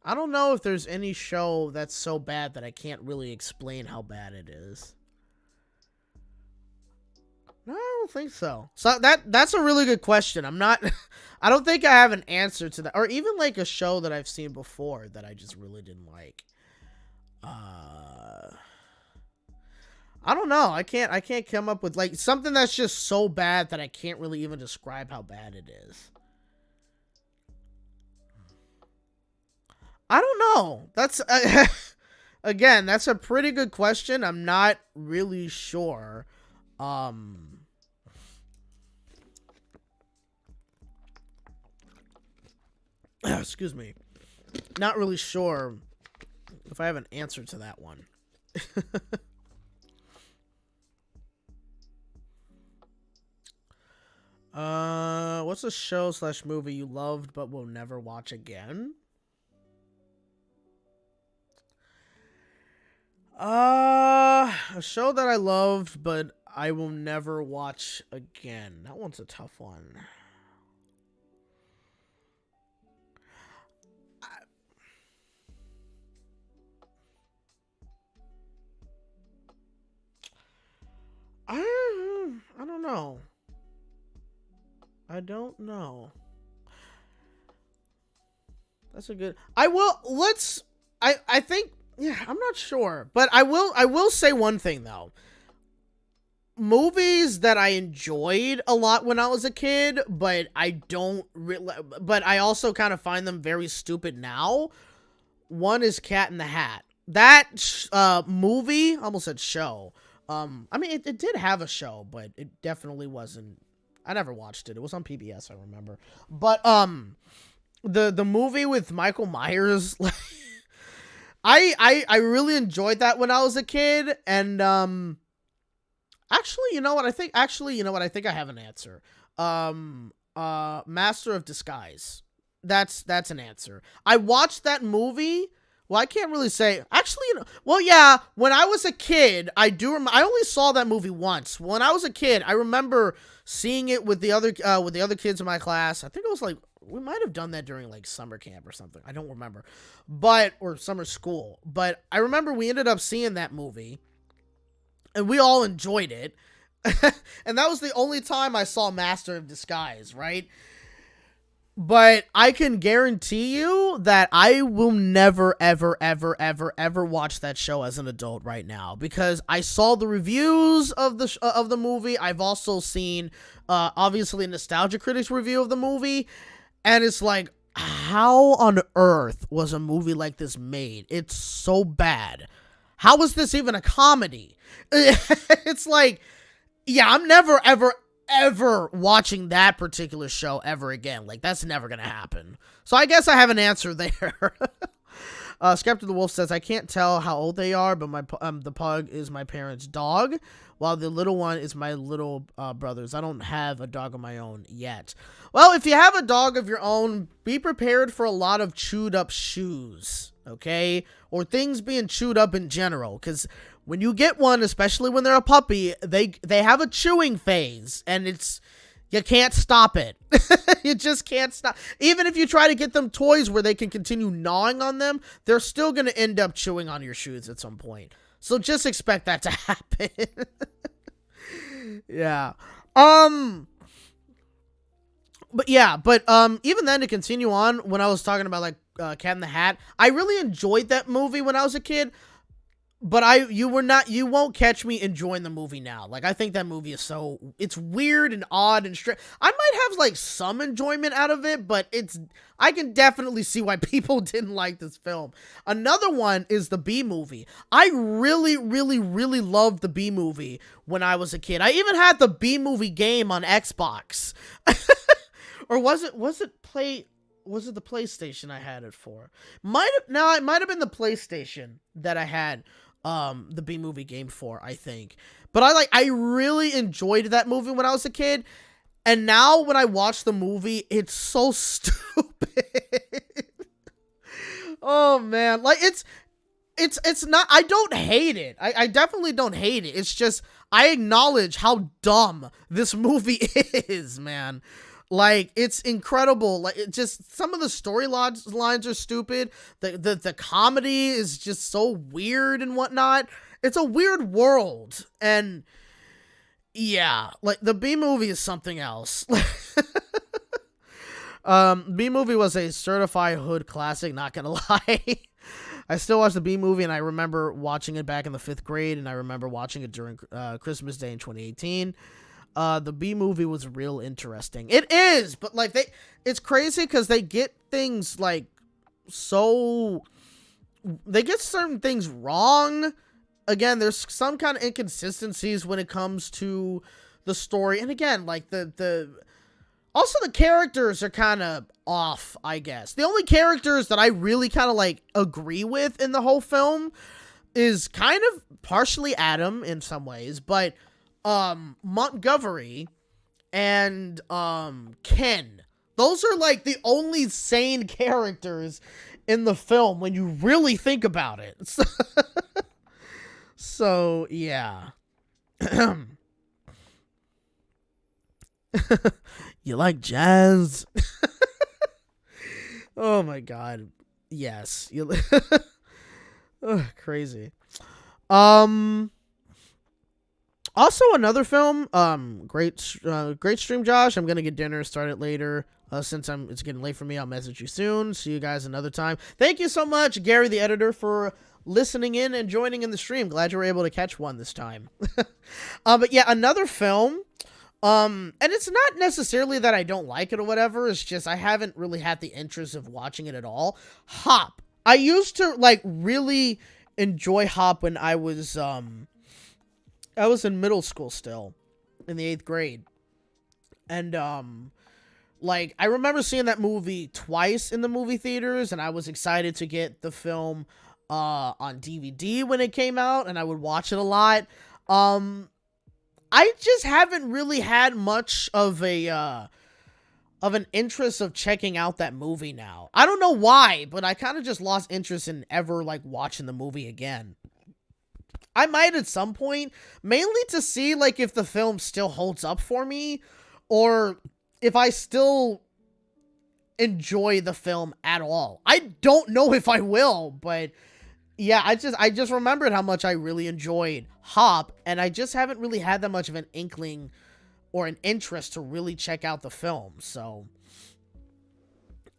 I don't know if there's any show that's so bad that I can't really explain how bad it is. No, I don't think so. So that's a really good question. I don't think I have an answer to that, or even like a show that I've seen before that I just really didn't like. I don't know. I can't come up with like something that's just so bad that I can't really even describe how bad it is. I don't know. That's again, that's a pretty good question. I'm not really sure. Excuse me. Not really sure if I have an answer to that one. What's a show / movie you loved but will never watch again? A show that I loved but I will never watch again. That one's a tough one. I don't know. I don't know. That's a good. I think yeah, I'm not sure, but I will say one thing though. Movies that I enjoyed a lot when I was a kid, but but I also kind of find them very stupid now. One is Cat in the Hat. That movie, I almost said show. I mean, it did have a show, but it definitely wasn't. I never watched it. It was on PBS, I remember. But the movie with Michael Myers, like, I really enjoyed that when I was a kid. And actually, you know what? I think I have an answer. Master of Disguise. That's an answer. I watched that movie. Well, I can't really say. Actually, well, yeah. When I was a kid, I only saw that movie once. When I was a kid, I remember seeing it with the other kids in my class. I think it was like we might have done that during like summer camp or something. I don't remember, or summer school. But I remember we ended up seeing that movie, and we all enjoyed it. And that was the only time I saw Master of Disguise, right? But I can guarantee you that I will never, ever, ever, ever, ever watch that show as an adult right now, because I saw the reviews of the movie. I've also seen, obviously, Nostalgia Critics review of the movie, and it's like, how on earth was a movie like this made? It's so bad. How is this even a comedy? It's like, yeah, I'm never, ever watching that particular show ever again. Like, that's never gonna happen. So I guess I have an answer there. Skeptic the Wolf says, I can't tell how old they are, but the pug is my parents' dog, while the little one is my little brother's. I don't have a dog of my own yet. Well, if you have a dog of your own, be prepared for a lot of chewed up shoes, okay? Or things being chewed up in general, because when you get one, especially when they're a puppy, they have a chewing phase, and you can't stop it. You just can't stop. Even if you try to get them toys where they can continue gnawing on them, they're still going to end up chewing on your shoes at some point. So just expect that to happen. Yeah. But even then, to continue on, when I was talking about like Cat in the Hat, I really enjoyed that movie when I was a kid. But you won't catch me enjoying the movie now. Like, I think that movie is it's weird and odd and strange. I might have, like, some enjoyment out of it, but I can definitely see why people didn't like this film. Another one is the Bee Movie. I really, really, really loved the Bee Movie when I was a kid. I even had the Bee Movie game on Xbox. Or was it the PlayStation I had it for? It might have been the PlayStation that I had the Bee Movie game for, I think. But I really enjoyed that movie when I was a kid, and now when I watch the movie, it's so stupid. Oh man, like it's not, I don't hate it. I definitely don't hate it. It's just I acknowledge how dumb this movie is, man. Like, it's incredible. Like, it just, some of the storylines are stupid. The comedy is just so weird and whatnot. It's a weird world. And yeah, like, the B movie is something else. B movie was a certified hood classic, not gonna lie. I still watch the B movie, and I remember watching it back in the 5th grade, and I remember watching it during Christmas Day in 2018. The B movie was real interesting. It is, but like it's crazy because they get things like they get certain things wrong. Again, there's some kind of inconsistencies when it comes to the story, and again, like also the characters are kind of off, I guess. The only characters that I really kind of like agree with in the whole film is kind of partially Adam in some ways, but Montgomery and Ken. Those are like the only sane characters in the film when you really think about it. So yeah. You like jazz? Oh my god. Yes. Crazy. Also another film, great stream, Josh. I'm gonna get dinner started later. Since it's getting late for me, I'll message you soon. See you guys another time. Thank you so much, Gary the editor, for listening in and joining in the stream. Glad you were able to catch one this time. But yeah, another film. And it's not necessarily that I don't like it or whatever. It's just I haven't really had the interest of watching it at all. Hop. I used to like really enjoy Hop when I was in middle school still, in the 8th grade. And like I remember seeing that movie twice in the movie theaters, and I was excited to get the film on DVD when it came out, and I would watch it a lot. I just haven't really had much of an interest of checking out that movie now. I don't know why, but I kind of just lost interest in ever like watching the movie again. I might at some point, mainly to see like if the film still holds up for me, or if I still enjoy the film at all. I don't know if I will, but yeah, I just remembered how much I really enjoyed Hop, and I just haven't really had that much of an inkling or an interest to really check out the film. So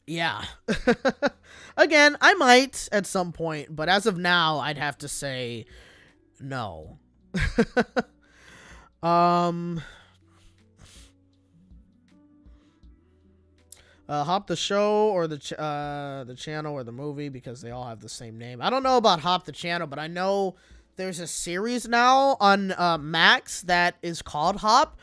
yeah. Again, I might at some point, but as of now, I'd have to say no. Hop the show or the channel or the movie, because they all have the same name. I don't know about Hop the channel, but I know there's a series now on Max that is called Hop,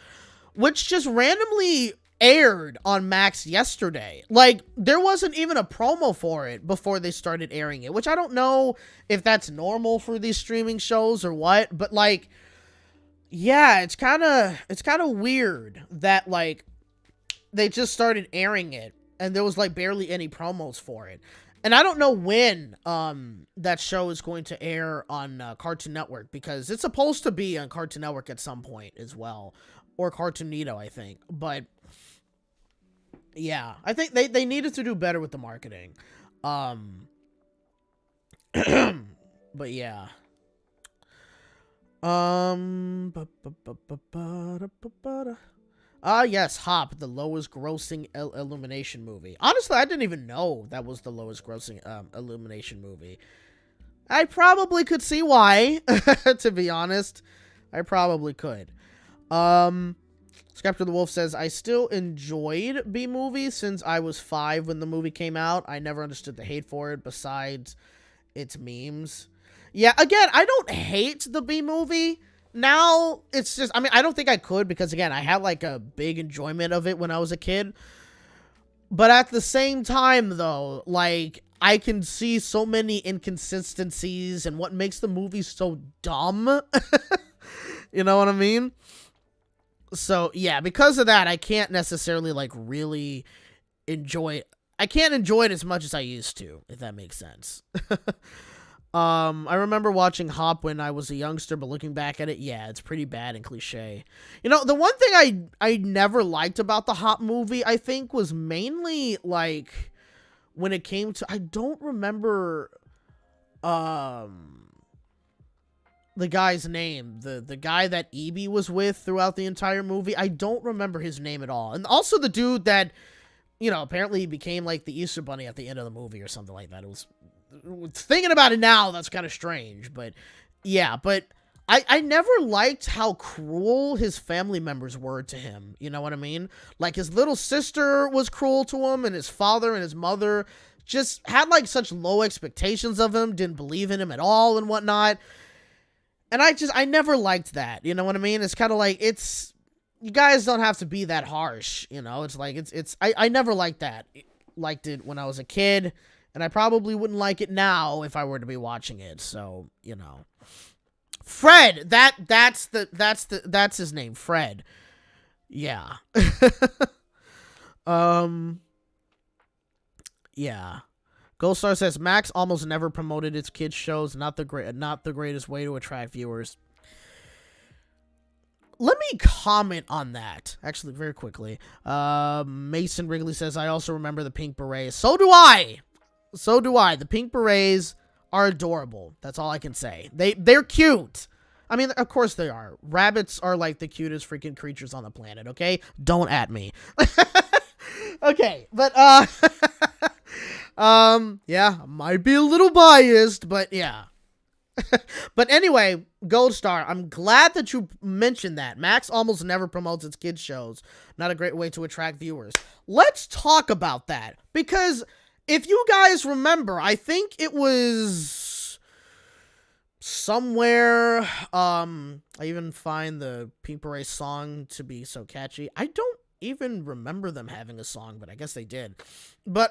which just randomly aired on Max yesterday. Like, there wasn't even a promo for it before they started airing it, which I don't know if that's normal for these streaming shows or what, but like, yeah, it's kind of weird that like they just started airing it and there was like barely any promos for it. And I don't know when that show is going to air on Cartoon Network, because it's supposed to be on Cartoon Network at some point as well, or Cartoonito, I think. But yeah, I think they needed to do better with the marketing. But yeah. Yes, Hop, the lowest grossing Illumination movie. Honestly, I didn't even know that was the lowest grossing Illumination movie. I probably could see why, to be honest. I probably could. Skeptor the Wolf says, I still enjoyed B-Movie since I was 5 when the movie came out. I never understood the hate for it besides its memes. Yeah, again, I don't hate the B-Movie. Now, it's just, I mean, I don't think I could, because, again, I had, like, a big enjoyment of it when I was a kid. But at the same time, though, like, I can see so many inconsistencies and what makes the movie so dumb. You know what I mean? So, yeah, because of that, I can't necessarily, like, really enjoy it. I can't enjoy it as much as I used to, if that makes sense. I remember watching Hop when I was a youngster, but looking back at it, yeah, it's pretty bad and cliche. You know, the one thing I never liked about the Hop movie, I think, was mainly, like, when it came to, I don't remember, the guy's name, the guy that Evie was with throughout the entire movie. I don't remember his name at all. And also the dude that, you know, apparently became, like, the Easter Bunny at the end of the movie or something like that. It was, thinking about it now, that's kind of strange, but yeah, but I never liked how cruel his family members were to him, you know what I mean? Like, his little sister was cruel to him, and his father and his mother just had, like, such low expectations of him, didn't believe in him at all and whatnot, and I never liked that, you know what I mean? It's kind of like, you guys don't have to be that harsh, you know? It's like, I never liked that. Liked it when I was a kid, and I probably wouldn't like it now if I were to be watching it. So, you know. Fred, that's his name, Fred. Yeah. Yeah. Goldstar says Max almost never promoted its kids shows, not the greatest way to attract viewers. Let me comment on that, actually, very quickly. Mason Wrigley says, I also remember the pink berets. So do I. The pink berets are adorable. That's all I can say. They're cute. I mean, of course they are. Rabbits are like the cutest freaking creatures on the planet, okay? Don't at me. Okay, but, yeah, might be a little biased, but yeah. But anyway, Gold Star, I'm glad that you mentioned that. Max almost never promotes its kids shows. Not a great way to attract viewers. Let's talk about that, because if you guys remember, I think it was somewhere, I even find the Pink Beret song to be so catchy. I don't even remember them having a song, but I guess they did. But,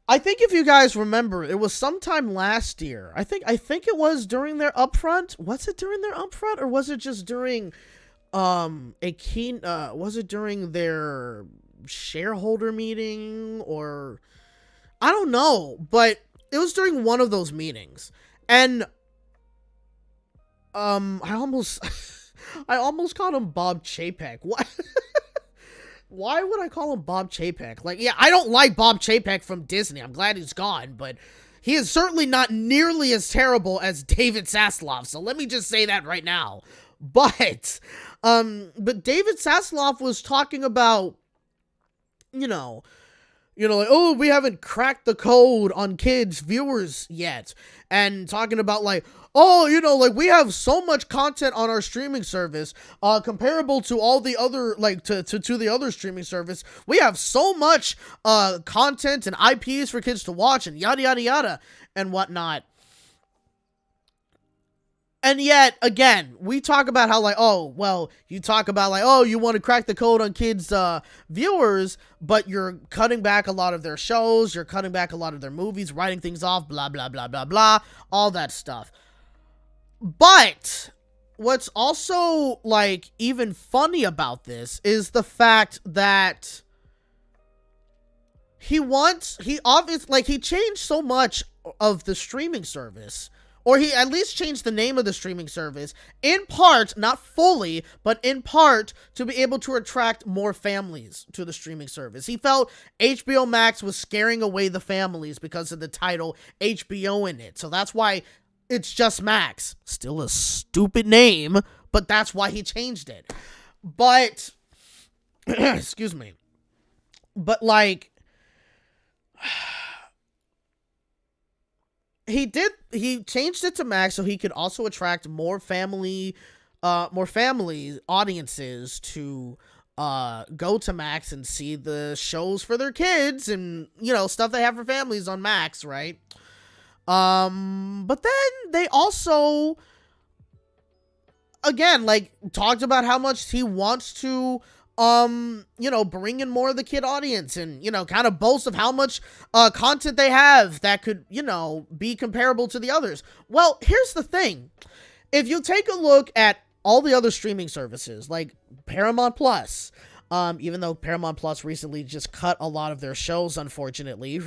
I think if you guys remember, it was sometime last year. I think it was during their upfront. Was it during their upfront, or was it just during, was it during their shareholder meeting, or I don't know, but it was during one of those meetings, and I almost called him Bob Chapek. What? Why would I call him Bob Chapek? Like, yeah, I don't like Bob Chapek from Disney. I'm glad he's gone, but he is certainly not nearly as terrible as David Zasloff. So let me just say that right now. But David Zasloff was talking about, you know, like, oh, we haven't cracked the code on kids viewers yet, and talking about, like, oh, you know, like, we have so much content on our streaming service, comparable to all the other, like, to the other streaming service. We have so much content and IPs for kids to watch, and yada yada yada and whatnot. And yet, again, we talk about how, like, oh, well, you talk about, like, oh, you want to crack the code on kids' viewers, but you're cutting back a lot of their shows, you're cutting back a lot of their movies, writing things off, blah, blah, blah, blah, blah, all that stuff. But what's also, like, even funny about this is the fact that he changed so much of the streaming service. Or he at least changed the name of the streaming service, in part, not fully, but in part, to be able to attract more families to the streaming service. He felt HBO Max was scaring away the families because of the title HBO in it. So that's why it's just Max. Still a stupid name, but that's why he changed it. But, excuse me. But, like, he changed it to Max so he could also attract more family audiences to go to Max and see the shows for their kids and, you know, stuff they have for families on Max, right? But then they also, again, like, talked about how much he wants to you know, bring in more of the kid audience and, you know, kind of boast of how much content they have that could, you know, be comparable to the others. Well, here's the thing. If you take a look at all the other streaming services, like Paramount Plus, even though Paramount Plus recently just cut a lot of their shows, unfortunately,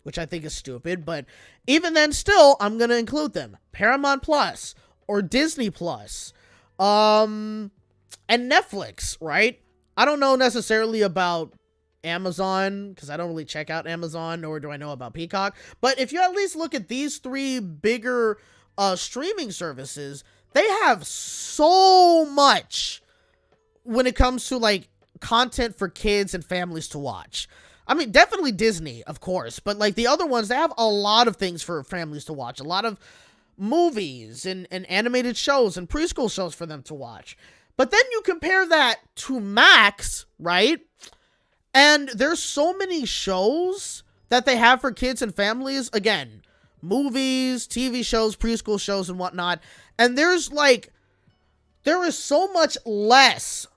which I think is stupid, but even then still, I'm going to include them. Paramount Plus or Disney Plus, and Netflix, right? I don't know necessarily about Amazon, because I don't really check out Amazon, nor do I know about Peacock, but if you at least look at these three bigger streaming services, they have so much when it comes to like content for kids and families to watch. I mean, definitely Disney, of course, but like the other ones, they have a lot of things for families to watch, a lot of movies and animated shows and preschool shows for them to watch. But then you compare that to Max, right? And there's so many shows that they have for kids and families. Again, movies, TV shows, preschool shows, and whatnot. And there is so much less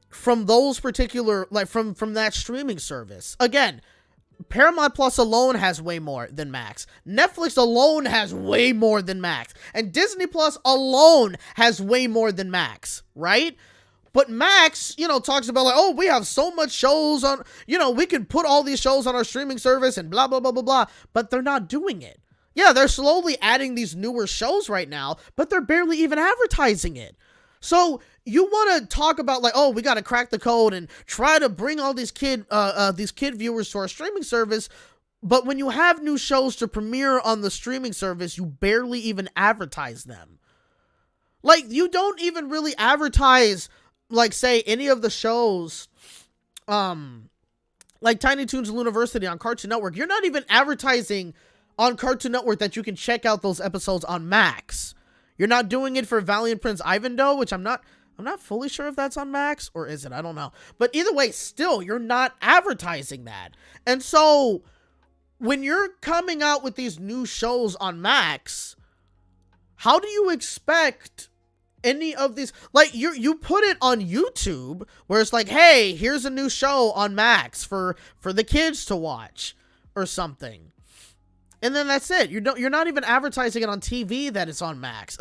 from those particular, like from that streaming service. Again, Paramount Plus alone has way more than Max. Netflix alone has way more than Max. And Disney Plus alone has way more than Max, right? But Max, talks about like, oh, we have so much shows on, we can put all these shows on our streaming service and blah, blah, blah, blah, blah. But they're not doing it. Yeah, they're slowly adding these newer shows right now, but they're barely even advertising it. So you want to talk about like, oh, we got to crack the code and try to bring all these kid viewers to our streaming service. But when you have new shows to premiere on the streaming service, you barely even advertise them. Like, you don't even really advertise, like, say, any of the shows, like Tiny Toons University on Cartoon Network. You're not even advertising on Cartoon Network that you can check out those episodes on Max. You're not doing it for Valiant Prince Ivanhoe, which I'm not fully sure if that's on Max, or is it? I don't know. But either way, still, you're not advertising that. And so when you're coming out with these new shows on Max, how do you expect any of these, like, you put it on YouTube where it's like, hey, here's a new show on Max for the kids to watch or something. And then that's it. You're not even advertising it on TV that it's on Max.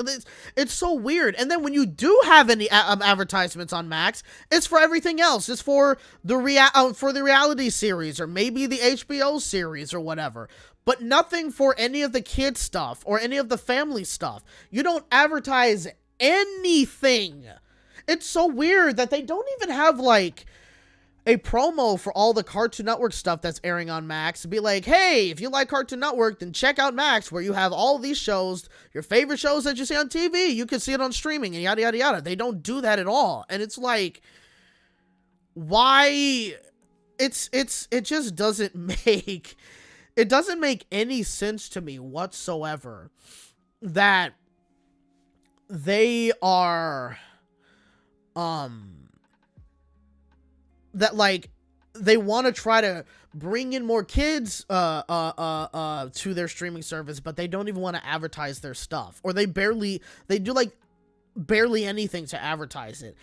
It's so weird. And then when you do have any advertisements on Max, it's for everything else. It's for the reality series or maybe the HBO series or whatever. But nothing for any of the kids stuff or any of the family stuff. You don't advertise anything. It's so weird that they don't even have like a promo for all the Cartoon Network stuff that's airing on Max to be like, hey, if you like Cartoon Network, then check out Max, where you have all these shows, your favorite shows that you see on TV, you can see it on streaming and yada, yada, yada. They don't do that at all. And it's like, why? It just doesn't make, it doesn't make any sense to me whatsoever that they are, that like they want to try to bring in more kids to their streaming service, but they don't even want to advertise their stuff, or they do like barely anything to advertise it.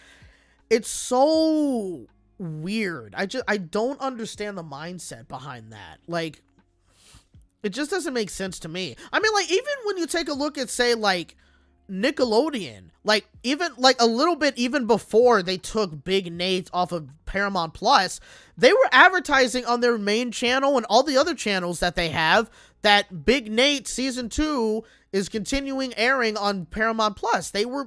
It's so weird. I don't understand the mindset behind that. Like, it just doesn't make sense to me. I mean, like, even when you take a look at, say, like Nickelodeon, like even like a little bit even before they took Big Nate off of Paramount Plus, they were advertising on their main channel and all the other channels that they have that Big Nate season 2 is continuing airing on Paramount Plus. They were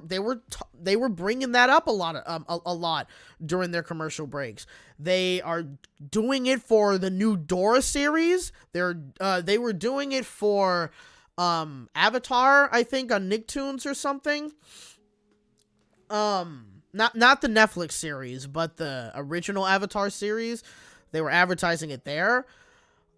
bringing that up a lot during their commercial breaks. They are doing it for the new Dora series. They were doing it for Avatar, I think, on Nicktoons or something. Not the Netflix series, but the original Avatar series. They were advertising it there.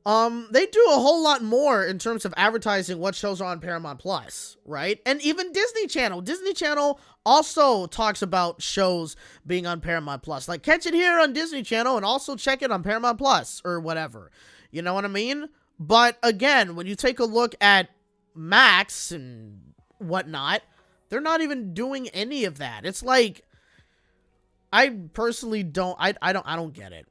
They do a whole lot more in terms of advertising what shows are on Paramount Plus, right? And even Disney Channel. Disney Channel also talks about shows being on Paramount Plus. Like, catch it here on Disney Channel and also check it on Paramount Plus or whatever. You know what I mean? But again, when you take a look at Max and whatnot, they're not even doing any of that. It's like, I personally don't get it.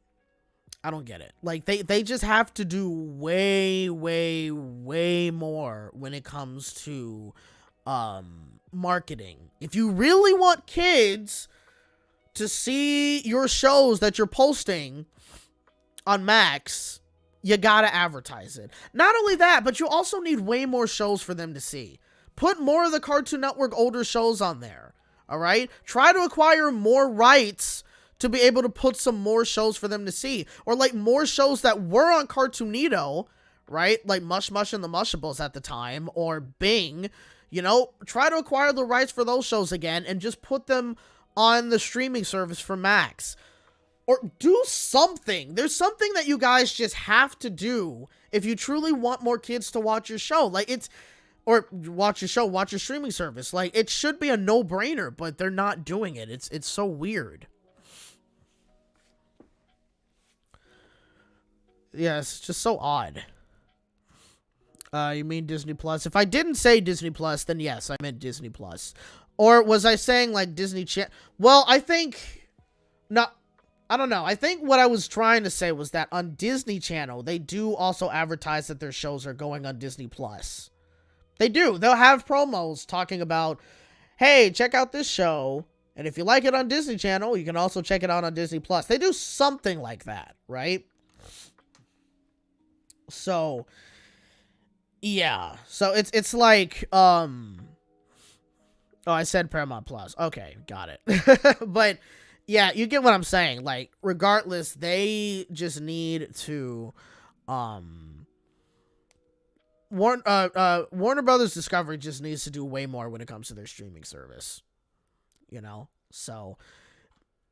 I don't get it. Like, they just have to do way, way, way more when it comes to marketing. If you really want kids to see your shows that you're posting on Max you gotta advertise it. Not only that, but you also need way more shows for them to see. Put more of the Cartoon Network older shows on there. All right? Try to acquire more rights to be able to put some more shows for them to see. Or like more shows that were on Cartoonito, right? Like Mush Mush and the Mushables at the time, or Bing. You know, try to acquire the rights for those shows again and just put them on the streaming service for Max. Or do something. There's something that you guys just have to do if you truly want more kids to watch your show. Like, it's... Or watch your show, watch your streaming service. Like, it should be a no-brainer, but they're not doing it. It's so weird. Yeah, it's just so odd. You mean Disney Plus? If I didn't say Disney Plus, then yes, I meant Disney Plus. Or was I saying, like, Disney Channel? Well, I think... No, I don't know. I think what I was trying to say was that on Disney Channel, they do also advertise that their shows are going on Disney Plus. They do. They'll have promos talking about, hey, check out this show. And if you like it on Disney Channel, you can also check it out on Disney Plus. They do something like that, right? So, yeah. So it's like, oh, I said Paramount Plus. Okay, got it. But yeah, you get what I'm saying. Like, regardless, they just need to, Warner Brothers Discovery just needs to do way more when it comes to their streaming service. You know? So,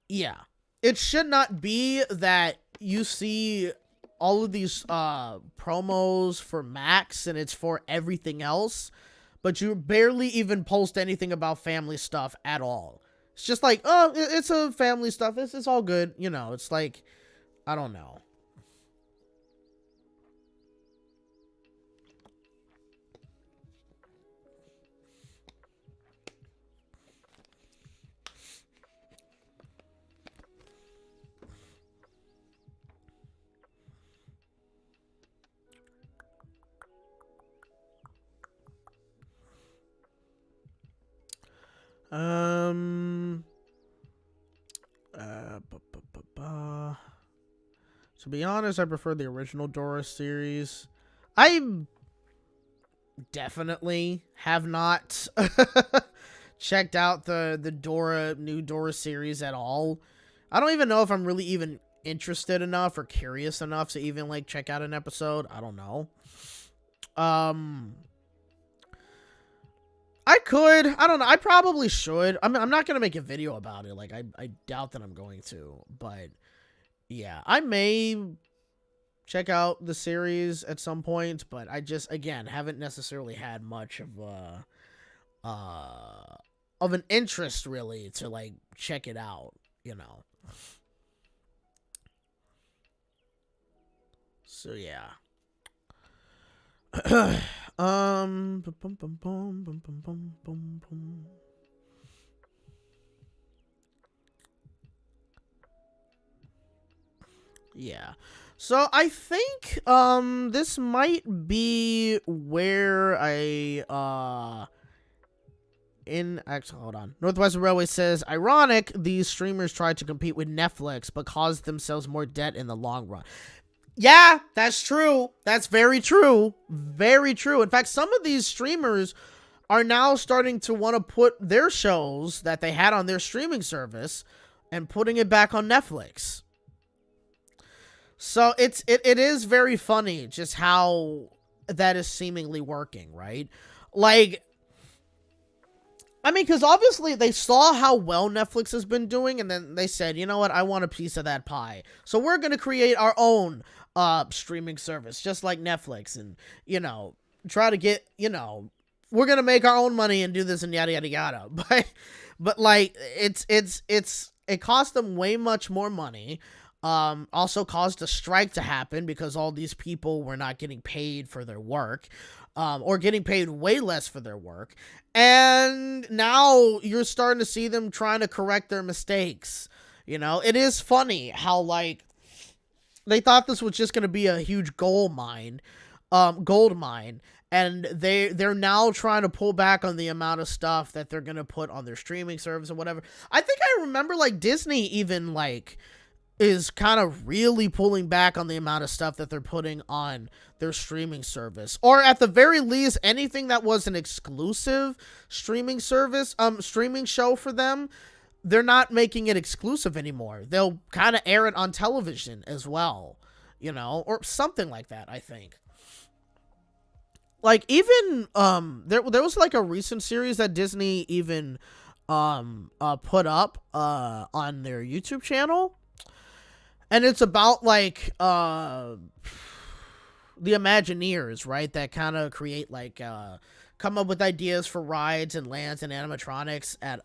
yeah. It should not be that you see all of these promos for Max and it's for everything else, but you barely even post anything about family stuff at all. It's just like, oh, it's a family stuff. It's all good. You know, it's like, I don't know. To be honest, I prefer the original Dora series. I definitely have not checked out the new Dora series at all. I don't even know if I'm really even interested enough or curious enough to even like check out an episode. I don't know. I could. I don't know. I probably should. I'm not going to make a video about it. Like, I doubt that I'm going to. But, yeah. I may check out the series at some point. But I just, again, haven't necessarily had much of an interest, really, to, like, check it out, you know. So, yeah. Yeah. So I think this might be where actually, hold on. Northwestern Railway says, ironic, these streamers tried to compete with Netflix but caused themselves more debt in the long run. Yeah, that's true. That's very true. Very true. In fact, some of these streamers are now starting to want to put their shows that they had on their streaming service and putting it back on Netflix. So it is very funny just how that is seemingly working, right? Like, I mean, because obviously they saw how well Netflix has been doing, and then they said, you know what, I want a piece of that pie. So we're going to create our own streaming service, just like Netflix, and, you know, try to get, you know, we're going to make our own money and do this and yada, yada, yada. But like, it cost them way much more money. Also caused a strike to happen because all these people were not getting paid for their work, or getting paid way less for their work. And now you're starting to see them trying to correct their mistakes. You know, it is funny how, like, they thought this was just going to be a huge gold mine, and they're now trying to pull back on the amount of stuff that they're going to put on their streaming service or whatever. I think I remember, like, Disney even, like, is kind of really pulling back on the amount of stuff that they're putting on their streaming service, or at the very least anything that was an exclusive streaming service, streaming show for them. They're not making it exclusive anymore. They'll kind of air it on television as well, you know, or something like that, I think. Like, even there was like a recent series that Disney even put up on their YouTube channel, and it's about like the Imagineers, right, that kind of create like come up with ideas for rides and lands and animatronics at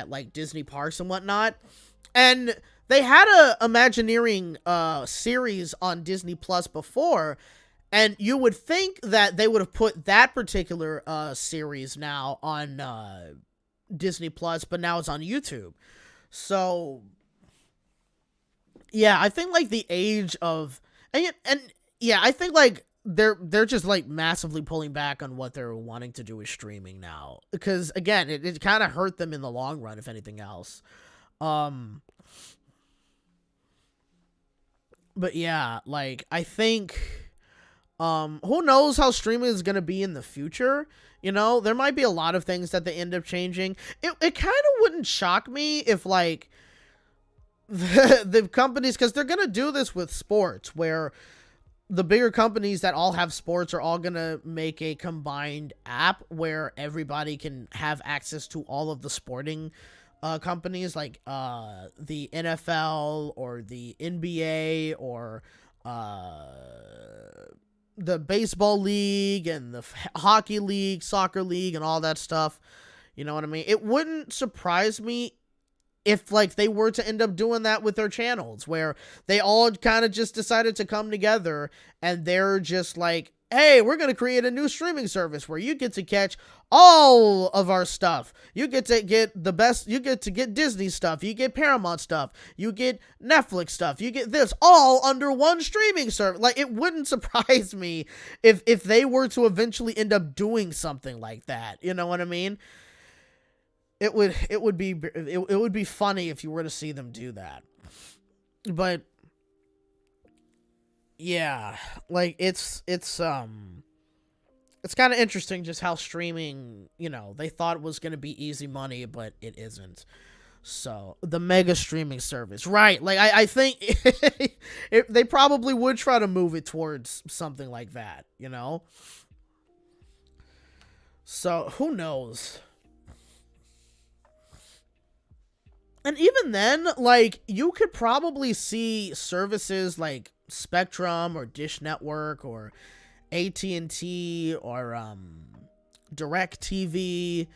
like Disney parks and whatnot. And they had a Imagineering series on Disney Plus before, and you would think that they would have put that particular series now on Disney Plus, but now it's on YouTube. So yeah, I think like the age of and yeah, I think like they're just like massively pulling back on what they're wanting to do with streaming now, because again, it kind of hurt them in the long run, if anything else. But yeah, like, I think who knows how streaming is going to be in the future. You know, there might be a lot of things that they end up changing. It kind of wouldn't shock me if like the companies, because they're going to do this with sports, where the bigger companies that all have sports are all going to make a combined app where everybody can have access to all of the sporting companies, like the NFL or the NBA or the baseball league and the hockey league, soccer league, and all that stuff. You know what I mean? It wouldn't surprise me if like they were to end up doing that with their channels, where they all kind of just decided to come together and they're just like, hey, we're going to create a new streaming service where you get to catch all of our stuff. You get to get the best. You get to get Disney stuff. You get Paramount stuff. You get Netflix stuff. You get this all under one streaming service. Like, it wouldn't surprise me if they were to eventually end up doing something like that. You know what I mean? It would be funny if you were to see them do that. But yeah, like it's kind of interesting just how streaming, you know, they thought it was going to be easy money, but it isn't. So the mega streaming service, right? Like, I think they probably would try to move it towards something like that, you know? So who knows? And even then, like, you could probably see services like Spectrum or Dish Network or AT&T or DirecTV,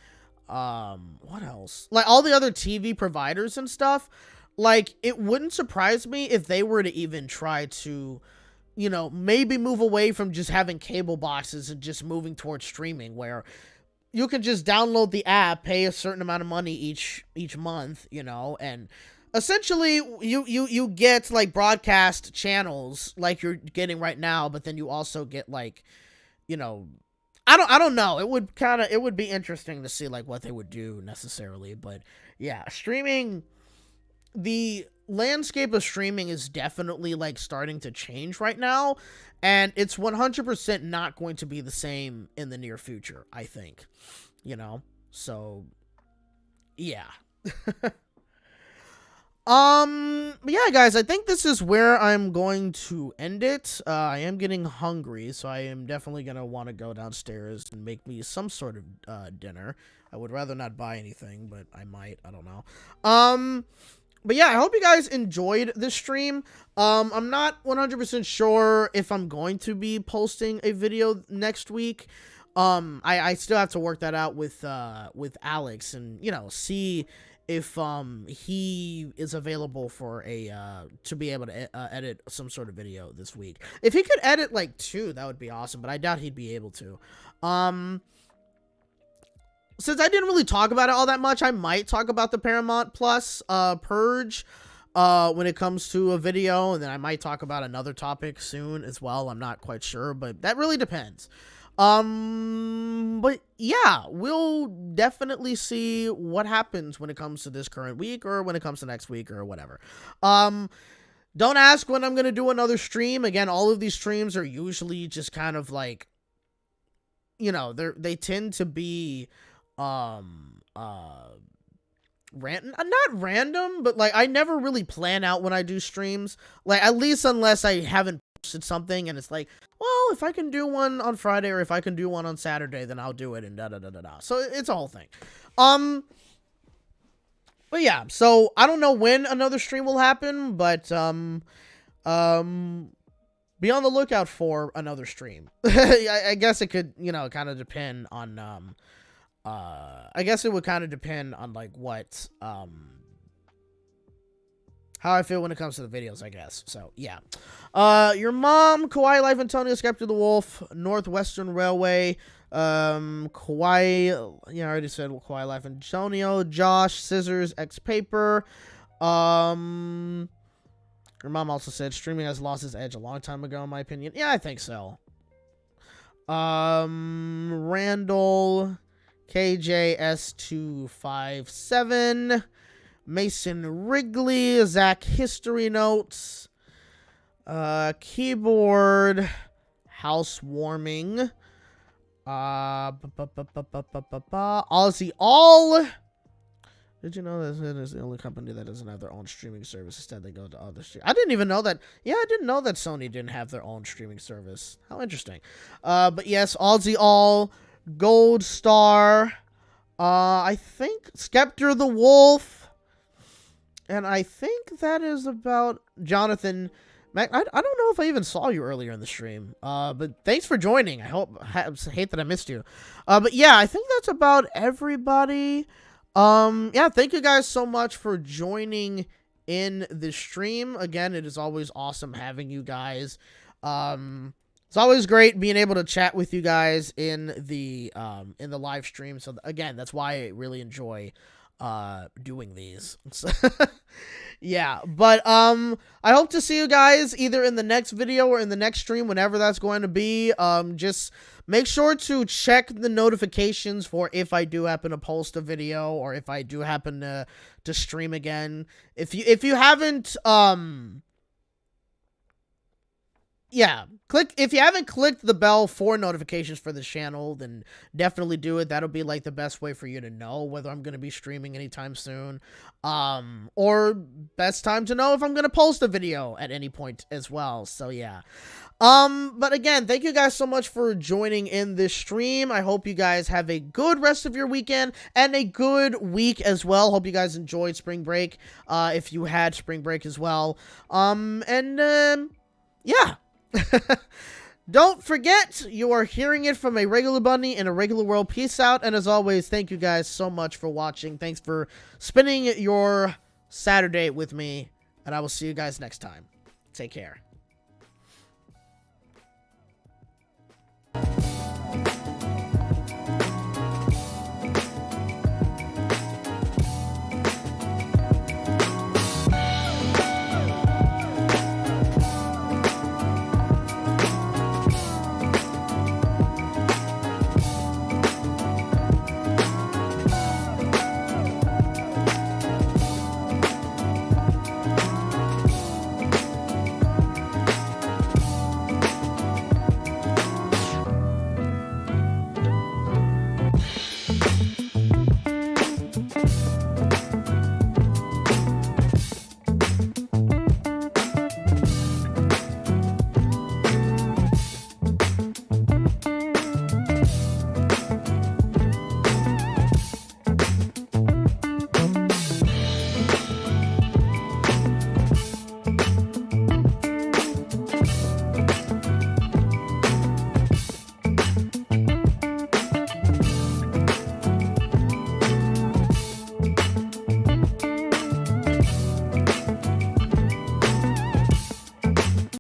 what else? Like, all the other TV providers and stuff. Like, it wouldn't surprise me if they were to even try to, you know, maybe move away from just having cable boxes and just moving towards streaming, where you can just download the app, pay a certain amount of money each month, you know, and essentially you get like broadcast channels like you're getting right now, but then you also get like, you know, I don't know. It would be interesting to see like what they would do necessarily, but yeah, streaming, the landscape of streaming is definitely like starting to change right now, and it's 100% not going to be the same in the near future, I think, you know? So yeah. But yeah, guys, I think this is where I'm going to end it. I am getting hungry, so I am definitely gonna want to go downstairs and make me some sort of dinner. I would rather not buy anything, but I might. I don't know. But yeah, I hope you guys enjoyed this stream. I'm not 100% sure if I'm going to be posting a video next week. I still have to work that out with Alex, and, you know, see if he is available for to be able to edit some sort of video this week. If he could edit like 2, that would be awesome, but I doubt he'd be able to. Since I didn't really talk about it all that much, I might talk about the Paramount Plus purge when it comes to a video, and then I might talk about another topic soon as well. I'm not quite sure, but that really depends. But yeah, we'll definitely see what happens when it comes to this current week or when it comes to next week or whatever. Don't ask when I'm going to do another stream. Again, all of these streams are usually just kind of like, you know, they tend to be, not random, but like I never really plan out when I do streams. Like, at least unless I haven't posted something and it's like, well, if I can do one on Friday or if I can do one on Saturday, then I'll do it and da-da-da-da-da. So it's a whole thing. But yeah, so I don't know when another stream will happen, but, be on the lookout for another stream. I guess it could, you know, kind of depend on, I guess it would kind of depend on, like, what, how I feel when it comes to the videos, I guess. So, yeah. Your mom, Kawaii Life, Antonio, Skeptor the Wolf, Northwestern Railway, Kawaii, yeah, I already said Kawaii Life, Antonio, Josh, Scissors, X Paper, your mom also said streaming has lost its edge a long time ago, in my opinion. Yeah, I think so. Randall, KJS257, Mason Wrigley, Zach History Notes, Keyboard, Housewarming, Aussie All. Did you know that is the only company that doesn't have their own streaming service? Instead, they go to other stream. I didn't even know that. Yeah, I didn't know that Sony didn't have their own streaming service. How interesting. But yes, Aussie All, Gold Star, I think Skeptor the Wolf, and I think that is about Jonathan. Mac, I don't know if I even saw you earlier in the stream, but thanks for joining. I hate that I missed you. But yeah, I think that's about everybody. Yeah, thank you guys so much for joining in the stream. Again, it is always awesome having you guys. It's always great being able to chat with you guys in the live stream. So again, that's why I really enjoy doing these. Yeah, but I hope to see you guys either in the next video or in the next stream, whenever that's going to be. Just make sure to check the notifications for if I do happen to post a video or if I do happen to stream again. If you haven't yeah, if you haven't clicked the bell for notifications for the channel, then definitely do it. That'll be like the best way for you to know whether I'm going to be streaming anytime soon. Or best time to know if I'm going to post a video at any point as well. So yeah. But again, thank you guys so much for joining in this stream. I hope you guys have a good rest of your weekend and a good week as well. Hope you guys enjoyed spring break. If you had spring break as well. Yeah. Don't forget, you are hearing it from a regular bunny in a regular world. Peace out, and as always, thank you guys so much for watching. Thanks for spending your Saturday with me, and I will see you guys next time. Take care.